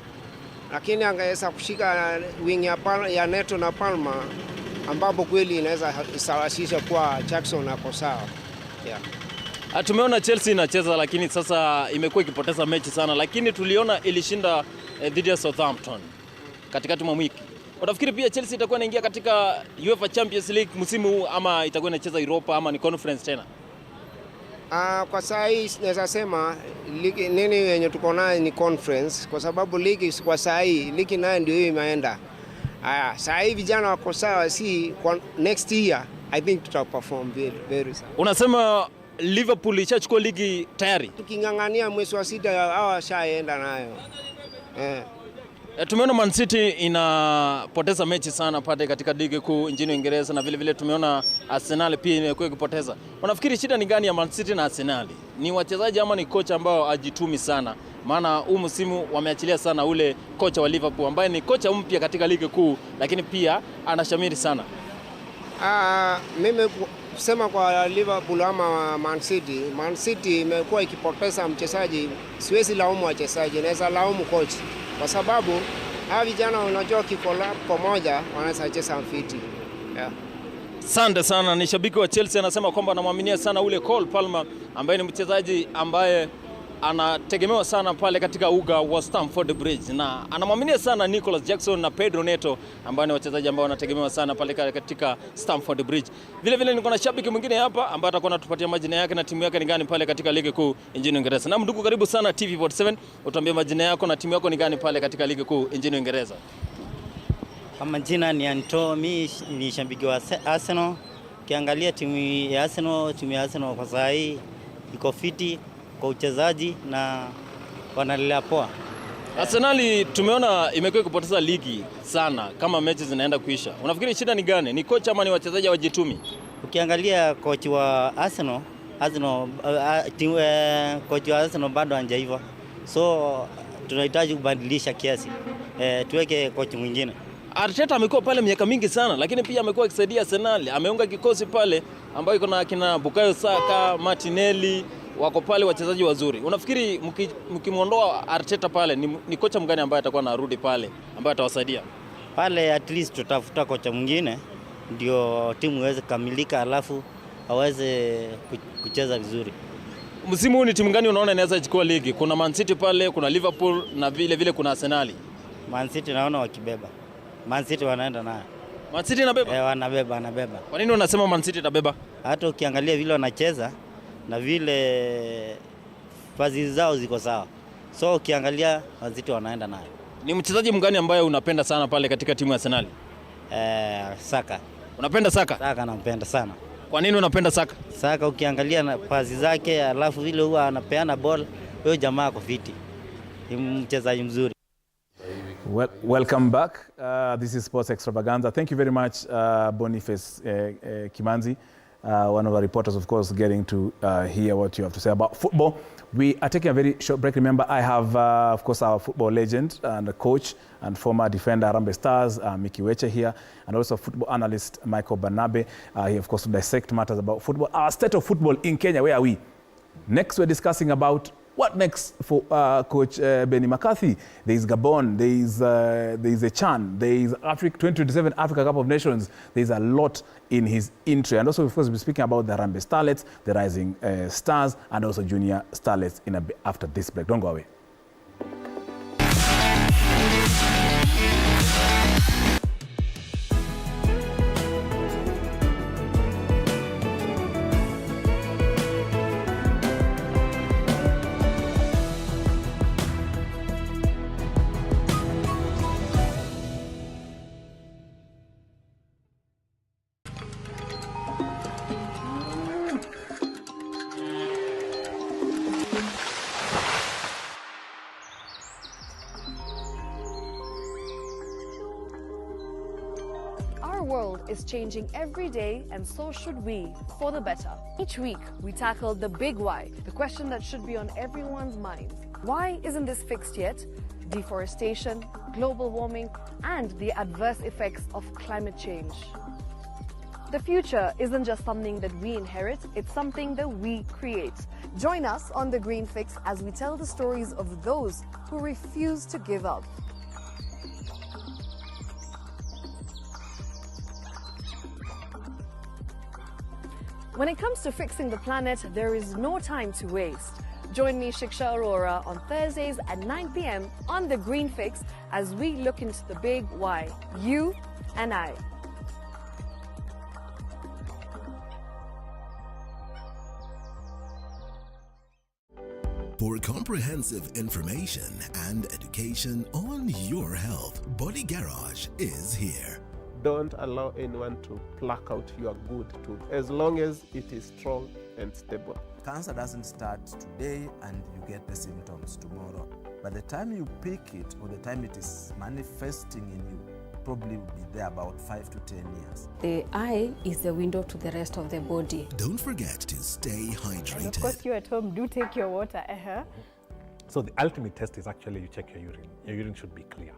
Lakini angeweza kushika wing ya Neto na Palma ambapo kweli inaweza isawasisha kwa Jackson ako sawa. Yeah. Tumeona Chelsea inacheza lakini sasa imekuwa ikipoteza mechi sana, lakini tuliona ilishinda dhidi ya Southampton katikati mwa wiki. Unafikiri pia Chelsea itakuwa inaingia katika UEFA Champions League msimu huu ama itakuwa inacheza Europa ama ni conference tena? Kwa saa hii naweza sema ligi nini yenye tuko nayo ni conference, kwa sababu ligi kwa saa hii ligi nayo ndio hiyo imeenda. Saa hii vijana wako sawa, si kwa next year I think tutaperform very sawa. Unasema Liverpool ishachukua ligi tayari? Tukingangania mwezi wa 6 hawa shaenda nayo. Tumeona Man City inapoteza mechi sana pale katika ligi kuu nchini Uingereza, na vile vile tumeona Arsenal pia imekuwa ikipoteza. Unafikiri shida ni gani ya Man City na Arsenal? Ni wachezaji ama ni kocha ambao ajitumi sana? Maana huu msimu wameachilia sana ule kocha wa Liverpool ambaye ni kocha mpya katika ligi kuu, lakini pia anashamiri sana. Mimi kusema kwa Liverpool ama Man City imekuwa ikipoteza mchezaji, siwezi laumu wachezaji, naweza laumu coach. Kwa sababu hawa vijana unajua kikola pamoja wanaweza cheza mfiti. Yeah. Asante sana. Ni shabiki wa Chelsea anasema kwamba anamwaminia sana ule Cole Palmer ambaye ni mchezaji ambaye anategemewa sana pale katika uga wa Stamford Bridge, na anamwaminia sana Nicholas Jackson na Pedro Neto ambao ni wachezaji ambao wanategemewa sana pale katika Stamford Bridge. Vile vile niko na shabiki mwingine hapa ambaye atakuwa anatupatia majina yake na timu yake ni gani pale katika ligi kuu nchini Uingereza. Na ndugu, karibu sana TV47, utuambie majina yako na timu yako ni gani pale katika ligi kuu nchini Uingereza. Kama jina ni Anto, mimi ni shabiki wa Arsenal. Kiangalia timu ya Arsenal kwa sasa hii iko fiti kwa uchezaji na wanalea poa. Arsenal tumeona imekuwa ikipoteza ligi sana kama mechi zinaenda kuisha. Unafikiri shida ni gani? Ni kocha ama ni wachezaji wajitumi? Ukiangalia kocha wa Arsenal kocha wa Arsenal bado hajaiva. So tunahitaji kubadilisha kiasi. Tuweke kocha mwingine. Arteta amekuwa pale miaka mingi sana, lakini pia amekuwa akisaidia Arsenal. Ameunga kikosi pale ambayo iko na kina Bukayo Saka, Martinelli, wako pale wachezaji wazuri. Unafikiri mkimwondoa Arteta pale ni kocha mgani ambaye atakuwa anarudi pale ambaye atawasaidia? Pale at least tutafuta kocha mwingine ndio timu iweze kamilika, alafu aweze kucheza vizuri. Msimu huu ni timu gani unaona inaweza chukua ligi? Kuna Man City pale, kuna Liverpool na vile vile kuna Arsenal. Man City naona wakibeba. Man City wanaenda nayo. Man City inabeba? Wanabeba. Kwa nini unasema Man City itabeba? Hata ukiangalia vile wanacheza na vile fazi zao ziko sawa. So ukiangalia Man City wanaenda nayo. Ni mchezaji mgani ambaye unapenda sana pale katika timu ya Arsenal? Saka. Unapenda Saka? Saka nampenda sana. Kwa nini unapenda Saka? Saka ukiangalia na fazi zake, alafu vile huwa anapeana ball, huyo jamaa ako fiti. Ni mchezaji mzuri. Welcome back. This is Sports Extravaganza. Thank you very much, Boniface Kimanzi, one of our reporters, of course, getting to hear what you have to say about football. We are taking a very short break. Remember, I have, of course, our football legend and coach and former defender Harambee Stars, Mickey Weche here, and also football analyst Michael Barnabe. He, of course, to dissect matters about football. Our state of football in Kenya, where are we? Next, we're discussing about what next for Coach Benny McCarthy. There is Gabon, there is a CHAN, there is 2027 Africa Cup of Nations. There is a lot in his entry. And also, of course, we're speaking about the Harambee Starlets, the Rising Stars, and also Junior Starlets after this break. Don't go away. Our world is changing every day, and so should we, for the better. Each week, we tackle the big why, the question that should be on everyone's mind. Why isn't this fixed yet? Deforestation, global warming, and the adverse effects of climate change. The future isn't just something that we inherit, it's something that we create. Join us on The Green Fix as we tell the stories of those who refuse to give up. When it comes to fixing the planet, there is no time to waste. Join me, Shiksha Arora, on Thursdays at 9 p.m. on The Green Fix as we look into the big why, you and I. For comprehensive information and education on your health, Body Garage is here. Don't allow anyone to pluck out your good tooth as long as it is strong and stable. Cancer doesn't start today and you get the symptoms tomorrow. By the time you pick it or the time it is manifesting in you, probably will be there about 5 to 10 years. The eye is the window to the rest of the body. Don't forget to stay hydrated. And of course, you at home do take your water. So the ultimate test is actually you check your urine. Your urine should be clear.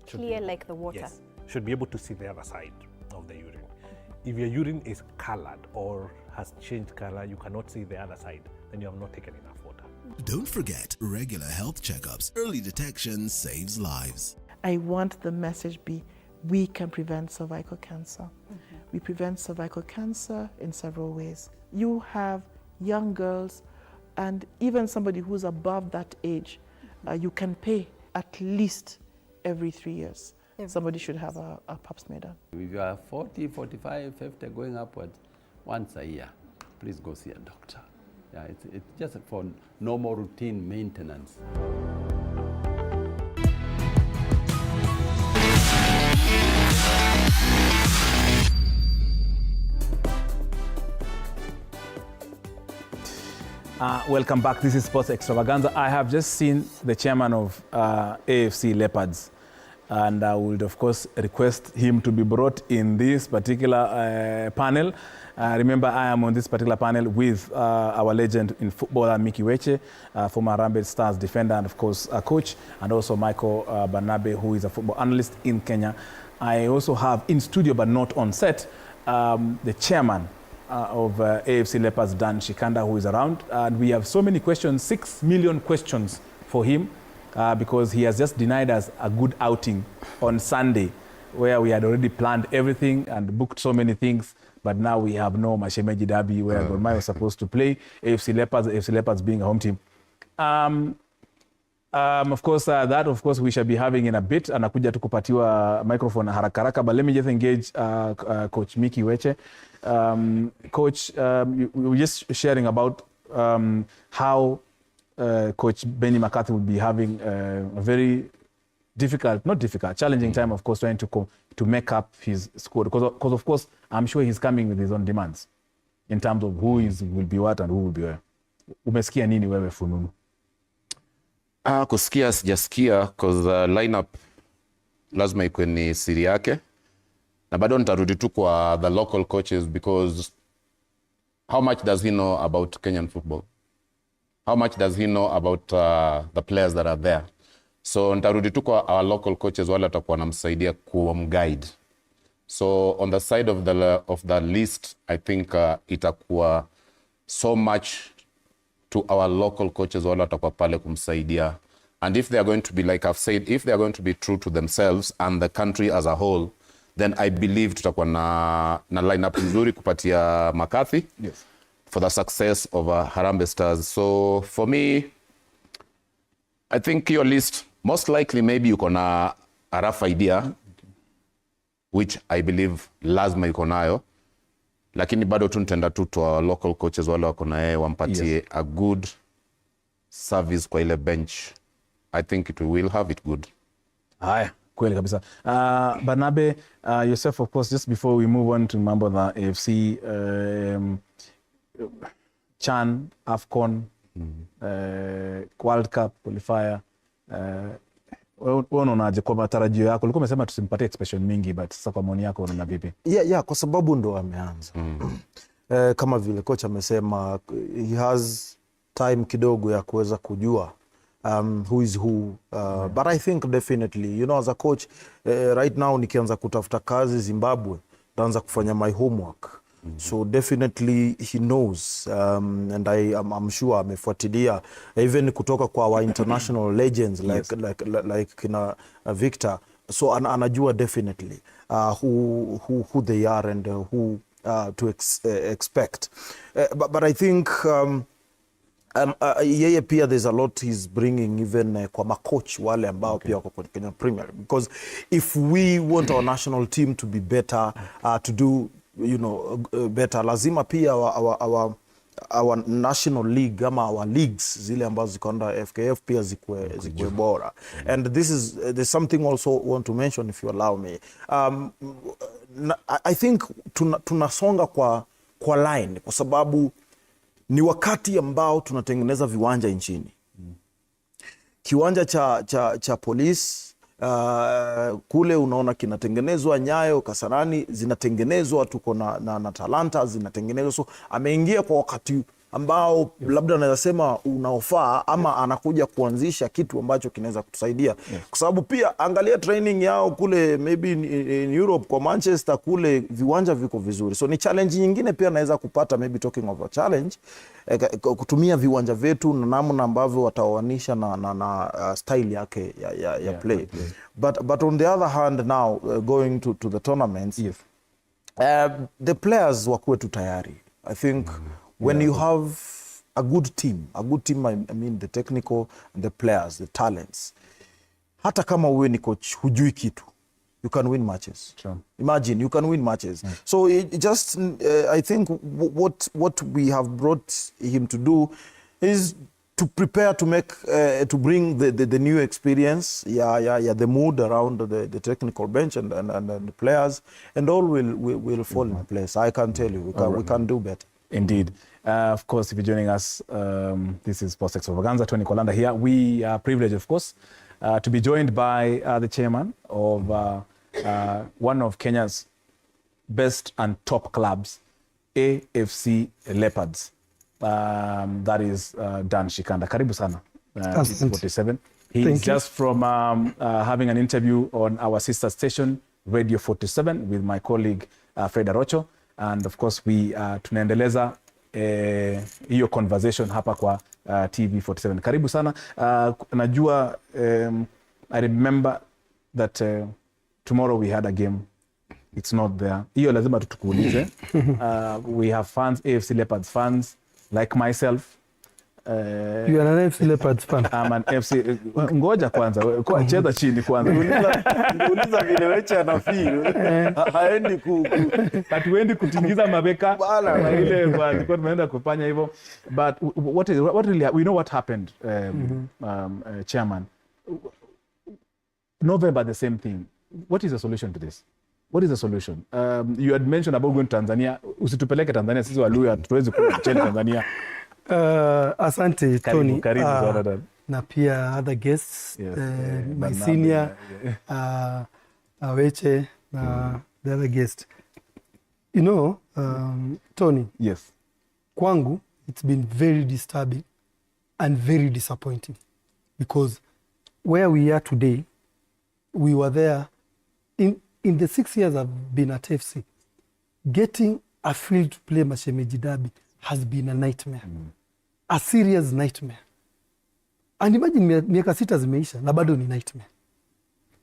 Clear like the water? Yes. Should be able to see the other side of the urine. If your urine is colored or has changed color, you cannot see the other side, then you have not taken enough water. Don't forget, regular health checkups. Early detection saves lives. I want the message be, we can prevent cervical cancer. We prevent cervical cancer in several ways. You have young girls and even somebody who's above that age, you can pay at least every 3 years. Somebody should have a pap smear done. If you are 40, 45, 50, going upwards, once a year, please go see a doctor. Yeah, it's just for normal routine maintenance. Welcome back. This is Sports Extravaganza. I have just seen the chairman of AFC Leopards, and I would, of course, request him to be brought in this particular panel. Remember, I am on this particular panel with our legend in football, Mickey Weche, former Harambee Stars defender and, of course, a coach, and also Michael Barnabe, who is a football analyst in Kenya. I also have in studio, but not on set, the chairman of AFC Leopards, Dan Shikanda, who is around. And we have so many questions, 6 million questions for him, because he has just denied us a good outing on Sunday, where we had already planned everything and booked so many things, but now we have no Mashemeji Derby where Gor Mahia was supposed to play, AFC Leopards being a home team. Of course, that of course we shall be having in a bit. Anakuja tu kupatiwa microphone haraka haraka, but let me just engage Coach Mickey Weche. Coach, you were just sharing about how Coach Benny McCarthy will be having a very challenging time, of course, trying to make up his squad. Because of course, I'm sure he's coming with his own demands in terms of who will be what and who will be where. Umesikia nini wewe fununu? Kusikia sijasikia, because lineup lazima ikuwe ni siri yake. Na bado nitarudi tu kwa the local coaches, because how much does he know about Kenyan football? How much does he know about the players that are there? So nitarudi tu kwa our local coaches, wale watakuwa wanamsaidia kumguide. So on the side of the list, I think itakuwa so much to our local coaches, wale watakuwa pale kumsaidia. And if they are going to be, like I've said, if they are going to be true to themselves and the country as a whole, then I believe tutakuwa na lineup nzuri kupatia McCarthy, yes, for the success of Harambee Stars. So for me, I think your list, most likely maybe you na a rough idea, which I believe lazima yuko nayo, lakini bado tunatenda tu to our local coaches wale wako na yeye wampatie, yes, a good service kwa ile bench. I think it will have it good. Haya, kweli kabisa. Barnabe, yourself, of course, just before we move on to mambo the AFC, Chan, AFCON, World Cup qualifier. Wewe unaonaje kwa matarajio yako? Ulikuwa umesema tusimpatie expression mingi, but sasa kwa maoni yako unaona vipi? Yeah, kwa sababu ndo ameanza. Kama vile coach amesema, he has time kidogo ya kuweza kujua who is who. But I think definitely, you know, as a coach, right now nikianza kutafuta kazi Zimbabwe, naanza kufanya my homework. So definitely he knows, and I'm sure amefuatilia even kutoka kwa our international legends like kina Victor. So anajua definitely who they are and who to expect. But I think yeye pia there's a lot he's bringing even kwa makoch wale ambao pia wako kwenye Kenya Premier, because if we want our national team to be better, to do, you know, better, lazima pia our national league ama our leagues zile ambazo ziko under FKF pia zikwe bora. And there's something also want to mention, if you allow me. I think tunasonga kwa line kwa sababu ni wakati ambao tunatengeneza viwanja nchini. Kiwanja cha polisi kule unaona kinatengenezwa, Nyayo, Kasarani zinatengenezwa, tuko na Talanta zinatengenezwa. So ameingia kwa wakati ambao labda naweza sema unaofaa, ama anakuja kuanzisha kitu ambacho kinaweza kutusaidia. Kwa sababu pia angalia training yao kule maybe in Europe kwa Manchester kule viwanja viko vizuri. So ni challenge nyingine pia naweza kupata, maybe talking of a challenge, kutumia viwanja vyetu na namna ambavyo wataoanisha na style yake ya play. But on the other hand now, going to the tournaments, the players wakuwe tu tayari. I think when you have a good team, I mean the technical and the players, the talents, hata kama uwe ni coach hujui kitu, you can win matches. Imagine, you can win matches. So it just, I think what we have brought him to do is to prepare to make, to bring the new experience, the mood around the technical bench and the players, and all will fall in place. I can tell you, we can do better. Indeed. Of course, if you're joining us, this is Sports Extravaganza, Tony Kwalanda here. We are privileged, of course, to be joined by the chairman of one of Kenya's best and top clubs, AFC Leopards. That is Dan Shikanda. Karibu sana. 47. He's just from having an interview on our sister station, Radio 47, with my colleague Fred Arocho. And of course, we tunaendeleza hiyo conversation hapa kwa TV 47. Karibu sana. Najua, I remember that tomorrow we had a game. It's not there. Hiyo lazima tutukuulize. We have fans, AFC Leopards fans, like myself. You are an AFC Leopards fan. I'm an AFC. Ngoja kwanza, kwa cheza chini kwanza. Uliza vile wecha na feel. Haendi hatuendi kutingiza mabeka ile kwa tumeenda kufanya hivyo. But what really, we know what happened, chairman. November the same thing. What is the solution to this? What is the solution? You had mentioned about going to Tanzania. Usitupeleke Tanzania, sisi Waluya tuwezi kucheza Tanzania. Asante Tony, karibu, na pia other guests, my senior, Aweche, the other guest. You know, Tony, yes, kwangu, it's been very disturbing and very disappointing, because where we are today, we were there in the 6 years I've been at FC. Getting a field to play Mashemeji Derby has been a nightmare. A serious nightmare. And imagine miaka 6 zimeisha na bado ni nightmare.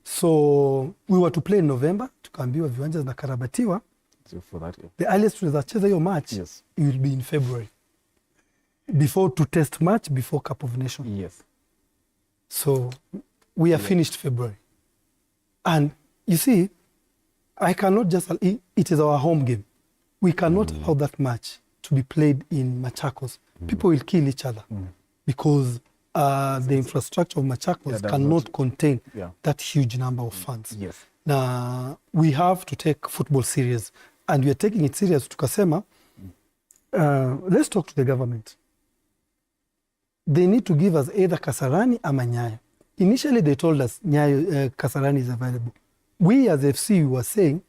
So we were to play in November, tukaambiwa viwanja zinakarabatiwa. So for that, the earliest tunaweza cheza hiyo match, it will be in February. Before to test match before Cup of Nations. Yes. So we are finished February. And you see, I cannot just, it is our home game. We cannot allow that match to be played in Machakos. People will kill each other because the infrastructure of Machakos cannot contain that huge number of fans. Yes. Now, we have to take football serious, and we are taking it serious. Tukasema, let's talk to the government. they need to give us either Kasarani or Nyayo. Initially, they told us Nyayo, Kasarani is available. We as FC were saying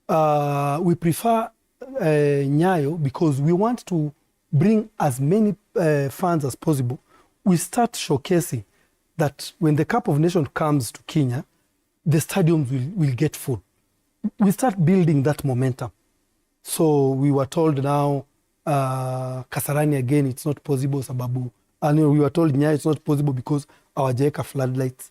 we prefer Nyayo because we want to bring as many fans as possible. We start showcasing that when the Cup of Nations comes to Kenya, the stadiums will get full. We start building that momentum. So we were told now Kasarani again, it's not possible sababu. And we were told Nyayo it's not possible because our Jeka floodlights,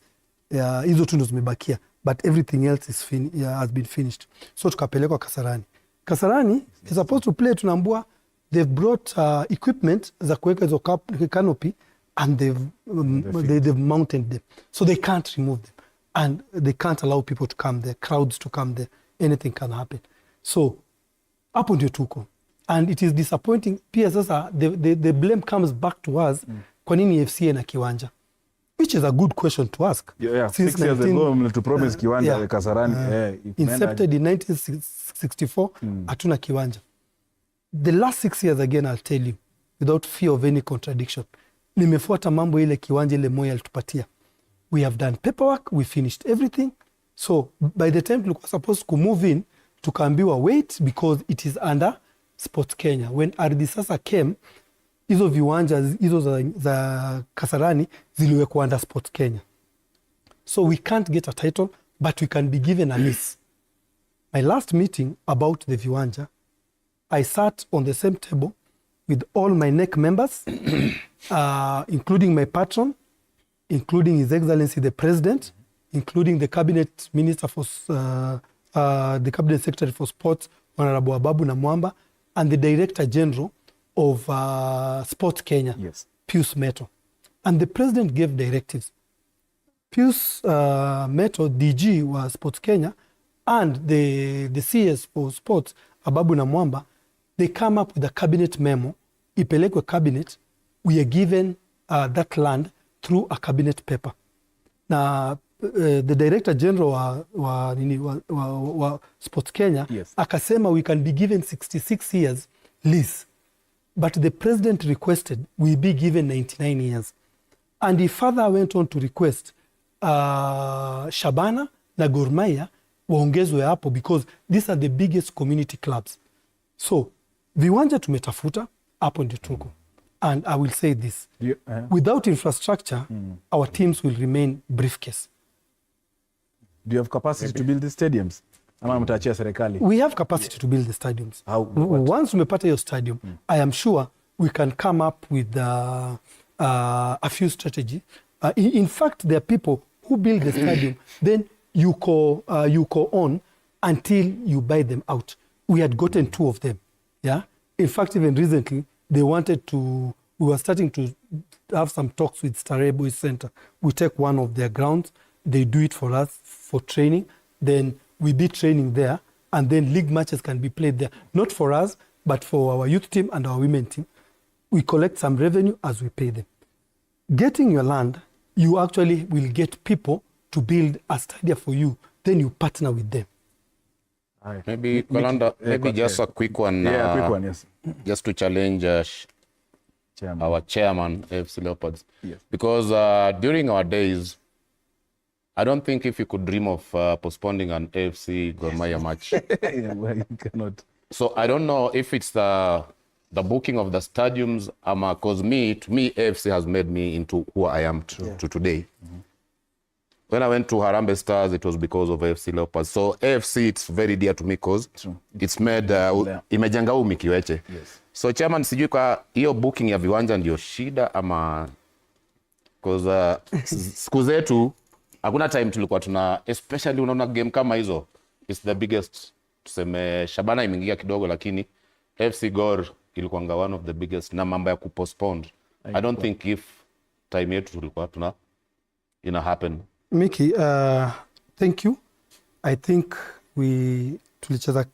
hizo tu ndo zimebakia. But everything else is has been finished. So tukapelekwa Kasarani. Kasarani is supposed to play, tunaambua they've brought equipment za kuweka hizo canopy and they've mounted them. So they can't remove them. And they can't allow people to come there, crowds to come there. Anything can happen. So hapo ndio tuko. And it is disappointing. Pia sasa the blame comes back to us. Kwa nini FCA na kiwanja? Which is a good question to ask. Since 6 years ago, to promise kiwanja Kasarani. Incepted in 1964, hatuna kiwanja. The last 6 years again, I'll tell you, without fear of any contradiction, nimefuata mambo ile kiwanja ile Moi alitupatia. We have done paperwork, we finished everything. So by the time tulikuwa supposed to move in, tukaambiwa wait because it is under Sports Kenya. When Ardhi Sasa came, hizo viwanja hizo za Kasarani ziliwekwa under Sports Kenya. So we can't get a title, but we can be given a lease. My last meeting about the viwanja, I sat on the same table with all my NEC members, including my patron, including His Excellency the President, including the Cabinet Minister for the Cabinet Secretary for Sports, Honorable Ababu Namwamba, and the Director General of Sports Kenya, Pius Meto. And the President gave directives. Pius Meto, DG was Sports Kenya, and the CS for Sports, Ababu Namwamba, they come up with a cabinet memo. Ipelekwe cabinet, we are given that land through a cabinet paper. Now, the Director General wa Sports Kenya, akasema we can be given 66 years lease. But the President requested we be given 99 years. And he further went on to request Shabana na Gor Mahia waongezwe hapo because these are the biggest community clubs. So, viwanja tumetafuta, hapo ndio tuko. And I will say this, without infrastructure, our teams will remain briefcase. Do you have capacity to build the stadiums? Ama mtaachia serikali? We have capacity to build the stadiums. Once umepata your stadium, I am sure we can come up with a few strategies. In fact, there are people who build the stadium, then you go on until you buy them out. We had gotten 2 of them. Yeah. In fact, even recently, we were starting to have some talks with Starehe Boys Center. We take one of their grounds, they do it for us for training, then we be training there, and then league matches can be played there. Not for us, but for our youth team and our women team. We collect some revenue as we pay them. Getting your land, you actually will get people to build a stadium for you, then you partner with them. Maybe, Kwalanda, just a quick one. Quick one, yes. Just to challenge our chairman, AFC Leopards. Yes. Because during our days, I don't think if you could dream of postponing an AFC Gor Mahia match. Well, you cannot. So I don't know if it's the booking of the stadiums, because to me, AFC has made me into who I am to today. When I went to Harambee Stars, it was because of AFC Leopards. So AFC, it's very dear to me because it's made imejenga umikiweche. Yes. So chairman, sijui kwa hiyo booking ya viwanja ndio shida ama because siku zetu hakuna time tulikuwa especially unaona game kama hizo, it's the biggest. Tuseme Shabana imeingia kidogo, lakini FC Gor ilikuwa one of the biggest na mambo ya kupostpone. I don't think if time yetu tulikuwa ina happen. Mickey, thank you. I think tulicheza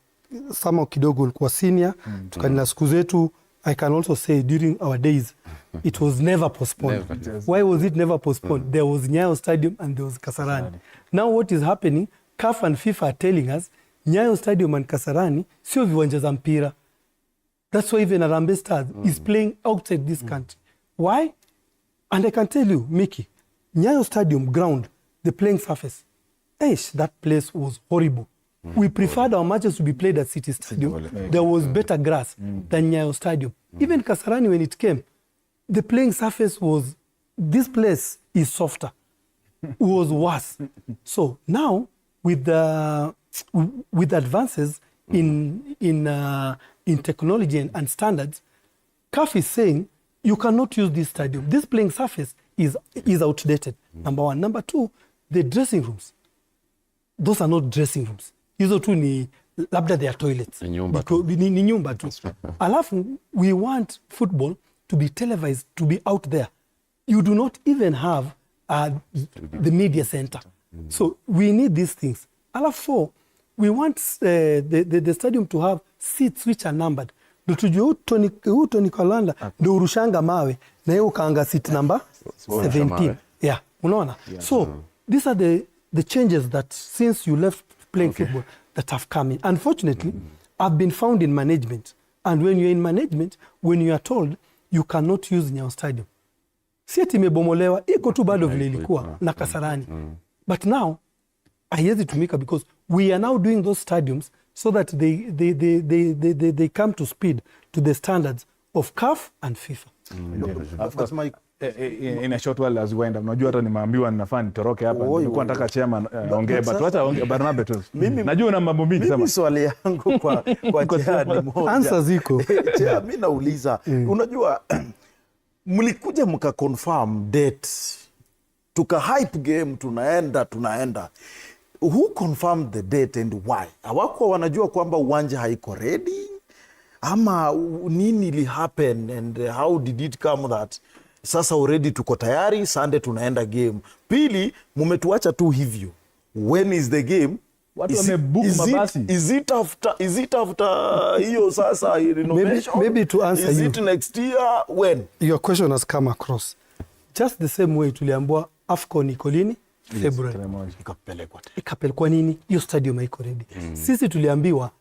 sama kidogo ulikuwa senior, tukanila siku zetu. I can also say during our days, it was never postponed. Why was it never postponed? There was Nyayo Stadium and there was Kasarani. Now what is happening, CAF and FIFA are telling us, Nyayo Stadium and Kasarani, sio viwanja za mpira. That's why even Harambee Stars is playing outside this country. Why? And I can tell you, Mickey, Nyayo Stadium ground, the playing surface, that place was horrible. We preferred our matches to be played at City Stadium. There was better grass than Nyayo Stadium. Even Kasarani, when it came, the playing surface was, this place is softer. It was worse. So now, with advances in technology and standards, CAF is saying you cannot use this stadium. This playing surface is outdated. Number one. Number two, the dressing rooms. Those are not dressing rooms. Hizo tu ni labda their toilets. Ni nyumba tu. Alafu, we want football to be televised, to be out there. You do not even have the media center. So we need these things. Alafu, we want the stadium to have seats which are numbered. Tujue Tony Kwalanda ndio urushanga mawe na yeye ukaanga seat number 17. Yeah, unaona? So these are the changes that since you left playing football that have come in. Unfortunately, I've been found in management. And when you're in management, when you are told you cannot use Nyayo Stadium, si ati imebomolewa, iko tu bado vile ilikuwa na Kasarani. But now, haiwezi tumika because we are now doing those stadiums so that they come to speed to the standards of CAF and FIFA. Of course, in a short while as we wind up, najua hata nimeambiwa ninafaa nitoroke hapa. Nilikuwa nataka chairman ongee, but wacha ongee Barnabe tu. Najua una mambo mingi sana. Mimi swali yangu kwa Jihad moja. Answer ziko. Mimi nauliza, unajua mlikuja mka confirm date, tuka hype game, tunaenda. Who confirmed the date and why? Hawako wanajua kwamba uwanja haiko ready? Ama nini li happen and how did it come that sasa already tuko tayari, Sunday tunaenda game? Pili, mumetuacha tu hivyo. When is the game? Watu wamebook mabasi. Is it after hiyo sasa renovation? Maybe to answer is you. Is it next year? When? Your question has come across. Just the same way tuliambiwa AFCON iko lini? February. Ikapelekwa nini? Hiyo stadium haiko ready. Sisi tuliambiwa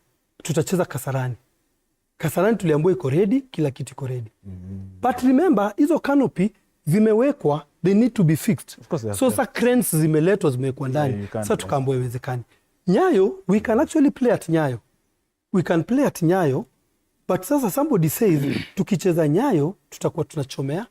tutacheza Kasarani. Kasarani tuliambiwa iko ready, kila kitu iko ready. But remember, hizo canopy zimewekwa, they need to be fixed. So sa cranes zimeletwa, zimewekwa ndani. Sasa tukaambiwa iwezekani. Nyayo, we can actually play at Nyayo. We can play at Nyayo, but sasa somebody says tukicheza Nyayo tutakuwa tunachomea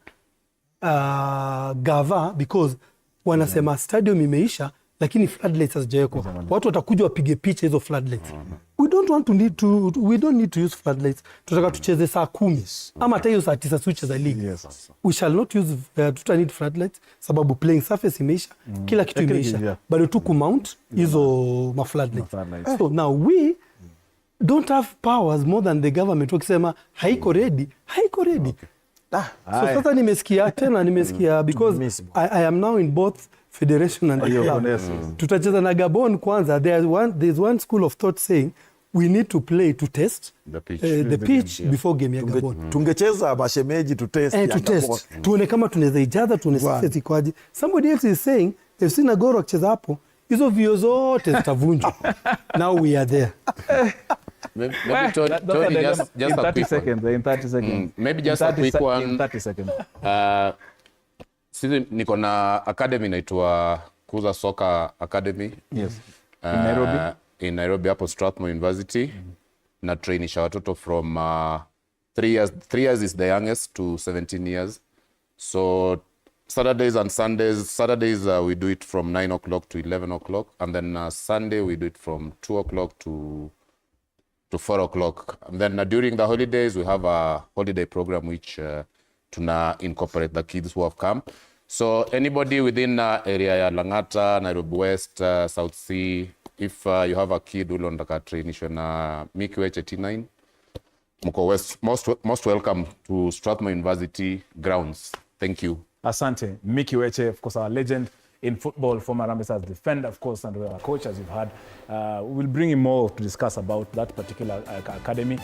gava because wanasema stadium imeisha lakini floodlights hazijawekwa. Watu watakuja wapige picha hizo floodlights. We don't need to use floodlights. Tutaka tucheze saa 10 ama hata hiyo saa 9 switches za league. We shall not use need floodlights sababu playing surface imeisha, kila kitu imeisha. Bado tu kumount hizo floodlights. So now we don't have powers more than the government wakisema haiko ready. So sasa nimesikia because I am now in both federation and the club. Tutacheza na Gabon kwanza. There's one school of thought saying we need to play to test the pitch before game ya Gabon. Tungecheza mashemeji to test ya Gabon. Tuone kama tunaweza ijaza, tuone sisi kwaje. Somebody else is saying if sina Goro akicheza hapo hizo vio zote zitavunjwa. Now we are there. Maybe Tony, just in 30 seconds. In 30 seconds. Maybe just a quick one. In 30 seconds. Sisi niko na academy inaitwa Kuza Soccer Academy. Yes. In Nairobi. In Nairobi hapo Strathmore University. Na trainisha watoto from 3 years. 3 years is the youngest to 17 years. So Saturdays and Sundays. Saturdays we do it from 9 o'clock to 11 o'clock. And then Sunday we do it from 2 o'clock to 4 o'clock. And then during the holidays, we have a holiday program which tuna incorporate the kids who have come. So anybody within area ya Langata, Nairobi West, South Sea, if you have a kid who londa trainisho na Mikiweche T9, Mko West, most welcome to Strathmore University grounds. Thank you. Asante. Mikiweche, of course, our legend in football, former Harambee Stars defender, of course, and a coach, as you've heard. We'll bring him more to discuss about that particular academy.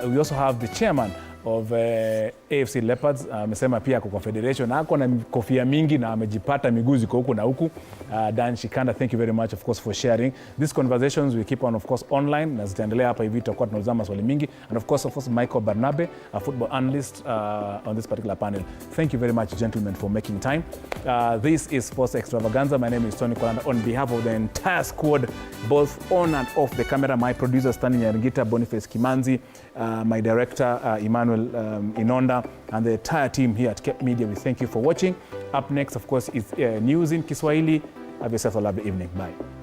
We also have the chairman of AFC Leopards. Amesema pia kwa Confederation ako na kofia mingi na amejipata miguu ziko huku na huku. Dan Shikanda, thank you very much of course for sharing. These conversations we keep on of course online na zitaendelea hapa hivi, tutakuwa tunauliza maswali mingi, and of course Michael Barnabe, a football analyst on this particular panel. Thank you very much gentlemen for making time. This is Sports Extravaganza. My name is Tony Kwalanda on behalf of the entire squad, both on and off the camera. My producer Stanley Nyarngita, Boniface Kimanzi, my director Emmanuel Inonda, and the entire team here at Cape Media. We thank you for watching. Up next, of course, is news in Kiswahili. Have yourself a lovely evening. Bye.